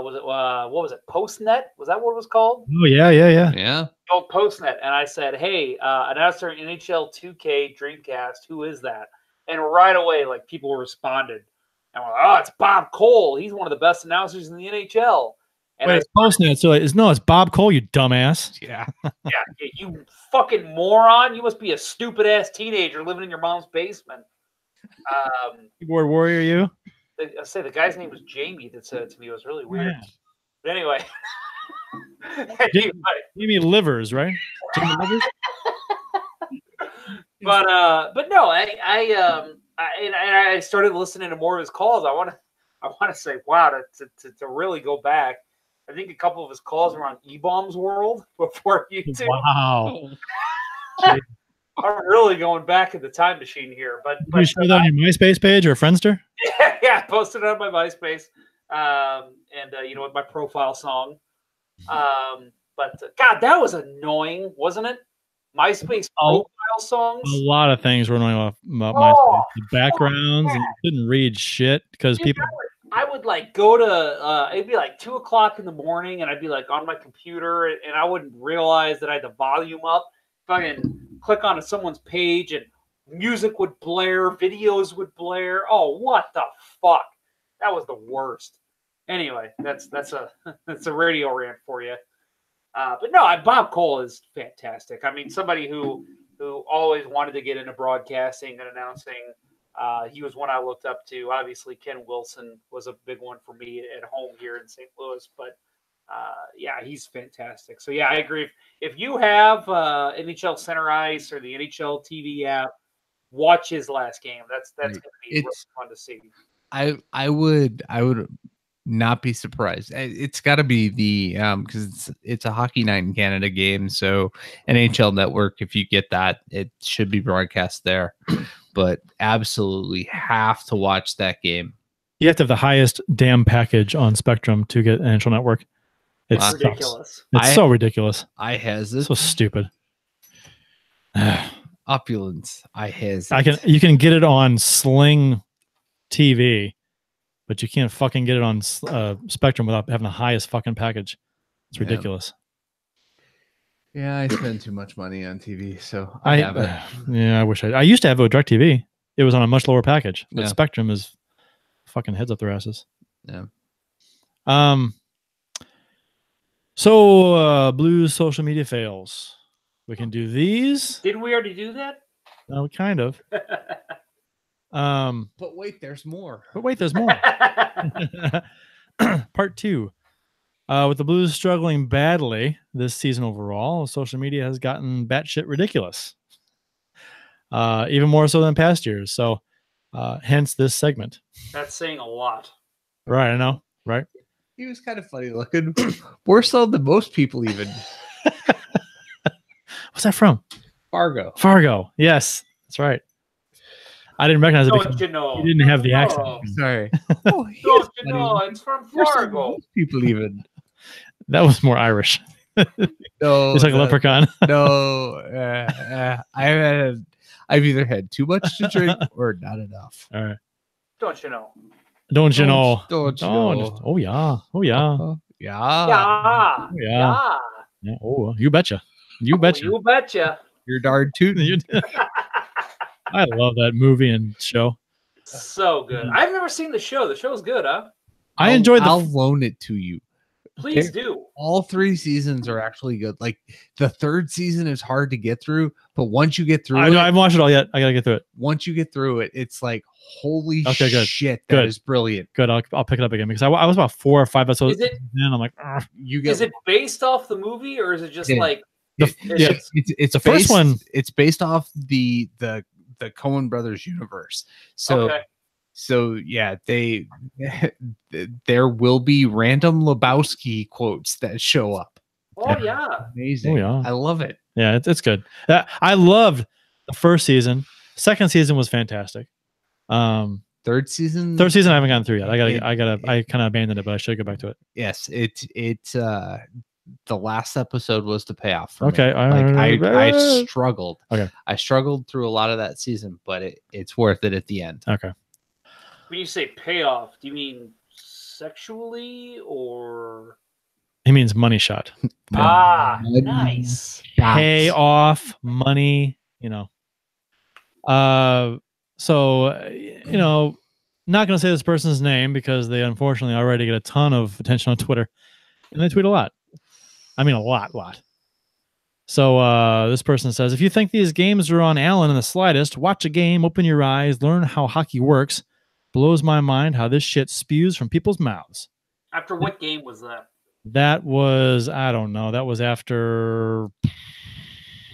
S4: What was it? Postnet? Was that what it was called?
S6: oh yeah.
S7: yeah.
S4: The old Postnet, and I said, "Hey, announcer NHL 2K Dreamcast. Who is that?" And right away, like people responded, and we're like, "Oh, it's Bob Cole. He's one of the best announcers in the NHL." And
S6: Wait, it's Postnet. So it's Bob Cole, you dumbass.
S7: Yeah.
S4: you fucking moron! You must be a stupid ass teenager living in your mom's basement.
S6: Keyboard warrior, you.
S4: I say the guy's name was Jamie. That said it to me. It was really weird.
S6: Yeah.
S4: But anyway,
S6: Jamie Livers, right? Jamie Livers?
S4: but no, I started listening to more of his calls. I want to say, wow, to really go back. I think a couple of his calls were on E-Bombs World before YouTube.
S6: Wow.
S4: I'm really going back in the time machine here. But
S6: Did you share that on your MySpace page or Friendster?
S4: yeah, I posted it on my MySpace, with my profile song. But God, that was annoying, wasn't it? MySpace profile songs.
S6: A lot of things were annoying about
S4: Oh,
S6: MySpace. The backgrounds, and you couldn't read shit because
S4: Dude,
S6: people.
S4: I would like go to it'd be like 2:00 in the morning, and I'd be like on my computer, and I wouldn't realize that I had the volume up. Fucking click on someone's page, and music would blare, videos would blare. Oh, what the fuck? That was the worst. Anyway, that's a radio rant for you. But no, Bob Cole is fantastic. I mean, somebody who always wanted to get into broadcasting and announcing. He was one I looked up to. Obviously, Ken Wilson was a big one for me at home here in St. Louis. But yeah, he's fantastic. So yeah, I agree. If you have NHL Center Ice or the NHL TV app, watch his last game. That's going to be really fun to see.
S7: I would not be surprised. It's got to be the because it's a Hockey Night in Canada game, so NHL Network. If you get that, it should be broadcast there. But absolutely have to watch that game.
S6: You have to have the highest damn package on Spectrum to get NHL Network. It's
S4: ridiculous.
S6: It's so ridiculous.
S7: I has it.
S6: So stupid.
S7: Opulence. I has it.
S6: You can get it on Sling TV, but you can't fucking get it on Spectrum without having the highest fucking package. It's ridiculous.
S7: Yeah, I spend too much money on TV, so
S6: I
S7: have it.
S6: Yeah, I wish I used to have a DirecTV. It was on a much lower package, but
S7: Yeah.
S6: Spectrum is fucking heads up their asses.
S7: Yeah.
S6: So Blues social media fails. We can do these.
S4: Didn't we already do that?
S6: No, kind of.
S7: But wait, there's more.
S6: But wait, there's more. Part 2. With the Blues struggling badly this season overall, social media has gotten batshit ridiculous. Even more so than past years. So hence this segment.
S4: That's saying a lot.
S6: Right, I know. Right?
S7: He was kind of funny looking. More so than most people even.
S6: What's that from?
S7: Fargo.
S6: Fargo. Yes, that's right. I didn't recognize it
S4: Don't
S6: because
S4: you know?
S6: he didn't have the accent.
S4: Oh,
S7: Sorry.
S4: don't you know? It's from
S7: More so than
S4: Fargo.
S7: most people even.
S6: That was more Irish.
S7: No,
S6: It's like a leprechaun.
S7: no. I've either had too much to drink or not enough.
S6: All right.
S4: Don't you know?
S6: Don't you know?
S7: Don't you
S6: Oh,
S7: know?
S6: oh yeah. Oh yeah.
S7: Yeah.
S4: Yeah.
S6: Yeah. Yeah. Oh, you betcha. You betcha.
S4: You betcha.
S7: You're darn tootin'.
S6: You- I love that movie and show.
S4: So good. I've never seen the show. The show's good, huh?
S6: I enjoyed the.
S7: I'll loan it to you.
S4: Please do.
S7: All 3 seasons are actually good. Like the 3rd season is hard to get through, but once you get through
S6: I
S7: it,
S6: haven't watched it all yet. I gotta get through it.
S7: once you get through it, it's like holy
S6: Okay, good.
S7: shit,
S6: Good.
S7: that is brilliant.
S6: Good. I'll pick it up again because I was about 4 or 5 episodes
S4: Is it-
S6: in. I'm like, "Ugh."
S7: You get
S4: Is it based off the movie or is it just
S7: Yeah.
S4: like
S6: Yeah.
S7: it's
S6: The first
S7: based-
S6: one-
S7: It's based off the Coen Brothers universe. So
S4: okay?
S7: so yeah, there will be random Lebowski quotes that show up.
S4: Oh yeah.
S7: Amazing.
S6: Oh, yeah.
S7: I love it.
S6: Yeah, it's good. I loved the first season. Second season was fantastic.
S7: 3rd season.
S6: Third season I haven't gotten through yet.
S7: It-
S6: I kind of abandoned it, but I should go back to it.
S7: Yes, the last episode was the payoff for
S6: Okay,
S7: me. Like, I
S6: alright.
S7: struggled.
S6: Okay.
S7: I struggled through a lot of that season, but it's worth it at the end.
S6: Okay.
S4: When you say payoff, do you mean sexually or
S6: He means money shot.
S4: nice?
S6: Pay off money, So, not going to say this person's name because they unfortunately already get a ton of attention on Twitter. And they tweet a lot. I mean, a lot. So this person says, if you think these games are on Allen in the slightest, watch a game, open your eyes, learn how hockey works. Blows my mind how this shit spews from people's mouths.
S4: After what game was that?
S6: That was, I don't know. That was after,
S7: It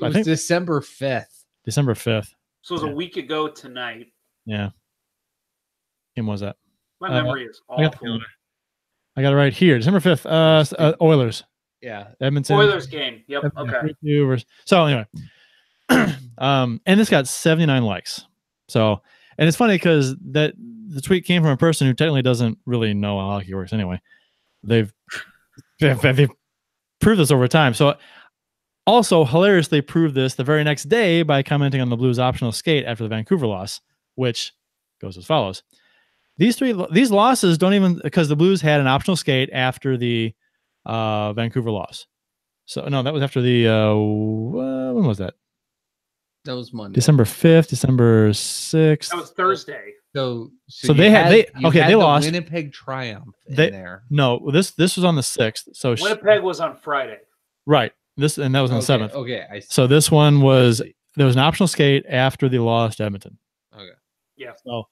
S6: I
S7: was
S6: think
S7: December 5th.
S6: December 5th.
S4: So it was
S6: Yeah.
S4: a week ago tonight.
S6: Yeah. Game was that?
S4: My
S6: Uh,
S4: memory is
S6: I got the
S4: awful.
S6: calendar. I got it right here. December 5th. Oilers.
S7: Yeah.
S6: Edmonton.
S4: Oilers game. Yep.
S6: Edmonton,
S4: Okay.
S6: 3-2 versus- So anyway, and this got 79 likes. So, and it's funny because the tweet came from a person who technically doesn't really know how hockey works anyway. They've proved this over time. So also hilariously proved this the very next day by commenting on the Blues optional skate after the Vancouver loss, which goes as follows. These losses don't even, because the Blues had an optional skate after the Vancouver loss. So no, that was after the when was that?
S7: That was Monday.
S6: December 5th, December 6th.
S4: That was Thursday.
S7: So
S6: So they had- they
S7: the
S6: lost.
S7: Winnipeg Triumph in
S6: They-
S7: there.
S6: No, this was on the 6th. So
S4: Winnipeg was on Friday.
S6: right. This, and that was on the
S7: Okay,
S6: 7th.
S7: Okay, I see.
S6: So this one was, there was an optional skate after the loss to Edmonton.
S7: Okay.
S4: Yeah.
S6: So,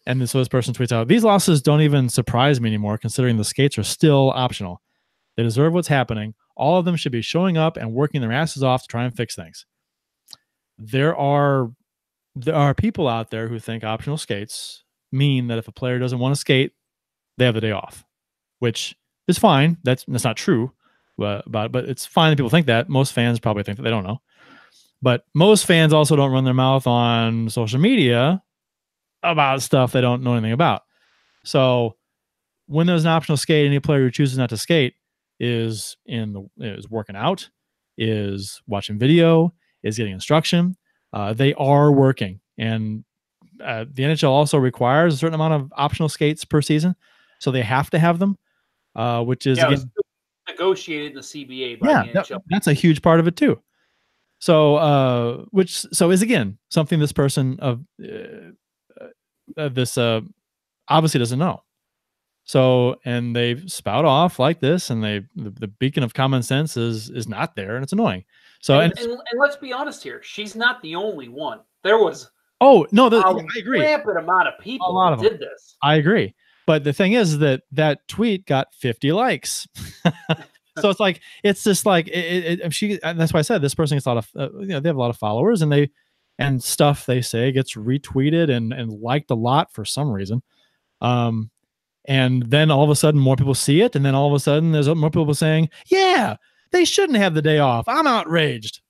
S6: and then, so this person tweets out, these losses don't even surprise me anymore, considering the skates are still optional. They deserve what's happening. All of them should be showing up and working their asses off to try and fix things. There are people out there who think optional skates mean that if a player doesn't want to skate, they have the day off, which is fine. That's not true. But it's fine that people think that. Most fans probably think that they don't know. But most fans also don't run their mouth on social media about stuff they don't know anything about. So when there's an optional skate, any player who chooses not to skate is working out, is watching video, is getting instruction. They are working. And the NHL also requires a certain amount of optional skates per season. So they have to have them, which is,
S4: Yeah, it was
S6: again,
S4: negotiated in the CBA by the NHL.
S6: that's a huge part of it too. So, which is again something this person obviously doesn't know. So, and they spout off like this, and the beacon of common sense is not there, and it's annoying. So,
S4: and let's be honest here, she's not the only one. There was
S6: oh no,
S4: a
S6: I agree.
S4: rampant amount of people
S6: A lot
S4: who
S6: of them.
S4: did this.
S6: I agree. But the thing is that tweet got 50 likes. So it's like, it's just like and that's why I said this person gets a lot of, they have a lot of followers, and stuff they say gets retweeted and liked a lot for some reason. And then all of a sudden more people see it. And then all of a sudden there's more people saying, yeah, they shouldn't have the day off. I'm outraged.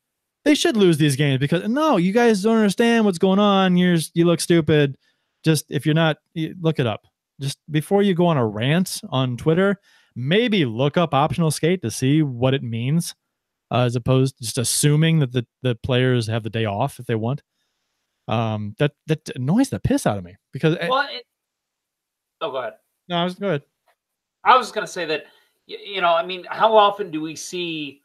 S6: They should lose these games because no, you guys don't understand what's going on. You look stupid. Just if you're not, look it up. Just before you go on a rant on Twitter, maybe look up optional skate to see what it means, as opposed to just assuming that the players have the day off if they want. That annoys the piss out of me because
S4: Well, go ahead.
S6: no, go ahead.
S4: I was going to say that, I mean, how often do we see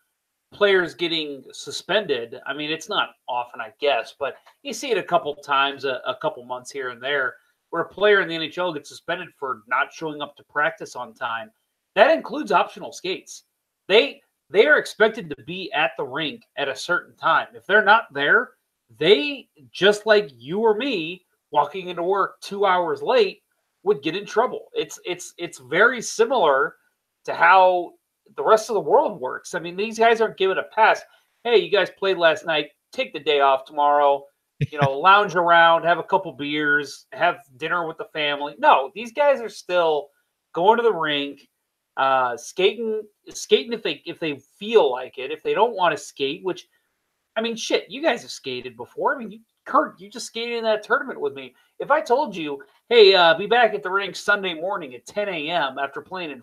S4: players getting suspended? I mean, it's not often, I guess, but you see it a couple times, a couple months here and there, where a player in the NHL gets suspended for not showing up to practice on time. That includes optional skates. They are expected to be at the rink at a certain time. If they're not there, they, just like you or me, walking into work 2 hours late, would get in trouble. It's very similar to how the rest of the world works. I mean, these guys aren't given a pass. Hey, you guys played last night. Take the day off tomorrow. Lounge around, have a couple beers, have dinner with the family. No, these guys are still going to the rink, skating if they feel like it. If they don't want to skate, which, I mean, shit, you guys have skated before. I mean, Kurt, you just skated in that tournament with me. If I told you, hey, be back at the rink Sunday morning at 10 a.m. after playing in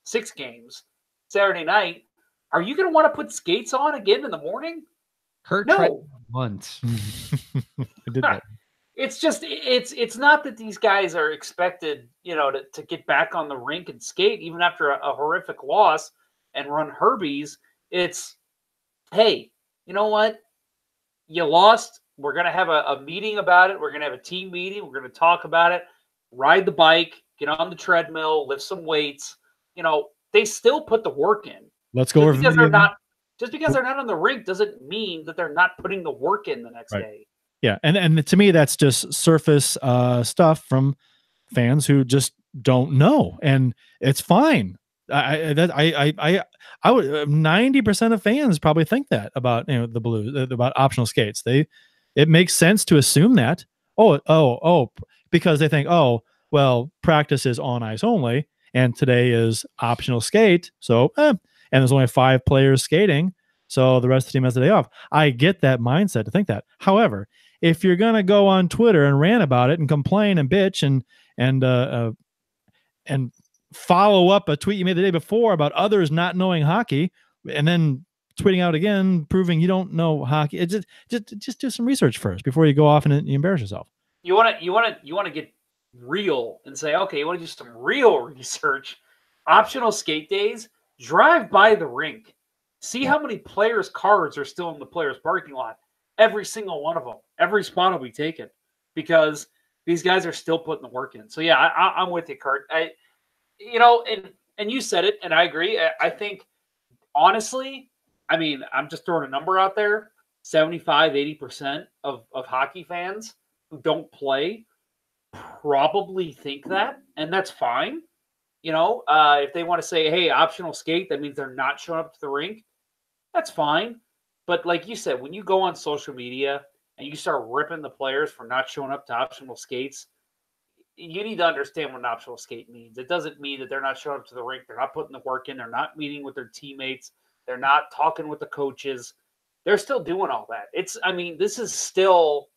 S4: 6 games, Saturday night, are you going to want to put skates on again in the morning?
S7: Kurt tried once.
S6: I did that.
S4: It's just it's not that these guys are expected, to get back on the rink and skate even after a horrific loss and run Herbies. It's, hey, you know what? You lost. We're going to have a meeting about it. We're going to have a team meeting. We're going to talk about it. Ride the bike, get on the treadmill, lift some weights. They still put the work in.
S6: Let's go over.
S4: Just because they're not on the rink doesn't mean that they're not putting the work in the next day.
S6: Yeah, and to me, that's just surface stuff from fans who just don't know, and it's fine. I would 90% of fans probably think that about the Blues, about optional skates. It makes sense to assume that. Because they think, oh, well, practice is on ice only, and today is optional skate. So, and there's only 5 players skating, so the rest of the team has the day off. I get that mindset to think that. However, if you're gonna go on Twitter and rant about it and complain and bitch and follow up a tweet you made the day before about others not knowing hockey, and then tweeting out again proving you don't know hockey, it's just do some research first before you go off and you embarrass yourself.
S4: You want to get real and say, okay, you want to do some real research. Optional skate days. Drive by the rink. See how many players' cards are still in the players' parking lot. Every single one of them. Every spot will be taken because these guys are still putting the work in. So, yeah, I'm with you, Kurt. And you said it, and I agree. I think, honestly, I mean, I'm just throwing a number out there. 75, 80% of hockey fans who don't play probably think that, and that's fine. If they want to say, hey, optional skate, that means they're not showing up to the rink. That's fine. But like you said, when you go on social media and you start ripping the players for not showing up to optional skates, you need to understand what an optional skate means. It doesn't mean that they're not showing up to the rink. They're not putting the work in. They're not meeting with their teammates. They're not talking with the coaches. They're still doing all that. This is still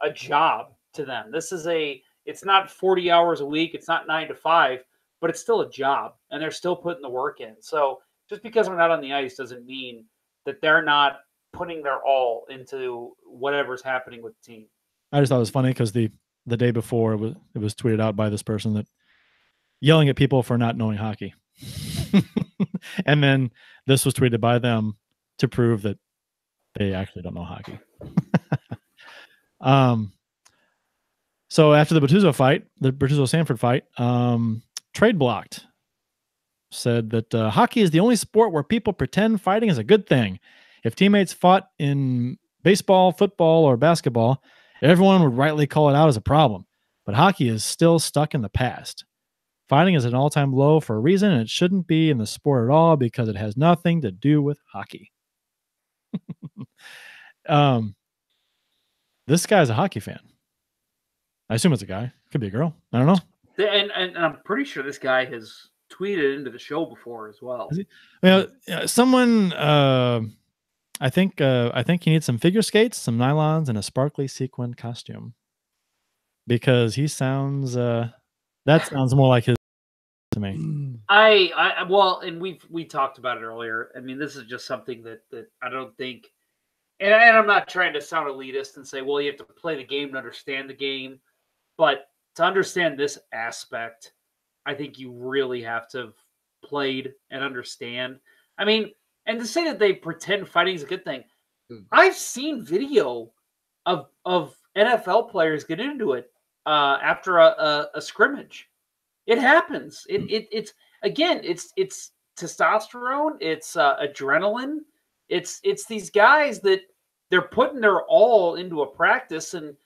S4: a job to them. It's not 40 hours a week. It's not 9 to 5, but it's still a job, and they're still putting the work in. So just because we're not on the ice doesn't mean that they're not putting their all into whatever's happening with the team.
S6: I just thought it was funny because the day before it was tweeted out by this person that yelling at people for not knowing hockey. And then this was tweeted by them to prove that they actually don't know hockey. So after the Bertuzzo-Sanford fight, Trade Blocked said that hockey is the only sport where people pretend fighting is a good thing. If teammates fought in baseball, football, or basketball, everyone would rightly call it out as a problem. But hockey is still stuck in the past. Fighting is at an all-time low for a reason, and it shouldn't be in the sport at all because it has nothing to do with hockey. This guy's a hockey fan. I assume it's a guy. Could be a girl. I don't know.
S4: And I'm pretty sure this guy has tweeted into the show before as well.
S6: Someone, I think he needs some figure skates, some nylons, and a sparkly sequin costume because he sounds. That sounds more like his to me.
S4: Well, and we talked about it earlier. I mean, this is just something that I don't think, and I'm not trying to sound elitist and say, well, you have to play the game to understand the game, but to understand this aspect, I think you really have to have played and understand. I mean, and to say that they pretend fighting is a good thing, I've seen video of NFL players get into it after a scrimmage. It happens. It's again, it's testosterone, it's adrenaline, it's these guys that they're putting their all into a practice, and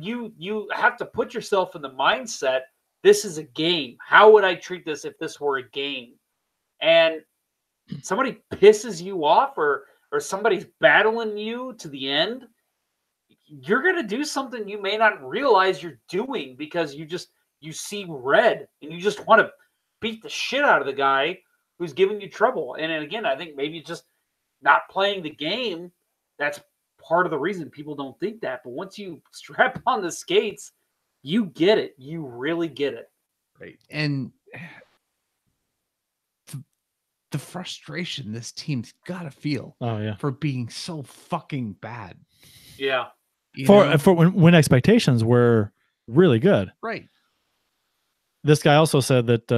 S4: you have to put yourself in the mindset. This is a game. How would I treat this if this were a game? And somebody pisses you off, or somebody's battling you to the end, you're going to do something you may not realize you're doing because you see red and you just want to beat the shit out of the guy who's giving you trouble. And again, I think maybe just not playing the game, that's part of the reason people don't think that. But once you strap on the skates, you get it. You really get it.
S7: Right. And the frustration this team's got to feel for being so fucking bad.
S4: Yeah.
S6: For when expectations were really good.
S7: Right.
S6: This guy also said that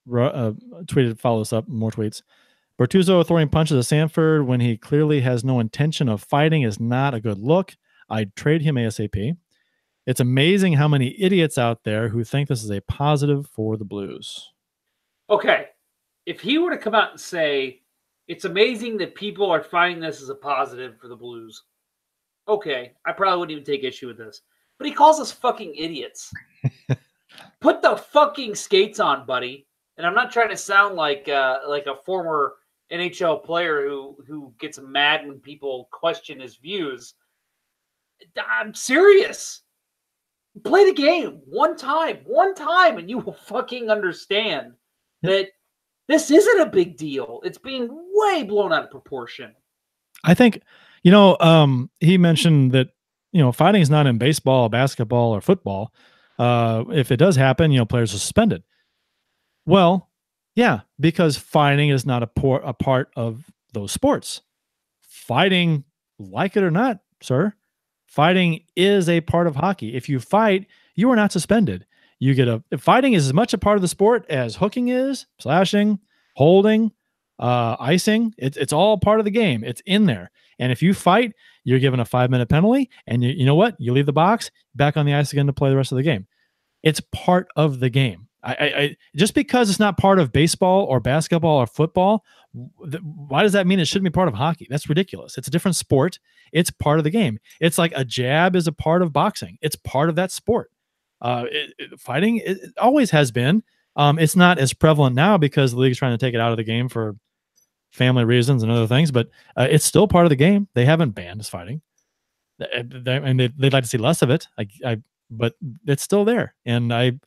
S6: tweeted, follow us up, more tweets. Bertuzzo throwing punches at Sanford when he clearly has no intention of fighting is not a good look. I'd trade him ASAP. It's amazing how many idiots out there who think this is a positive for the Blues.
S4: Okay. If he were to come out and say, it's amazing that people are finding this as a positive for the Blues, okay, I probably wouldn't even take issue with this. But he calls us fucking idiots. Put the fucking skates on, buddy. And I'm not trying to sound like a former NHL player who gets mad when people question his views. I'm serious. Play the game one time, and you will fucking understand that this isn't a big deal. It's being way blown out of proportion.
S6: I think, he mentioned that, fighting is not in baseball, basketball, or football. If it does happen, players are suspended. Well, yeah, because fighting is not a part of those sports. Fighting, like it or not, sir, fighting is a part of hockey. If you fight, you are not suspended. Fighting is as much a part of the sport as hooking is, slashing, holding, icing. It's all part of the game. It's in there. And if you fight, you're given a 5-minute penalty, and you know what? You leave the box, back on the ice again to play the rest of the game. It's part of the game. I just because it's not part of baseball or basketball or football, why does that mean it shouldn't be part of hockey? That's ridiculous. It's a different sport. It's part of the game. It's like a jab is a part of boxing. It's part of that sport. Fighting, it always has been. It's not as prevalent now because the league's trying to take it out of the game for family reasons and other things, but it's still part of the game. They haven't banned this fighting, and they'd like to see less of it. But it's still there. And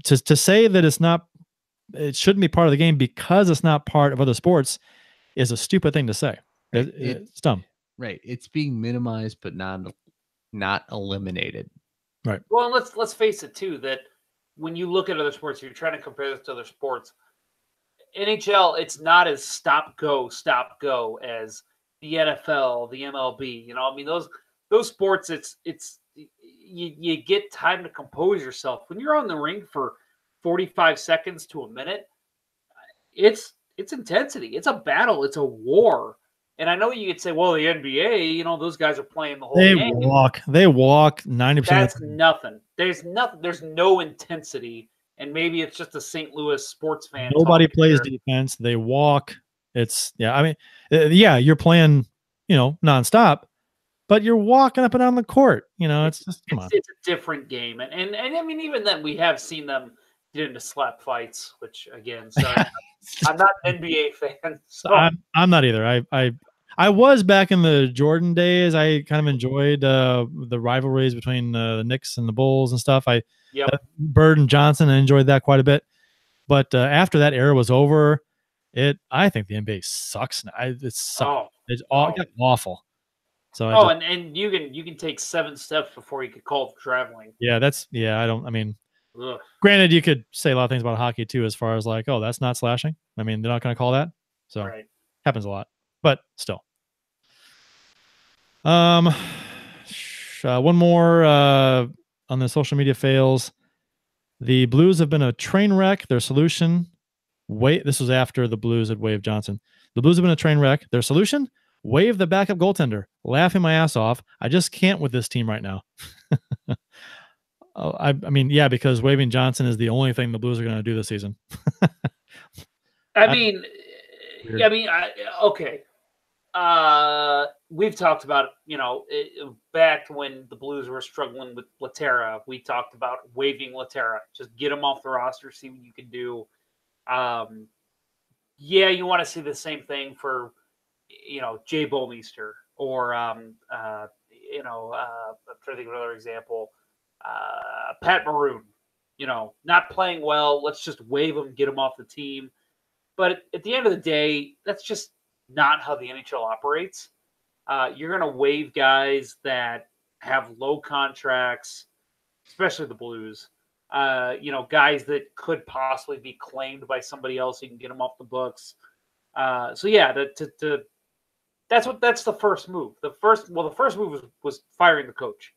S6: to say that it shouldn't be part of the game because it's not part of other sports is a stupid thing to say. It's dumb.
S7: Right. It's being minimized, but not eliminated.
S6: Right.
S4: Well, let's face it too, that when you look at other sports, you're trying to compare this to other sports. NHL, it's not as stop go as the NFL, the MLB. I mean, those sports, you get time to compose yourself. When you're on the ring for 45 seconds to a minute, it's intensity. It's a battle. It's a war. And I know you could say, well, the NBA, those guys are playing the whole game.
S6: They walk 90%.
S4: That's nothing. There's nothing. There's no intensity. And maybe it's just a St. Louis sports fan.
S6: Nobody plays defense. They walk. You're playing, nonstop, but you're walking up and down the court. It's just, come on.
S4: It's a different game. And I mean, even then we have seen them get into slap fights, which again, sorry, I'm not an NBA fan. So.
S6: I'm not either. I was back in the Jordan days. I kind of enjoyed the rivalries between the Knicks and the Bulls and stuff. Bird and Johnson, I enjoyed that quite a bit. But after that era was over, I think the NBA sucks. It sucks. It's awful. So
S4: and you can take 7 steps before you could call it traveling.
S6: Yeah, I mean,
S4: Ugh.
S6: Granted, you could say a lot of things about hockey too, as far as like, oh, that's not slashing. I mean, they're not going to call that. So
S4: Right.
S6: happens a lot, but still. One more on the social media fails. The Blues have been a train wreck. Their solution, this was after the Blues had waived Johnson. The Blues have been a train wreck. Their solution, waive the backup goaltender. Laughing my ass off. I just can't with this team right now. I mean, yeah, because waiving Johnson is the only thing the Blues are going to do this season.
S4: Okay. We've talked about, back when the Blues were struggling with Laterra, we talked about waiving Laterra. Just get him off the roster, see what you can do. You want to see the same thing for, Jay Bolmeister or, I'm trying to think of another example. Pat Maroon, not playing well. Let's just waive him, get him off the team. But at the end of the day, that's just not how the NHL operates. You're going to waive guys that have low contracts, especially the Blues. Guys that could possibly be claimed by somebody else. You can get them off the books. That's the first move. The first move was firing the coach.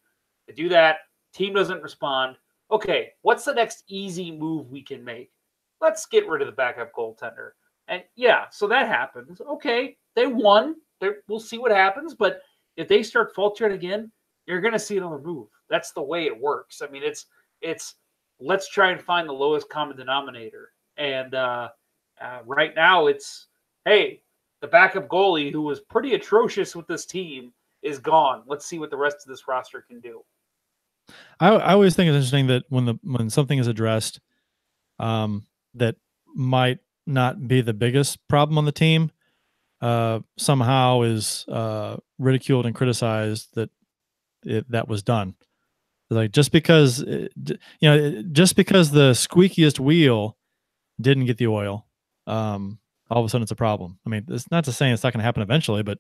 S4: To do that, team doesn't respond. Okay, what's the next easy move we can make? Let's get rid of the backup goaltender. And so that happens. Okay, they won. We'll see what happens. But if they start faltering again, you're going to see another move. That's the way it works. I mean, it's let's try and find the lowest common denominator. And right now it's, hey, the backup goalie who was pretty atrocious with this team is gone. Let's see what the rest of this roster can do.
S6: I always think it's interesting that when something is addressed that might not be the biggest problem on the team, somehow is ridiculed and criticized that that was done. Like just because the squeakiest wheel didn't get the oil, all of a sudden it's a problem. I mean, it's not to say it's not going to happen eventually, but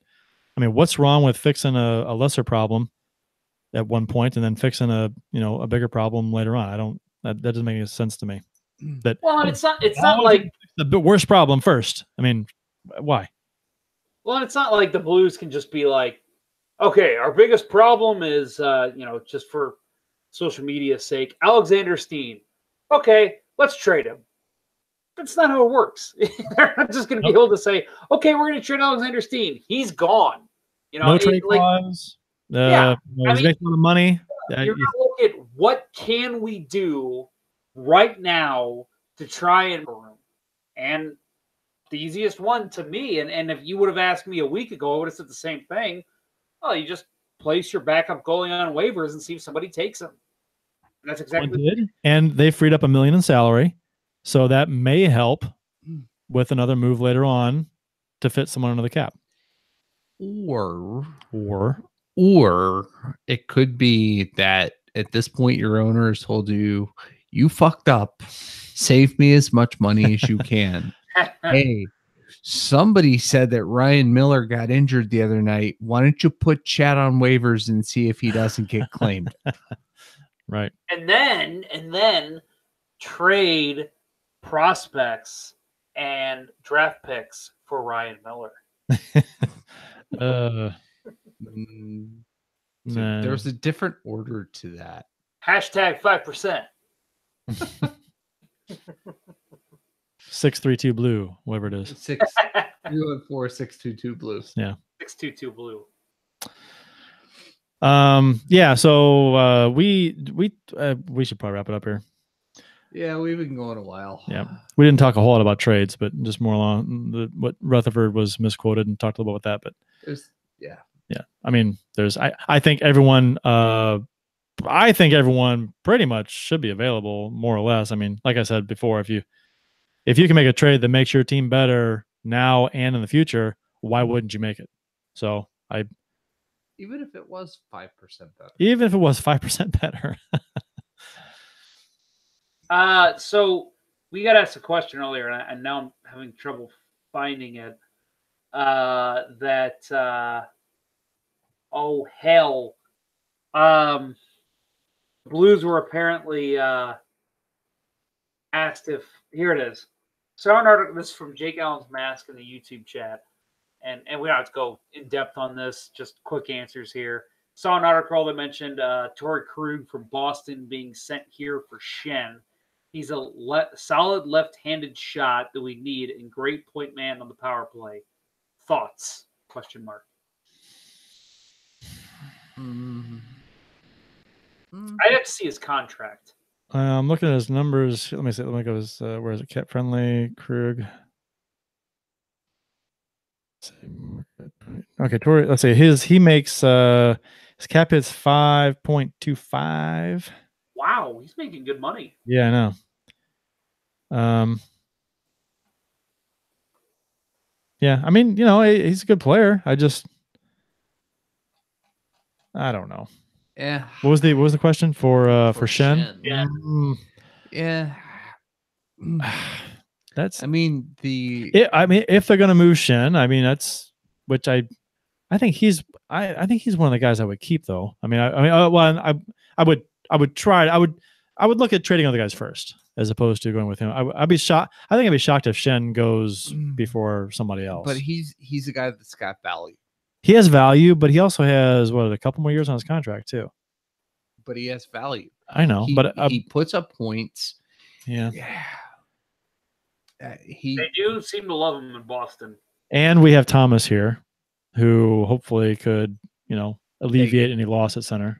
S6: I mean, what's wrong with fixing a lesser problem at one point and then fixing a bigger problem later on? That doesn't make any sense to me. And
S4: it's not like
S6: the worst problem first. I mean, why?
S4: Well, and it's not like the Blues can just be like, okay, our biggest problem is, just for social media's sake, Alexander Steen. Okay, let's trade him. That's not how it works. They're not just going to be able to say, okay, we're going to trade Alexander Steen. He's gone.
S6: No trade clause. He's making a lot of money.
S4: You're going to look at what can we do right now to try and and the easiest one to me, and if you would have asked me a week ago, I would have said the same thing. Well, you just place your backup goalie on waivers and see if somebody takes him. And that's exactly what
S6: they did. And they freed up $1 million in salary. So that may help with another move later on to fit someone under the cap.
S7: Or it could be that at this point your owner has told you, you fucked up. Save me as much money as you can. Hey, somebody said that Ryan Miller got injured the other night. Why don't you put Chad on waivers and see if he doesn't get claimed?
S6: Right.
S4: And then trade prospects and draft picks for Ryan Miller.
S7: There's a different order to that.
S4: Hashtag 5%.
S6: 632 blue, whatever it is.
S7: 622 blues.
S6: Yeah.
S4: 622 blue.
S6: So we should probably wrap it up here.
S7: Yeah, we've been going a while.
S6: Yeah, we didn't talk a whole lot about trades, but just more along what Rutherford was misquoted and talked a little bit about that. But
S7: yeah.
S6: I mean, I think everyone pretty much should be available, more or less. I mean, like I said before, if you can make a trade that makes your team better now and in the future, why wouldn't you make it? So
S7: even if it was 5% better.
S6: Even if it was 5% better.
S4: So we got asked a question earlier, and now I'm having trouble finding it. Blues were apparently asked if here it is. So an article, this is from Jake Allen's Mask in the YouTube chat, and we don't have to go in depth on this. Just quick answers here. Saw an article that mentioned Torrey Krug from Boston being sent here for Shen. He's a solid left-handed shot that we need and great point man on the power play. Thoughts? Question mark. I'd have to see his contract.
S6: I'm looking at his numbers. Let me see. Let me go. Where is it? Cap friendly Krug. Okay, Torrey. Let's see. He makes his cap hits 5.25.
S4: Wow, he's making good money.
S6: Yeah, I know. Yeah, I mean, he's a good player. I don't know.
S7: Yeah.
S6: What was the question for Shen?
S4: Yeah.
S7: Yeah.
S6: That's.
S7: I mean,
S6: if they're gonna move Shen, I mean that's which I think he's I think he's one of the guys I would keep though. I would try. I would look at trading other guys first as opposed to going with him. I'd be shocked. I think I'd be shocked if Shen goes before somebody else.
S7: But he's a guy that's got value.
S6: He has value, but he also has a couple more years on his contract too.
S7: But he has value.
S6: I know, but
S7: he puts up points.
S6: Yeah.
S4: They do seem to love him in Boston.
S6: And we have Thomas here, who hopefully could, alleviate any loss at center.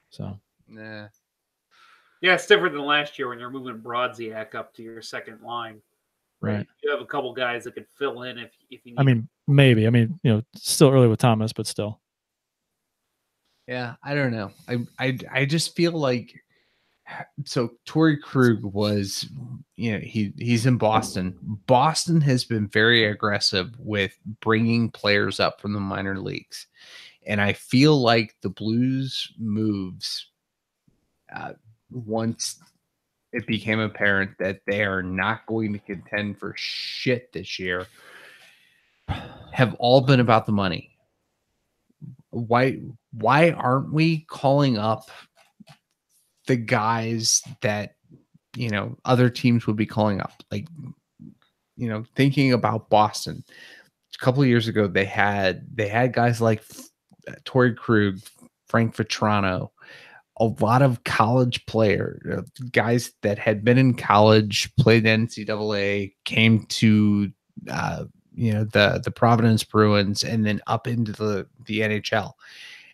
S6: So.
S7: Nah.
S4: Yeah, it's different than last year when you're moving Brodziak up to your second line.
S6: Right.
S4: You have a couple guys that could fill in if you need.
S6: I mean, maybe. I mean, still early with Thomas, but still.
S7: Yeah, I don't know. I just feel like so Torrey Krug was, he's in Boston. Boston has been very aggressive with bringing players up from the minor leagues. And I feel like the Blues moves once it became apparent that they are not going to contend for shit this year have all been about the money. Why aren't we calling up the guys that other teams would be calling up? Like, thinking about Boston a couple of years ago, they had guys like Torrey Krug, Frank Vetrano, a lot of college players, guys that had been in college, played NCAA, came to the Providence Bruins, and then up into the NHL.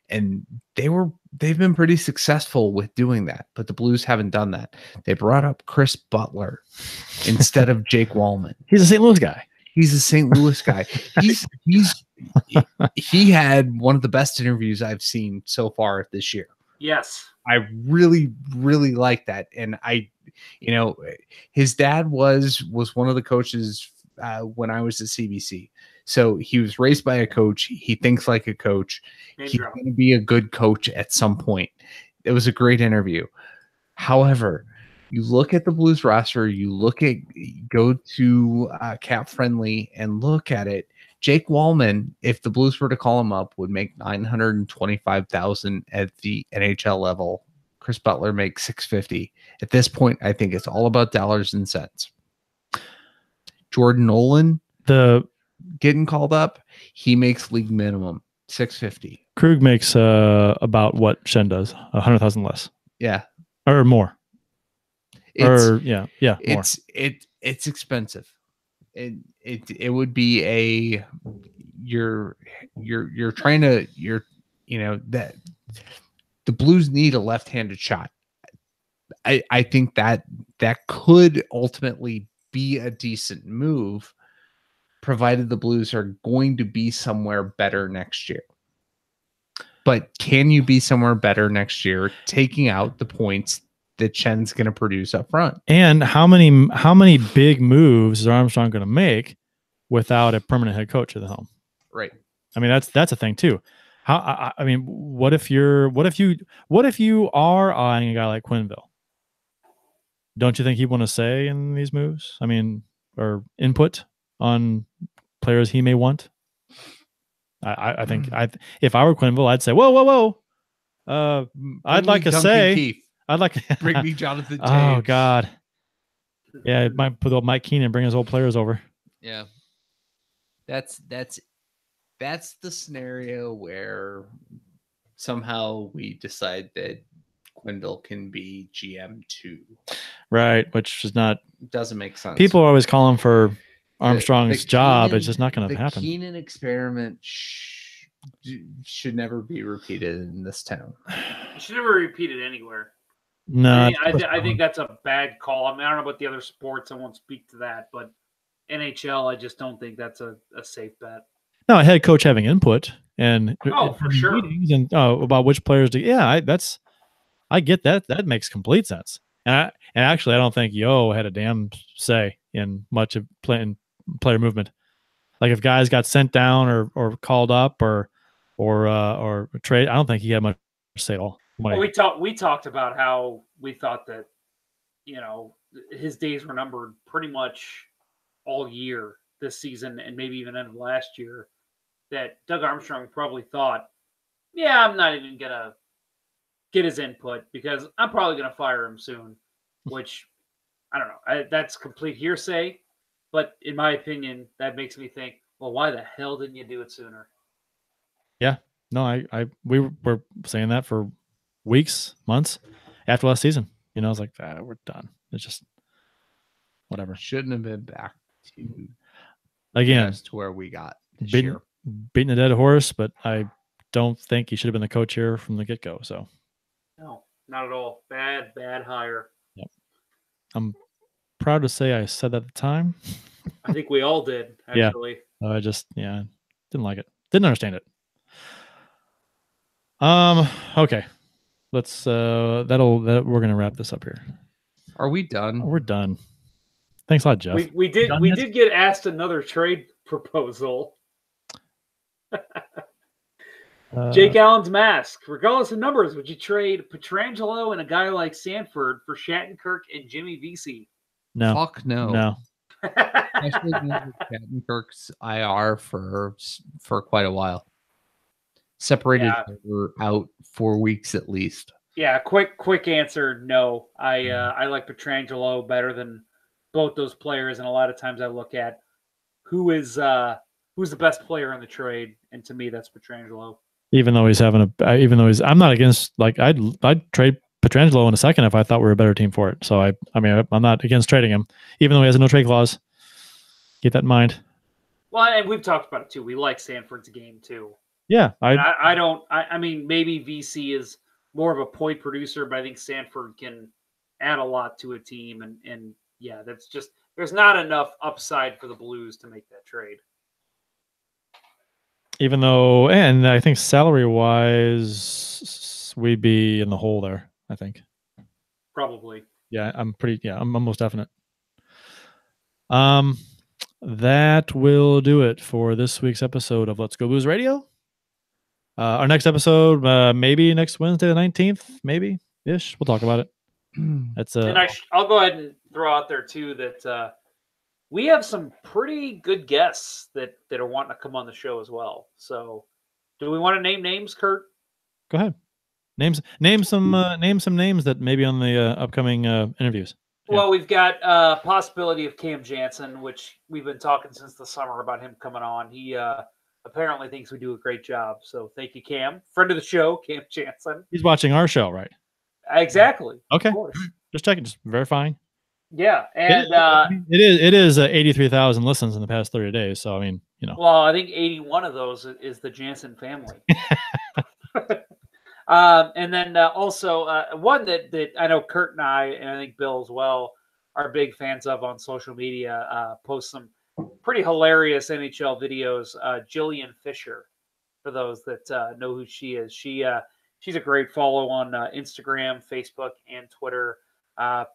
S7: And they've been pretty successful with doing that, but the Blues haven't done that. They brought up Chris Butler instead of Jake Wallman.
S6: He's a St. Louis guy.
S7: He's a St. Louis guy. He had one of the best interviews I've seen so far this year.
S4: Yes.
S7: I really, really like that. And his dad was one of the coaches when I was at CBC. So he was raised by a coach. He thinks like a coach. He's going to be a good coach at some point. It was a great interview. However, you look at the Blues roster, go to Cap Friendly and look at it. Jake Wallman, if the Blues were to call him up, would make $925,000 at the NHL level. Chris Butler makes $650. At this point, I think it's all about dollars and cents. Jordan Nolan, getting called up, he makes league minimum $650.
S6: Krug makes about what Shen does, $100,000 less.
S7: Yeah,
S6: or more.
S7: More.
S6: It's
S7: expensive. It would be you're trying to that the Blues need a left-handed shot. I think that could ultimately be a decent move, provided the Blues are going to be somewhere better next year. But can you be somewhere better next year, taking out the points that Shen's going to produce up front?
S6: And how many big moves is Armstrong going to make without a permanent head coach at the helm?
S7: Right.
S6: I mean, that's a thing too. What if you are eyeing a guy like Quenneville? Don't you think he'd want to say in these moves? I mean, or input on players he may want? I think if I were Quenneville, I'd say, whoa. I'd like to say,
S7: Keith.
S6: I'd like
S7: Bring me Jonathan Toews.
S6: Oh God. Yeah, it might put Mike Keenan, bring his old players over.
S7: Yeah. That's the scenario where somehow we decide that Quindle can be GM2.
S6: Right, which is not.
S7: Doesn't make sense.
S6: People are always calling for
S7: The-
S6: Armstrong's
S7: the
S6: job.
S7: Keenan-
S6: It's just not going to
S7: the
S6: happen.
S7: Keenan experiment should never be repeated in this town.
S4: You should never repeat it anywhere.
S6: No,
S4: I think that's a bad call. I mean, I don't know about the other sports. I won't speak to that, but NHL, I just don't think that's a safe bet.
S6: no, a head coach having input and
S4: For sure.
S6: meetings and about which players to. Yeah, I get that. That makes complete sense. And actually, I don't think Yo had a damn say in much of player movement. Like if guys got sent down or called up or trade, I don't think he had much to say at all.
S4: Well, we talked about how we thought that, his days were numbered pretty much all year this season and maybe even end of last year. That Doug Armstrong probably thought, yeah, I'm not even gonna get his input because I'm probably gonna fire him soon. Which I don't know. That's complete hearsay, but in my opinion, that makes me think, well, why the hell didn't you do it sooner?
S6: Yeah, no, we were saying that for weeks, months after last season. I was like, we're done. It's just whatever.
S7: Shouldn't have been back to
S6: again
S7: to where we got this
S6: beating
S7: year.
S6: a dead horse, but I don't think he should have been the coach here from the get-go. So
S4: no, not at all. Bad hire.
S6: Yep. I'm proud to say I said that at the time.
S4: I think we all did, actually.
S6: Yeah. I just didn't like it. Didn't understand it. Okay. Let's we're gonna wrap this up here.
S7: Are we done?
S6: We're done. Thanks a lot, Jeff.
S4: We did get asked another trade proposal. Jake Allen's mask. Regardless of numbers, would you trade Pietrangelo and a guy like Sanford for Shattenkirk and Jimmy Vesey?
S6: No.
S7: Fuck no.
S6: No.
S7: Especially Shattenkirk's IR for quite a while. Separated for out 4 weeks at least.
S4: Yeah, quick answer, no. I like Pietrangelo better than both those players, and a lot of times I look at who's the best player in the trade, and to me that's Pietrangelo.
S6: I'm not against, like, I'd trade Pietrangelo in a second if I thought we were a better team for it. So I'm not against trading him, even though he has a no trade clause. Keep that in mind.
S4: Well, and we've talked about it too. We like Sanford's game too.
S6: Yeah,
S4: I mean, maybe VC is more of a point producer, but I think Sanford can add a lot to a team, and yeah, that's just, there's not enough upside for the Blues to make that trade.
S6: Even though, and I think salary wise, we'd be in the hole there. I think
S4: probably.
S6: Yeah, I'm almost definite. That will do it for this week's episode of Let's Go Blues Radio. Our next episode, maybe next Wednesday, the 19th, maybe ish. We'll talk about it. That's
S4: and I'll go ahead and throw out there too that we have some pretty good guests that are wanting to come on the show as well. So, do we want to name names, Kurt?
S6: Go ahead. Name some names that may be on the upcoming interviews. Yeah.
S4: Well, we've got possibility of Cam Jansen, which we've been talking since the summer about him coming on. He apparently thinks we do a great job. So thank you, Cam. Friend of the show, Cam Jansen.
S6: He's watching our show, right?
S4: Exactly.
S6: Okay. Just checking, just verifying.
S4: Yeah, and
S6: it is 83,000 listens in the past 30 days. So I mean,
S4: Well, I think 81 of those is the Jansen family. And then also one that I know Kurt and I think Bill as well are big fans of on social media. Post some pretty hilarious NHL videos. Jillian Fisher, for those that know who she is, she's a great follow on Instagram, Facebook, and Twitter.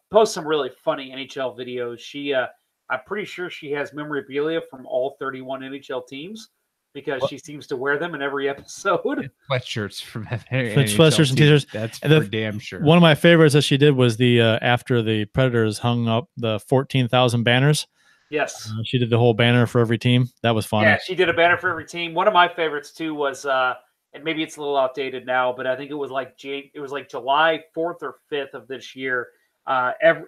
S4: Posts some really funny NHL videos. I'm pretty sure she has memorabilia from all 31 NHL teams, because she seems to wear them in every episode.
S7: Sweatshirts from
S6: sweatshirts and t-shirts.
S7: That's for damn sure.
S6: One of my favorites that she did was the after the Predators hung up the 14,000 banners.
S4: Yes,
S6: she did the whole banner for every team. That was fun.
S4: Yeah, she did a banner for every team. One of my favorites too was, and maybe it's a little outdated now, but I think it was like July 4th or 5th of this year.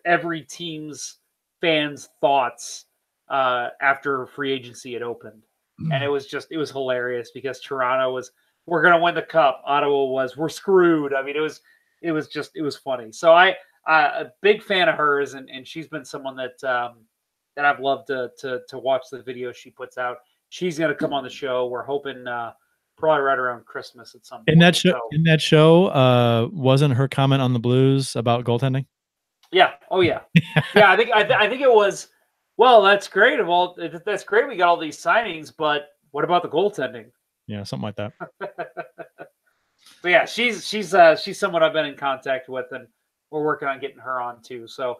S4: Every team's fans' thoughts after free agency had opened. And it was hilarious because Toronto was, we're going to win the cup. Ottawa was, we're screwed. I mean, it was funny. So a big fan of hers, and she's been someone that I've loved to watch the videos she puts out. She's going to come on the show. We're hoping probably right around Christmas at some point.
S6: In that show, wasn't her comment on the Blues about goaltending?
S4: Yeah. Oh yeah. Yeah. I think it was. Well, that's great. That's great. We got all these signings, but what about the goaltending?
S6: Yeah, something like that.
S4: But yeah, she's someone I've been in contact with, and we're working on getting her on too. So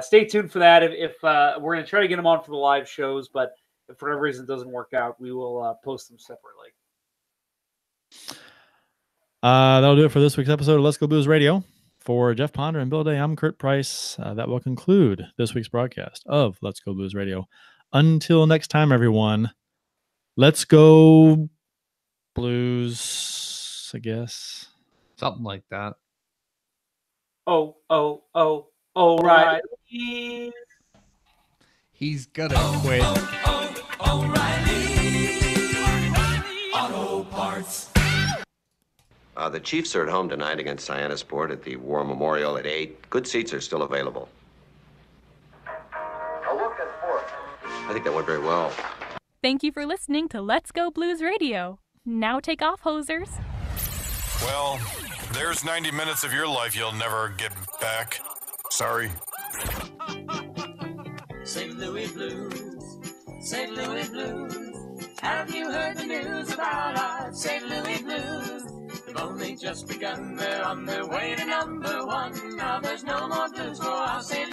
S4: stay tuned for that. If we're gonna try to get them on for the live shows, but if for whatever reason it doesn't work out, we will post them separately.
S6: That'll do it for this week's episode of Let's Go Blues Radio. For Jeff Ponder and Bill Day, I'm Kurt Price. That will conclude this week's broadcast of Let's Go Blues Radio. Until next time, everyone, let's go Blues, I guess.
S7: Something like that.
S4: Oh, right.
S7: He's gonna quit.
S3: Auto Parts.
S5: The Chiefs are at home tonight against Cyanosport at the War Memorial at 8. Good seats are still available. A look at fourth. I think that went very well.
S2: Thank you for listening to Let's Go Blues Radio. Now take off, hosers.
S8: Well, there's 90 minutes of your life you'll never get back. Sorry.
S9: St. Louis Blues, St. Louis Blues. Have you heard the news about our St. Louis Blues? They've only just begun, they're on their way to number one. Now there's no more blues for our St.